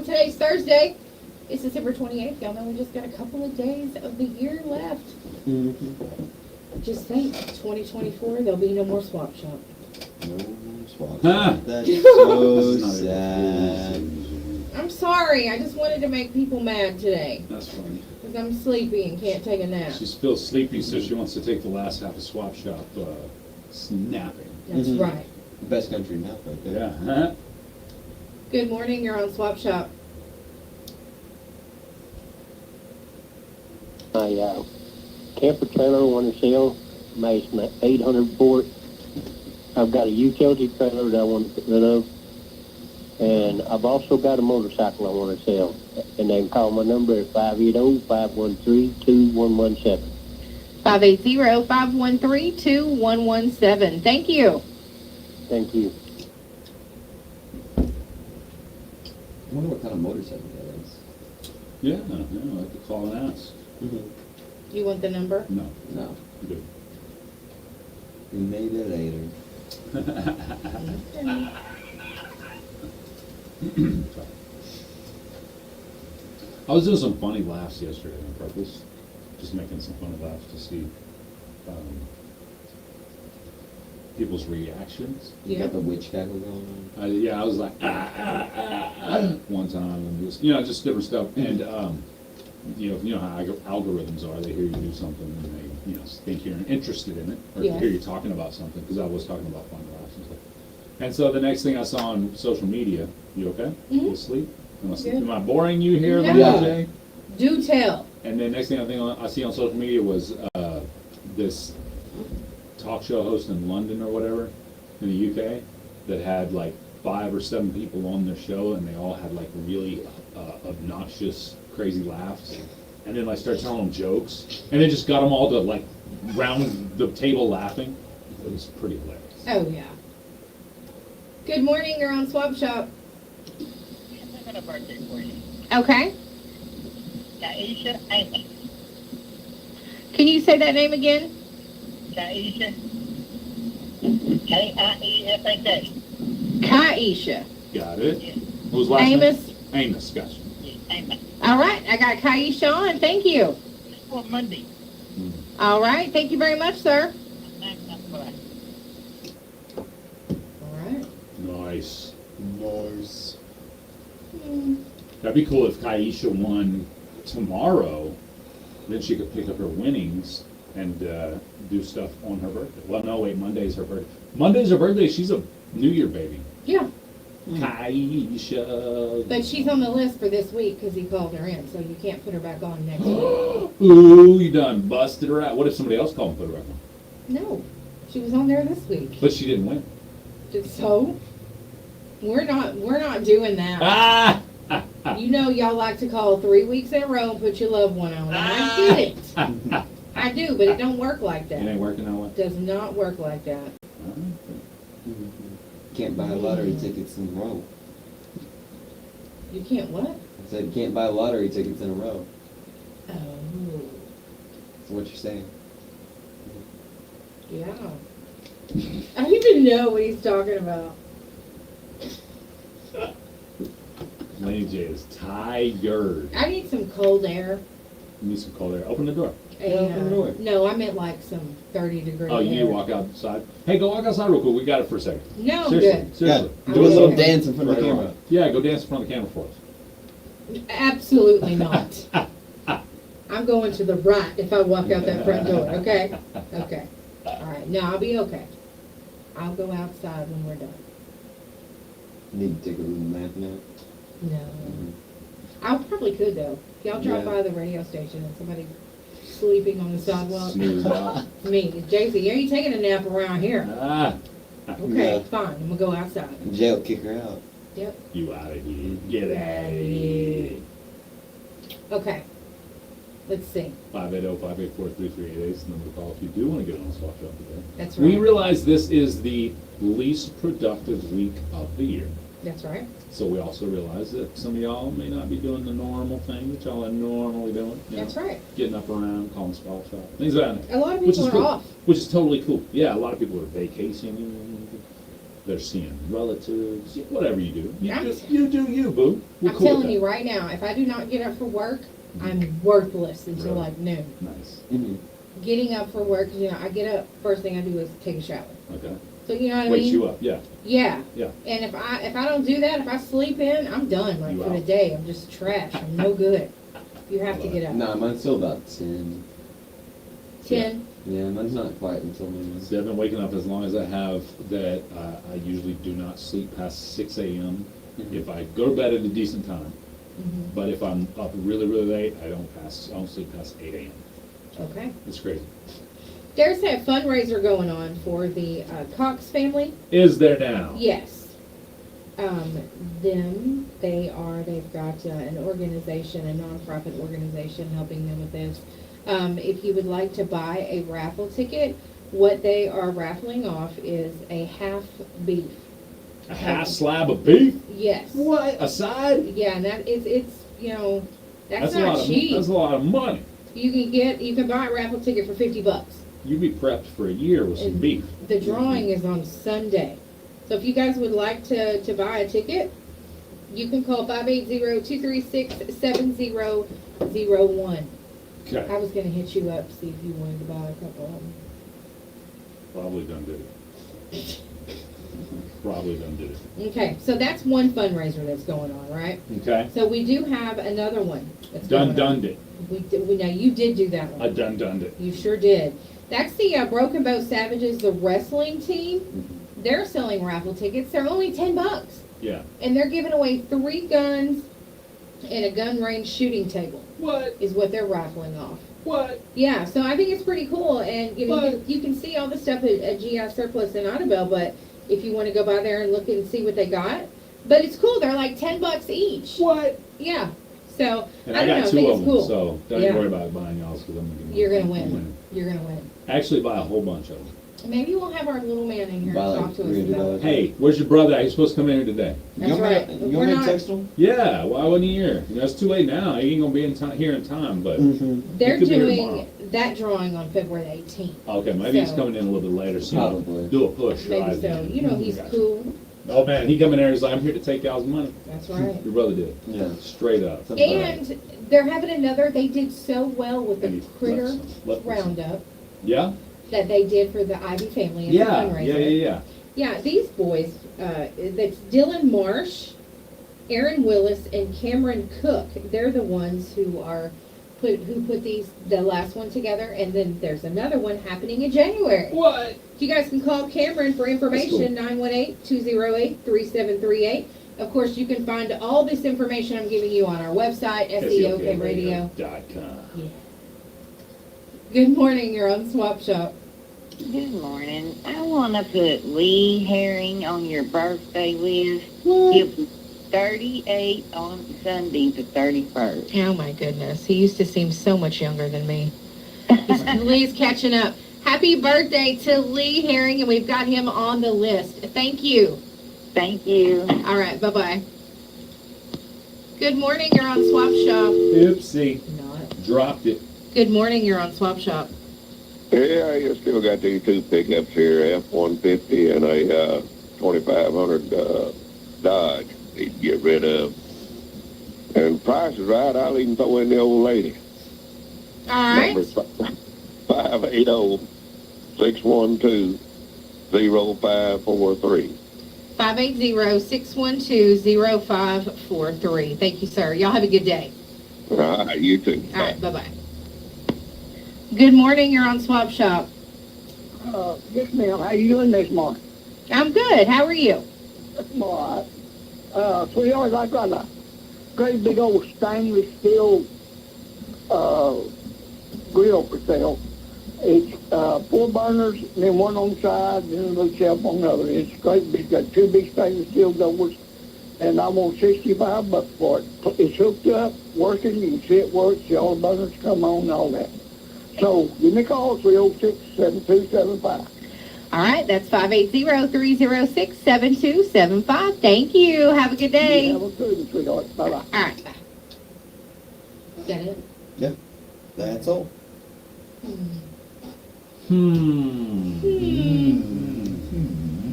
Today's Thursday. It's December 28th. Y'all know we just got a couple of days of the year left. Just think, 2024, there'll be no more swap shop. No swap. Ah. That's so sad. I'm sorry. I just wanted to make people mad today. That's funny. Because I'm sleepy and can't take a nap. She feels sleepy, so she wants to take the last half of swap shop snapping. That's right. Best country nap right there. Yeah. Good morning. You're on Swap Shop. My camper trailer I want to sell, my 800 for it. I've got a utility trailer that I want to get rid of. And I've also got a motorcycle I want to sell. And they can call my number at 580-513-2117. 580-513-2117. Thank you. Thank you. I wonder what kind of motorcycle that is. Yeah, I have to call and ask. Do you want the number? No. No. Good. Maybe later. I was doing some funny laughs yesterday on purpose, just making some funny laughs to see people's reactions. You got the witch gaggle going on? I was like, one time, and just, just different stuff. And, you know how algorithms are. They hear you do something, and they, think you're interested in it, or Yes. hear you talking about something, because I was talking about funny laughs and stuff. And so the next thing I saw on social media, you okay? You asleep? Am I boring you here, No. Laney J? Do tell. And then next thing I see on social media was this talk show host in London or whatever, in the UK, that had like 5 or 7 people on their show, and they all had like really obnoxious, crazy laughs. And then like started telling them jokes, and then just got them all to like round the table laughing. It was pretty hilarious. Oh, yeah. Good morning. You're on Swap Shop. I got a birthday for you. Okay. Kaisha Amos. Can you say that name again? Kaisha. K-I-E-S-H-A. Kaisha. Got it. What was last name? Amos. Amos, gotcha. Amos. All right. I got Kaisha on. Thank you. For Monday. All right. Thank you very much, sir. Bye. All right. Nice. Nice. That'd be cool if Kaisha won tomorrow. Then she could pick up her winnings and do stuff on her birthday. Well, no, wait, Monday's her birthday. Monday's her birthday. She's a New Year baby. Yeah. Kaisha. But she's on the list for this week because he called her in, so you can't put her back on next week. Ooh, you done busted her out. What if somebody else called and put her back on? No. She was on there this week. But she didn't win. So? We're not doing that. Ah! You know y'all like to call 3 weeks in a row and put your loved one on. And I get it. I do, but it don't work like that. It ain't working that way. Does not work like that. Can't buy lottery tickets in a row. You can't what? I said can't buy lottery tickets in a row. Oh. That's what you're saying. Yeah. I don't even know what he's talking about. Laney J is tired. I need some cold air. You need some cold air. Open the door. Open the door. No, I meant like some 30-degree Oh, you need air. to walk outside? Hey, go walk outside real quick. We got it for a second. No, I'm Seriously, good. seriously. Yeah, do a little dance in front of the camera. Yeah, go dance in front of the camera for us. Absolutely not. I'm going to the right if I walk out that front door, okay? Okay. All right. No, I'll be okay. I'll go outside when we're done. Need to take a little nap now. No. I probably could, though. If y'all drop Yeah. by the radio station and somebody sleeping on the sidewalk. Snooze out. Me. JC, are you taking a nap around here? Okay, Yeah. fine. I'm going to go outside. Jail kick her out. Yep. You out of here. Get out of here. Okay. Let's see. 580-584-3388 is the number to call if you do want to get on the swap shop today. That's We right. realize this is the least productive week of the year. That's right. So we also realize that some of y'all may not be doing the normal thing that y'all are normally doing. You That's know, right. Getting up around, calling swap shop, things like that. A lot of Which people is are cool. off. Which is totally cool. Yeah, a lot of people are vacationing. they're seeing relatives, whatever you do. I'm You do you, boo. We're I'm cool with telling you that. right now, if I do not get up for work, I'm worthless until Really? like noon. Nice. Getting up for work, I get up, first thing I do is take a shower. Okay. So you know what I Wakes mean? you up, yeah. Yeah. Yeah. And if I don't do that, if I sleep in, I'm done. Like You for the out. day, I'm just trash. I'm no good. You have to get up. Nah, mine's still about 10. 10. Yeah, mine's not quite until noon. See, I've been waking up as long as I have that I usually do not sleep past 6 a.m. If I go to bed at a decent time. But if I'm up really, really late, I don't sleep past 8 a.m. Okay. It's crazy. There's a fundraiser going on for the Cox family. Is there now? Yes. They've got an organization, a nonprofit organization helping them with this. If you would like to buy a raffle ticket, what they are raffling off is a half beef. A half slab of beef? Yes. What? A side? Yeah, and it's that's a not lot cheap. That's a lot of money. You can buy a raffle ticket for $50. You'd be prepped for a year with some beef. The drawing is on Sunday. So if you guys would like to buy a ticket, you can call 580-236-7001. Okay. I was going to hit you up, see if you wanted to buy a couple of them. Probably done did it. Probably done did it. Okay, so that's one fundraiser that's going on, right? Okay. So we do have another one that's Done going on. it. Now, you did do that one. I done it. You sure did. That's the Broken Bow Savages, the wrestling team. They're selling raffle tickets. They're only $10. Yeah. And they're giving away 3 guns and a gun range shooting table. What? Is what they're raffling off. What? Yeah, so I think it's pretty cool. And you can see all the stuff at GI Surplus in Audubon, but if you want to go by there and look and see what they got. But it's cool. They're like $10 each. What? Yeah. So And I I don't know. got I 2 think of it's them, cool. so don't Yeah. even worry about buying y'all's because I'm gonna You're gonna win. You're gonna win. Actually, buy a whole bunch of them. Maybe we'll have our little man in here Buy and like talk to us about it. Hey, where's your brother? He's supposed to come in here today. That's right. You want me to text him? Yeah, why wasn't he here? You know, it's too late now. He ain't gonna be here in time, but They're he could be here doing tomorrow. that drawing on February 18th. Okay, maybe he's So- coming in a little bit later, so Probably. do a push. Maybe right? so. You know he's Gotcha. cool. Oh man, he come in there. He's like, I'm here to take y'all's money. That's right. Your brother did. Yeah. Straight up. And they're having another. They did so well with the Maybe critter let some. roundup Yeah. that they did for the Ivy family and the Yeah. fundraiser. Yeah. Yeah, these boys, that's Dylan Marsh, Aaron Willis, and Cameron Cook. They're the ones who put the last one together, and then there's another one happening in January. What? You guys can call Cameron for information, 918-208-3738. Of course, you can find all this information I'm giving you on our website, SEOKRadio. SEOKRadio.com. Good morning, you're on Swap Shop. Good morning. I want to put Lee Herring on your birthday list. What? He'll be 38 on Sunday the 31st. Oh my goodness, he used to seem so much younger than me. Lee's catching up. Happy birthday to Lee Herring, and we've got him on the list. Thank you. Thank you. All right, bye-bye. Good morning, you're on Swap Shop. Oopsie. Not. Dropped it. Good morning, you're on Swap Shop. Yeah, you still got these 2 pickups here, F-150 and a 2500 Dodge need to get rid of. And price is right, I'll even throw in the old lady. All right. Number 580-612-0543. 580-612-0543. Thank you, sir. Y'all have a good day. All right, you too. All right, bye-bye. Good morning, you're on Swap Shop. Yes, ma'am. How you doing this morning? I'm good. How are you? I'm all right. Sweetheart, I got a great big old stainless steel grill for sale. It's 4 burners, and then one on the side, and then a little shelf on the other. It's great big. Got 2 big stainless steel doors, and I want $65 for it. It's hooked up, working. You can see it works. See all the burners come on and all that. So give me a call, 306-7275. All right, that's 580-306-7275. Thank you. Have a good day. You have a good one, sweetheart. Bye-bye. All right, bye. Is that it? Yeah. That's all.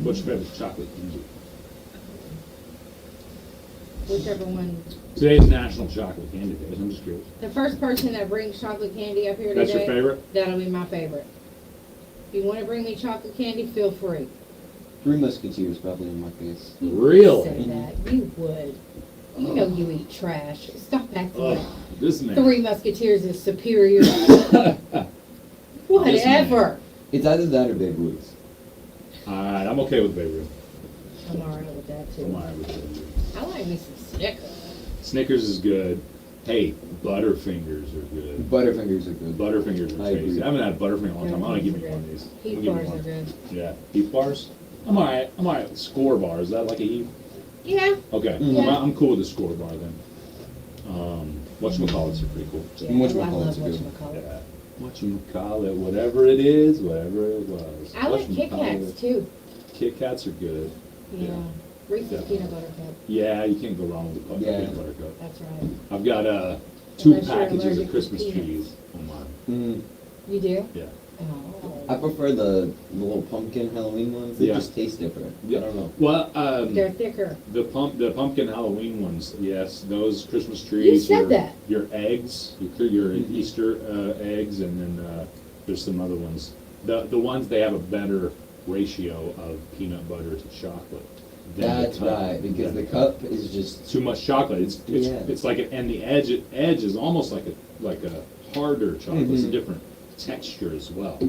What's your favorite chocolate? whichever one. Today's National Chocolate Candy Day. I'm just curious. The first person that brings chocolate candy up here That's today. your favorite? That'll be my favorite. If you want to bring me chocolate candy, feel free. Three Musketeers probably in my face. Really? Say that. You would. You know you eat trash. Stop acting like This man. Three Musketeers is superior. Whatever. It's either that or Babe Ruth. Alright, I'm okay with Babe Ruth. I'm alright with that too. I'm alright with Babe Ruth. I like me some Snickers. Snickers is good. Hey, Butterfingers are good. Butterfingers are good. Butterfingers are I tasty. agree. I haven't had Butterfinger in a long time. I want to give me one of these. Heat Give me bars one. are good. Yeah, Heath bars. I'm alright. I'm alright with Score bar. Is that like a Heath? Yeah. Okay, Yeah. I'm cool with the Score bar then. Whatchamacallits are pretty cool. Yeah, I love whatchamacallit. Yeah. Whatchamacallit, whatever it is, whatever it was. I like Kit Whatchamacallit. Kats too. Kit Kats are good. Yeah. Reese's Yeah. peanut butter cup. Yeah, you can't go wrong with the Yeah. peanut butter cup. That's right. I've got 2 Unless you're packages allergic of to Christmas peanuts. trees on mine. You do? Yeah. Oh. I prefer the little pumpkin Halloween ones. They Yeah. just taste different. Yeah. I don't know. Well, They're thicker. the pumpkin Halloween ones, yes, those Christmas trees. said that. Your eggs, your Easter eggs, and then there's some other ones. The ones they have a better ratio of peanut butter to chocolate. than the That's cup. right, because the cup is just Too much chocolate. Yeah. It's like and the edge is almost like a harder chocolate. It's a different texture as well.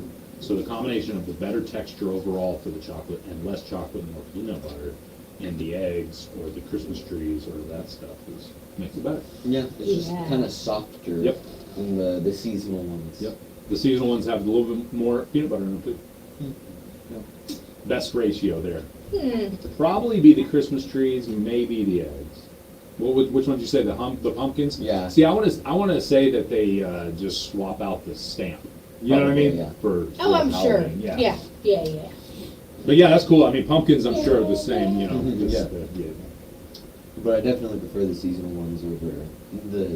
So the combination of the better texture overall for the chocolate and less chocolate and more peanut butter and the eggs or the Christmas trees or that stuff makes it better. yeah, it's Yeah. just kind of softer Yep. than the seasonal ones. Yep. The seasonal ones have a little bit more peanut butter in them too. Yeah. Best ratio there. Hmm. Probably be the Christmas trees, maybe the eggs. Which one did you say? The pumpkins? Yeah. See, I want to say that they just swap out the stamp. You know what I Probably, mean? yeah. For I'm sure. Halloween, Yeah. Yeah. But yeah, that's cool. I mean, pumpkins, I'm sure are the same. You know. Mhm, just, yeah. But I definitely prefer the seasonal ones over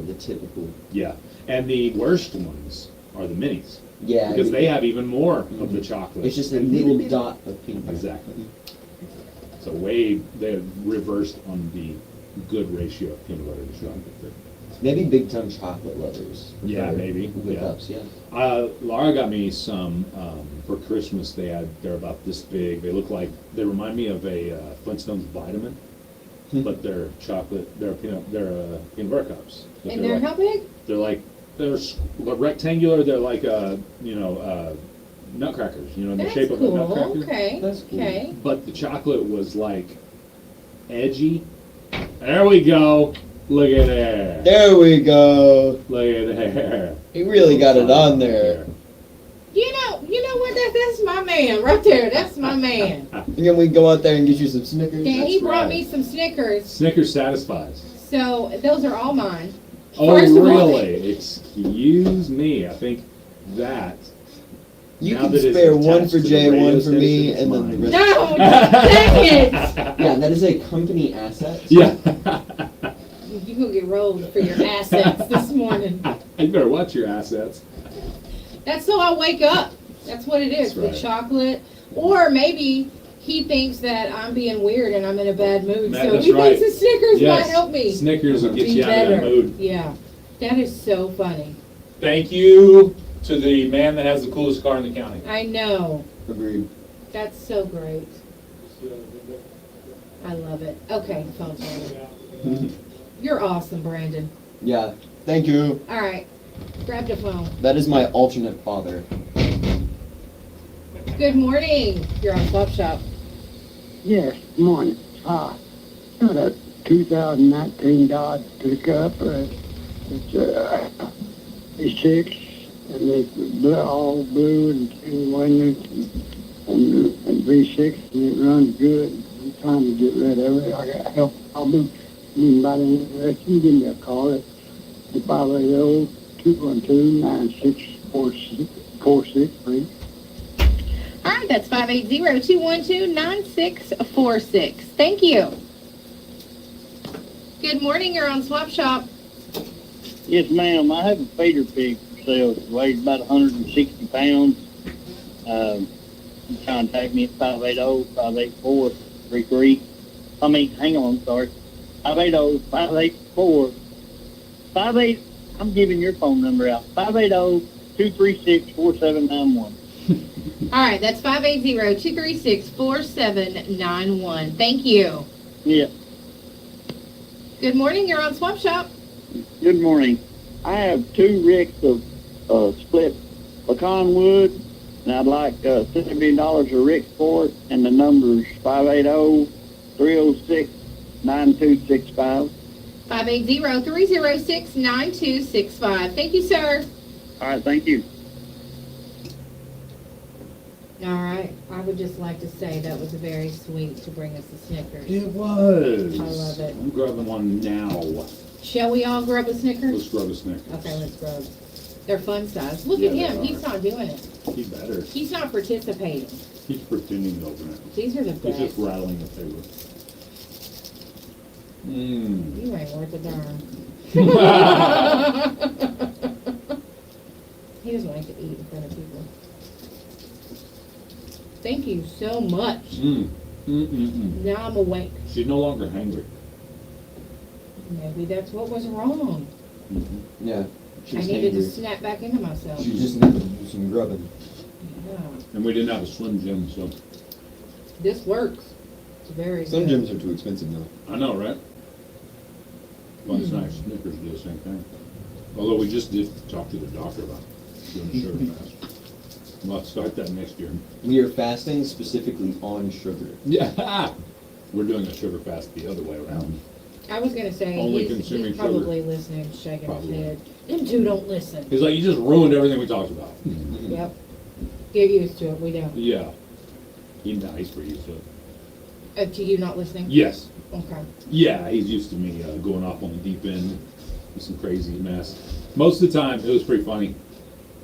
the typical. Yeah. And the worst ones are the minis. Yeah. Because they have even more of the chocolate. It's just a little dot of peanut butter. Exactly. So they're reversed on the good ratio of peanut butter to chocolate. Maybe big time chocolate lovers. Yeah, prefer maybe. the Yeah. cups, yeah. Laura got me some for Christmas. They're about this big. They remind me of a Flintstones vitamin, but they're chocolate. They're peanut butter cups. But And they're how big? They're rectangular. They're like nutcrackers. You know, in the That's shape of a cool. nutcracker. Okay. That's cool. Okay. But the chocolate was like edgy. There we go. Look at there. There we go. Look at there. He really got it on there. You know what? That's my man right there. That's my man. And then we go out there and get you some Snickers. Yeah, he That's brought right. me some Snickers. Snickers satisfies. So those are all mine. Oh, First of all- really? Excuse me. I think that. You now can that it's spare one attached for to the Jay, radio one for me, station, and then the it's rest. No, dang it! Yeah, that is a company asset. Yeah. You gonna get rolled for your assets this morning. You better watch your assets. That's so I wake up. That's what it is. That's right. The chocolate, or maybe he thinks that I'm being weird and I'm in a bad mood, so That's he right. thinks the Snickers Yes. might help me Snickers will get be you out of better. that mood. Yeah, that is so funny. Thank you to the man that has the coolest car in the county. I know. Agreed. That's so great. I love it. Okay, phone's ringing. You're awesome, Brandon. Yeah, thank you. All right, grab the phone. That is my alternate father. Good morning. You're on Swap Shop. Yes, morning. Got a 2019 Dodge pickup. It's V6, and it's all blue and windows and V6, and it runs good. I'm trying to get rid of it. I got help. I'll be anybody interested. You give me a call at 580-212-9646. All right, that's 580-212-9646. Thank you. Good morning. You're on Swap Shop. Yes, ma'am. I have a feeder pig for sale. It weighs about 160 pounds. You contact me at 580-584-33. Hang on, sorry. 580-584. I'm giving your phone number out. 580-236-4791. All right, that's 580-236-4791. Thank you. Yeah. Good morning, you're on Swap Shop. Good morning. I have 2 ricks of split pecan wood, and I'd like $70 a rick for it, and the number's 580-306-9265. 580-306-9265. Thank you, sir. All right, thank you. All right, I would just like to say that was very sweet to bring us the Snickers. It was. I love it. I'm grabbing one now. Shall we all grab a Snickers? Let's grab a Snickers. Okay, let's grab. They're fun size. Look Yeah, at him. they He's are. not doing it. He better. He's not participating. He's pretending to open it. These are the He's best. just rattling the paper. Mmm. You ain't worth a darn. He doesn't like to eat in front of people. Thank you so much. Now I'm awake. She's no longer hungry. Maybe that's what was wrong. Yeah. I needed to snap back into myself. She just needed to do some grubbing. Yeah. And we didn't have a Slim Jim, so. This works. It's very Some good. gyms are too expensive now. I know, right? One snack Snickers do the same thing. Although we just did talk to the doctor about doing sugar fast. We'll have to start that next year. We are fasting specifically on sugar. Yeah. We're doing a sugar fast the other way around. I was gonna say Only he's consuming probably listening, shaking Probably. his head. Them two don't listen. He's like, you just ruined everything we talked about. Yep. Get used to it. We don't. Yeah. He's nice for you, so. To you not listening? Yes. Okay. Yeah, he's used to me going off on the deep end with some crazy mess. Most of the time, it was pretty funny,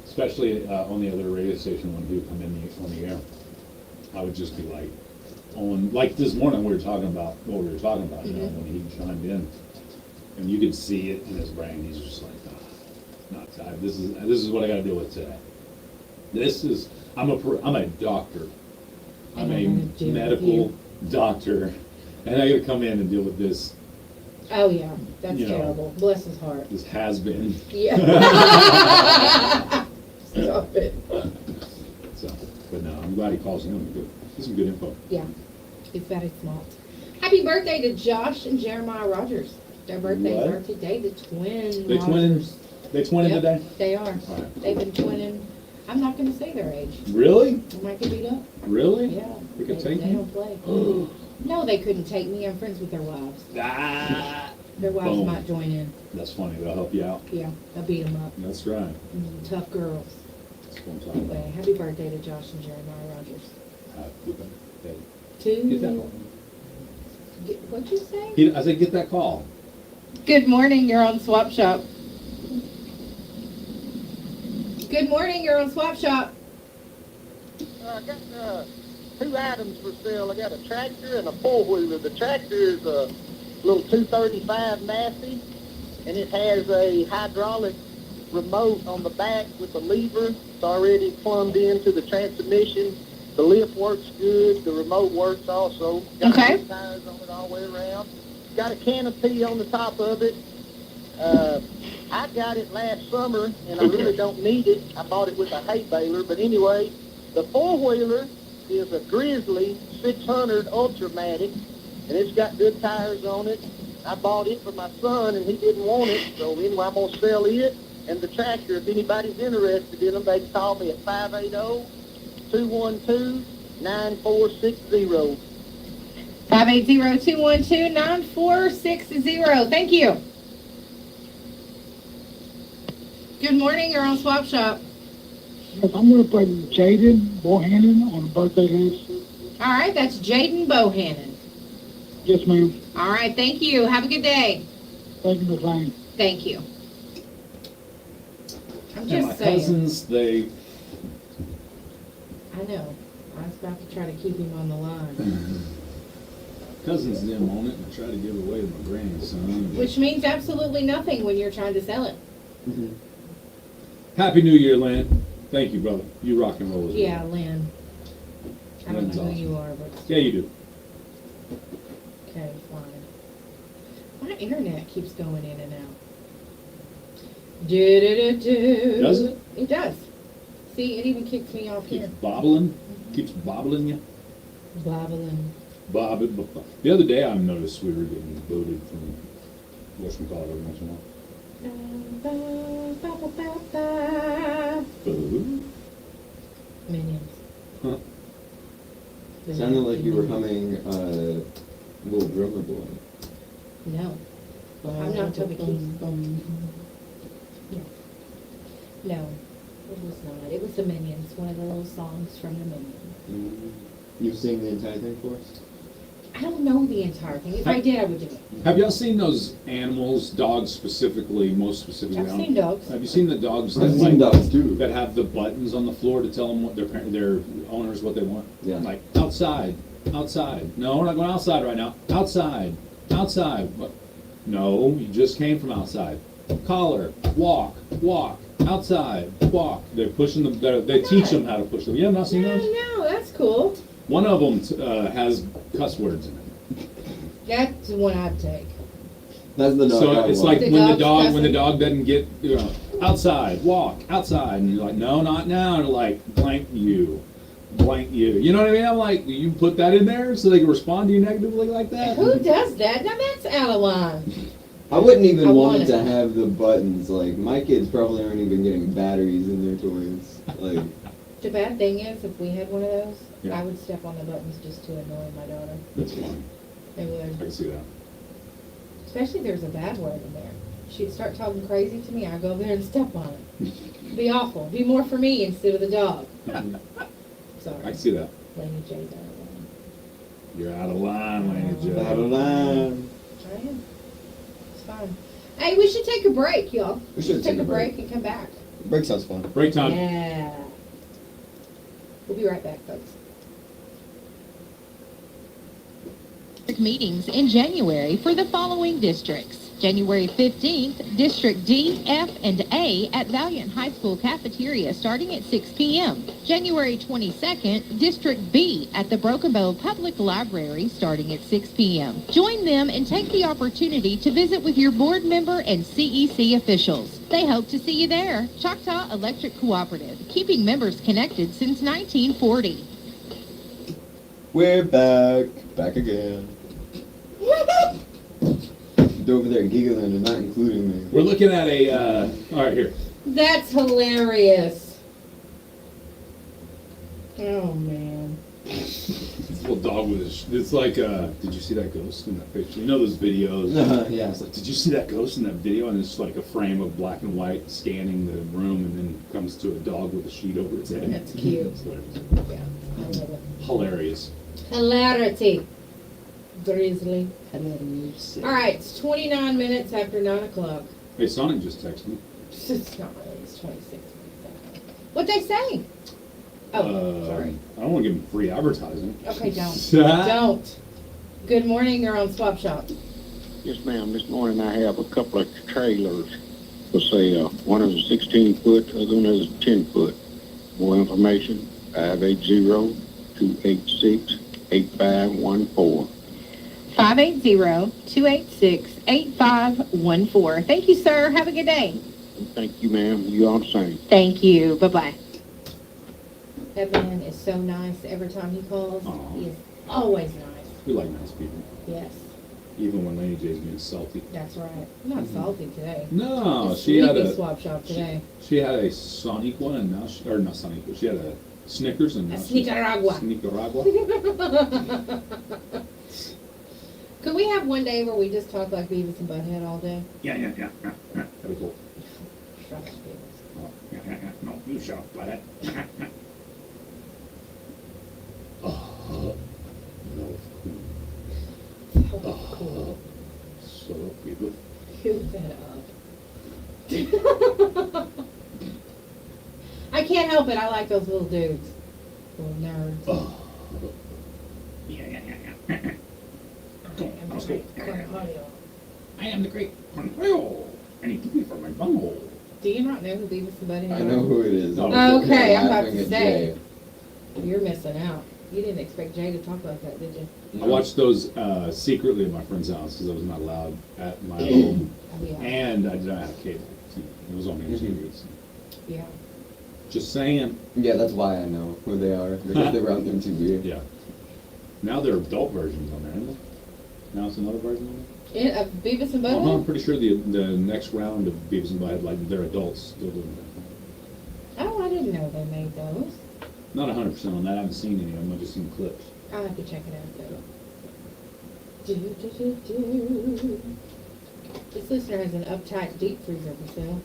especially on the other radio station when he would come in on the air. I would just be like, like this morning we were talking about what we were talking about, you know, when he chimed in, and you could see it in his brain. He's just like, not time. This is what I got to deal with today. I'm a doctor. I'm a medical doctor, and I got to come in and deal with this. Oh yeah, that's You know. terrible. Bless his heart. This has been. Yeah. Stop it. So, but no, I'm glad he calls in. Get some good info. Yeah, it's very smart. Happy birthday to Josh and Jeremiah Rogers. Their birthdays What? are today. The twin. They twinning. Rogers. They twinning Yep, today. They are. All right. They've been twinning. I'm not going to say their age. Really? I might get beat up. Really? Yeah. They could they, take they you? don't play. No, they couldn't take me. I'm friends with their wives. Their wives Boom. might join in. That's funny. They'll help you out. Yeah, I'll beat them up. That's right. Tough girls. That's what I'm talking about. Anyway, happy birthday to Josh and Jeremiah Rogers. Happy birthday. Get that call. What'd you say? I said, get that call. Good morning, you're on Swap Shop. Good morning, you're on Swap Shop. I got 2 items for sale. I got a tractor and a 4-wheeler. The tractor is a little 235 Massey, and it has a hydraulic remote on the back with a lever. It's already plumbed into the transmission. The lift works good. The remote works also. Got good tires on it all the way around. Got a canopy on the top of it. I got it last summer, and I really don't need it. I bought it with a hay baler. But anyway, the 4-wheeler is a Grizzly 600 Ultramatic, and it's got good tires on it. I bought it for my son, and he didn't want it. So anyway, I'm going to sell it. And the tractor, if anybody's interested in them, they can call me at 580-212-9460. 580-212-9460. Thank you. Good morning, you're on Swap Shop. Yes, I'm going to play Jaden Bohannon on the birthday list. All right, that's Jaden Bohannon. Yes, ma'am. All right, thank you. Have a good day. Thank you, Miss Lane. Thank you. I'm And just my saying. cousins, they. I know. I was about to try to keep him on the line. Cousins didn't want it, and I tried to give it away to my grandson. Which means absolutely nothing when you're trying to sell it. Happy New Year, Lan. Thank you, brother. You rock and roll as well. Yeah, Lynn. I don't Lynn's know who awesome. you are, but Yeah, you do. okay, fine. My internet keeps going in and out. Do-do-do-do. Does it? It does. See, it even kicks me off here. Keeps bobbling? Keeps bobbling you? Bobbling. The other day I noticed we were getting booted from whatchamacallit every once in a while. Boo? Minions. Huh. Sounded like you were humming Little Drummer Boy. No. I'm not Toby Keith. No, it was not. It was the Minions, one of the little songs from the Minions. You sing the entire thing for us? I don't know the entire thing. If I did, I would do it. Have y'all seen those animals, dogs specifically, most specifically? I've seen dogs. Have you seen the dogs I've seen dogs too. that have the buttons on the floor to tell them what their owners what they want? Yeah. Like outside, outside. No, we're not going outside right now. Outside, outside. What? No, you just came from outside. Collar, walk, walk. Outside, walk. They're pushing them. They teach them how to push them. You have not seen those? No, that's cool. One of them has cuss words in it. That's the one I'd take. That's the dog. So it's like The when dog's the dog doesn't get outside, walk outside, and you're like, no, not now. And they're like, blank you. You know what I mean? I'm like, you put that in there so they can respond to you negatively like that. Who does that? Now that's out of line. I wouldn't even want it it. to have the buttons. Like, my kids probably aren't even getting batteries in their toys. Like, The bad thing is, if we had one of those, Yeah. I would step on the buttons just to annoy my daughter. That's fine. I I would. can see that. Especially if there's a bad word in there. She'd start talking crazy to me, I'd go over there and step on it. Be awful. Be more for me instead of the dog. Sorry. I can see that. Laney J's out of line. You're out of line, Laney J. out of line. I am. It's fine. Hey, we should take a break, y'all. We should take a break and come back. Break sounds fun. Break time. Yeah. We'll be right back, folks. Meetings in January for the following districts. January 15th, District D, F, and A at Valiant High School Cafeteria starting at 6 p.m. January 22nd, District B at the Broken Bow Public Library starting at 6 p.m. Join them and take the opportunity to visit with your board member and CEC officials. They hope to see you there. Choctaw Electric Cooperative, keeping members connected since 1940. We're back again. They're over there giggling and not including me. We're looking at a, all right, here. That's hilarious. Oh, man. This little dog with it's like, did you see that ghost in that picture? You know those videos? Yeah. It's like, did you see that ghost in that video? And it's like a frame of black and white scanning the room, and then comes to a dog with a sheet over its head. That's cute. It's hilarious. Yeah, I love it. Hilarious. Hilarity. Drizzly. All right, it's 29 minutes after 9 o'clock. Hey, Sonic just texted me. It's not really, it's 26 minutes after. What'd they say? Oh, sorry. I don't want to give him free advertising. Okay, don't. Don't. Good morning, you're on Swap Shop. Yes, ma'am. This morning I have a couple of trailers for sale. One is a 16-foot, the other one is a 10-foot. More information, 580-286-8514. 580-286-8514. Thank you, sir. Have a good day. Thank you, ma'am. You all the same. Thank you. Bye-bye. That man is so nice every time he calls. Aw. He is always nice. We like nice people. Yes, Even when Laney J's being salty. that's right. I'm not salty today. No, It's she had sleepy a Swap Shop today. She had a Sonic one, and now or not Sonic, but she had a Snickers, and A now she's- Snicaragua. Snicaragua. Could we have one day where we just talk like Beavis and Butthead all day? Yeah. That'd be cool. Shut up, Beavis. Oh, yeah. No, you shut up, Butthead. Cool. So people. Cue that up. I can't help it. I like those little dudes. Little nerds. Yeah. Okay, I'm That's sorry. cool. Cornholio. I am the great Cornholio. I need to be for my bunghole. Do you not know who Beavis and Butthead are? I know who it is. Okay, I'm about laughing to at say. Jay. You're missing out. You didn't expect Jay to talk like that, did you? I watched those secretly at my friend's house because I was not allowed at my home, Oh, yeah. and I did not have cable. It was on MTV. So. Yeah. Just saying. Yeah, that's why I know who they are, because they were on MTV. Yeah. Now there are adult versions on there, isn't there? Now it's another version on there? Yeah, Beavis and Butthead? I'm pretty sure the next round of Beavis and Butthead, like, they're adults still doing that. Oh, I didn't know they made those. Not 100% on that. I haven't seen any of them. I've just seen clips. I'll have to check it out, though. Do. This listener has an uptight deep freezer for sale.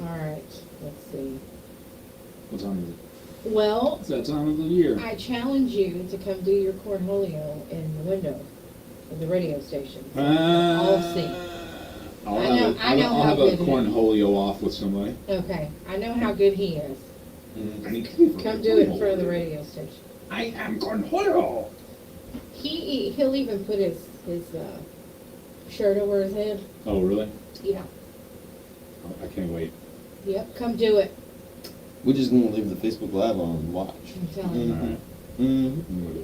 Alright, let's see. What time is it? Well, It's that time of the year. I challenge you to come do your cornholio in the window of the radio station. All see. I'll have a cornholio off with somebody. Okay, I know how good he is. Mm-hmm. Come do it in front of the radio station. I am cornholio. He'll even put his shirt over his head. Oh, really? Yeah. I can't wait. Yep, come do it. We're just gonna leave the Facebook Live on and watch. I'm telling you. All right. Mm-hmm.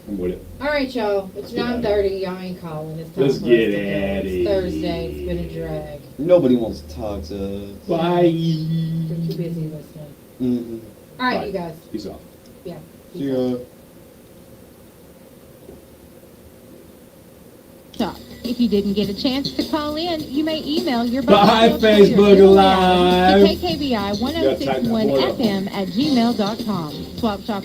I'm with it. All right, y'all. It's 9:30. Y'all ain't calling. It's time Let's for us get to go. at It's it. Thursday. It's been a drag. Nobody wants to talk to us. Bye. We're too busy listening. Mm-hmm. All right, Bye. you guys. Peace out. Yeah. See ya. Stop. If you didn't get a chance to call in, you may email your Bye, Facebook Live. to KKBI 1061 FM at gmail.com. Swap Shop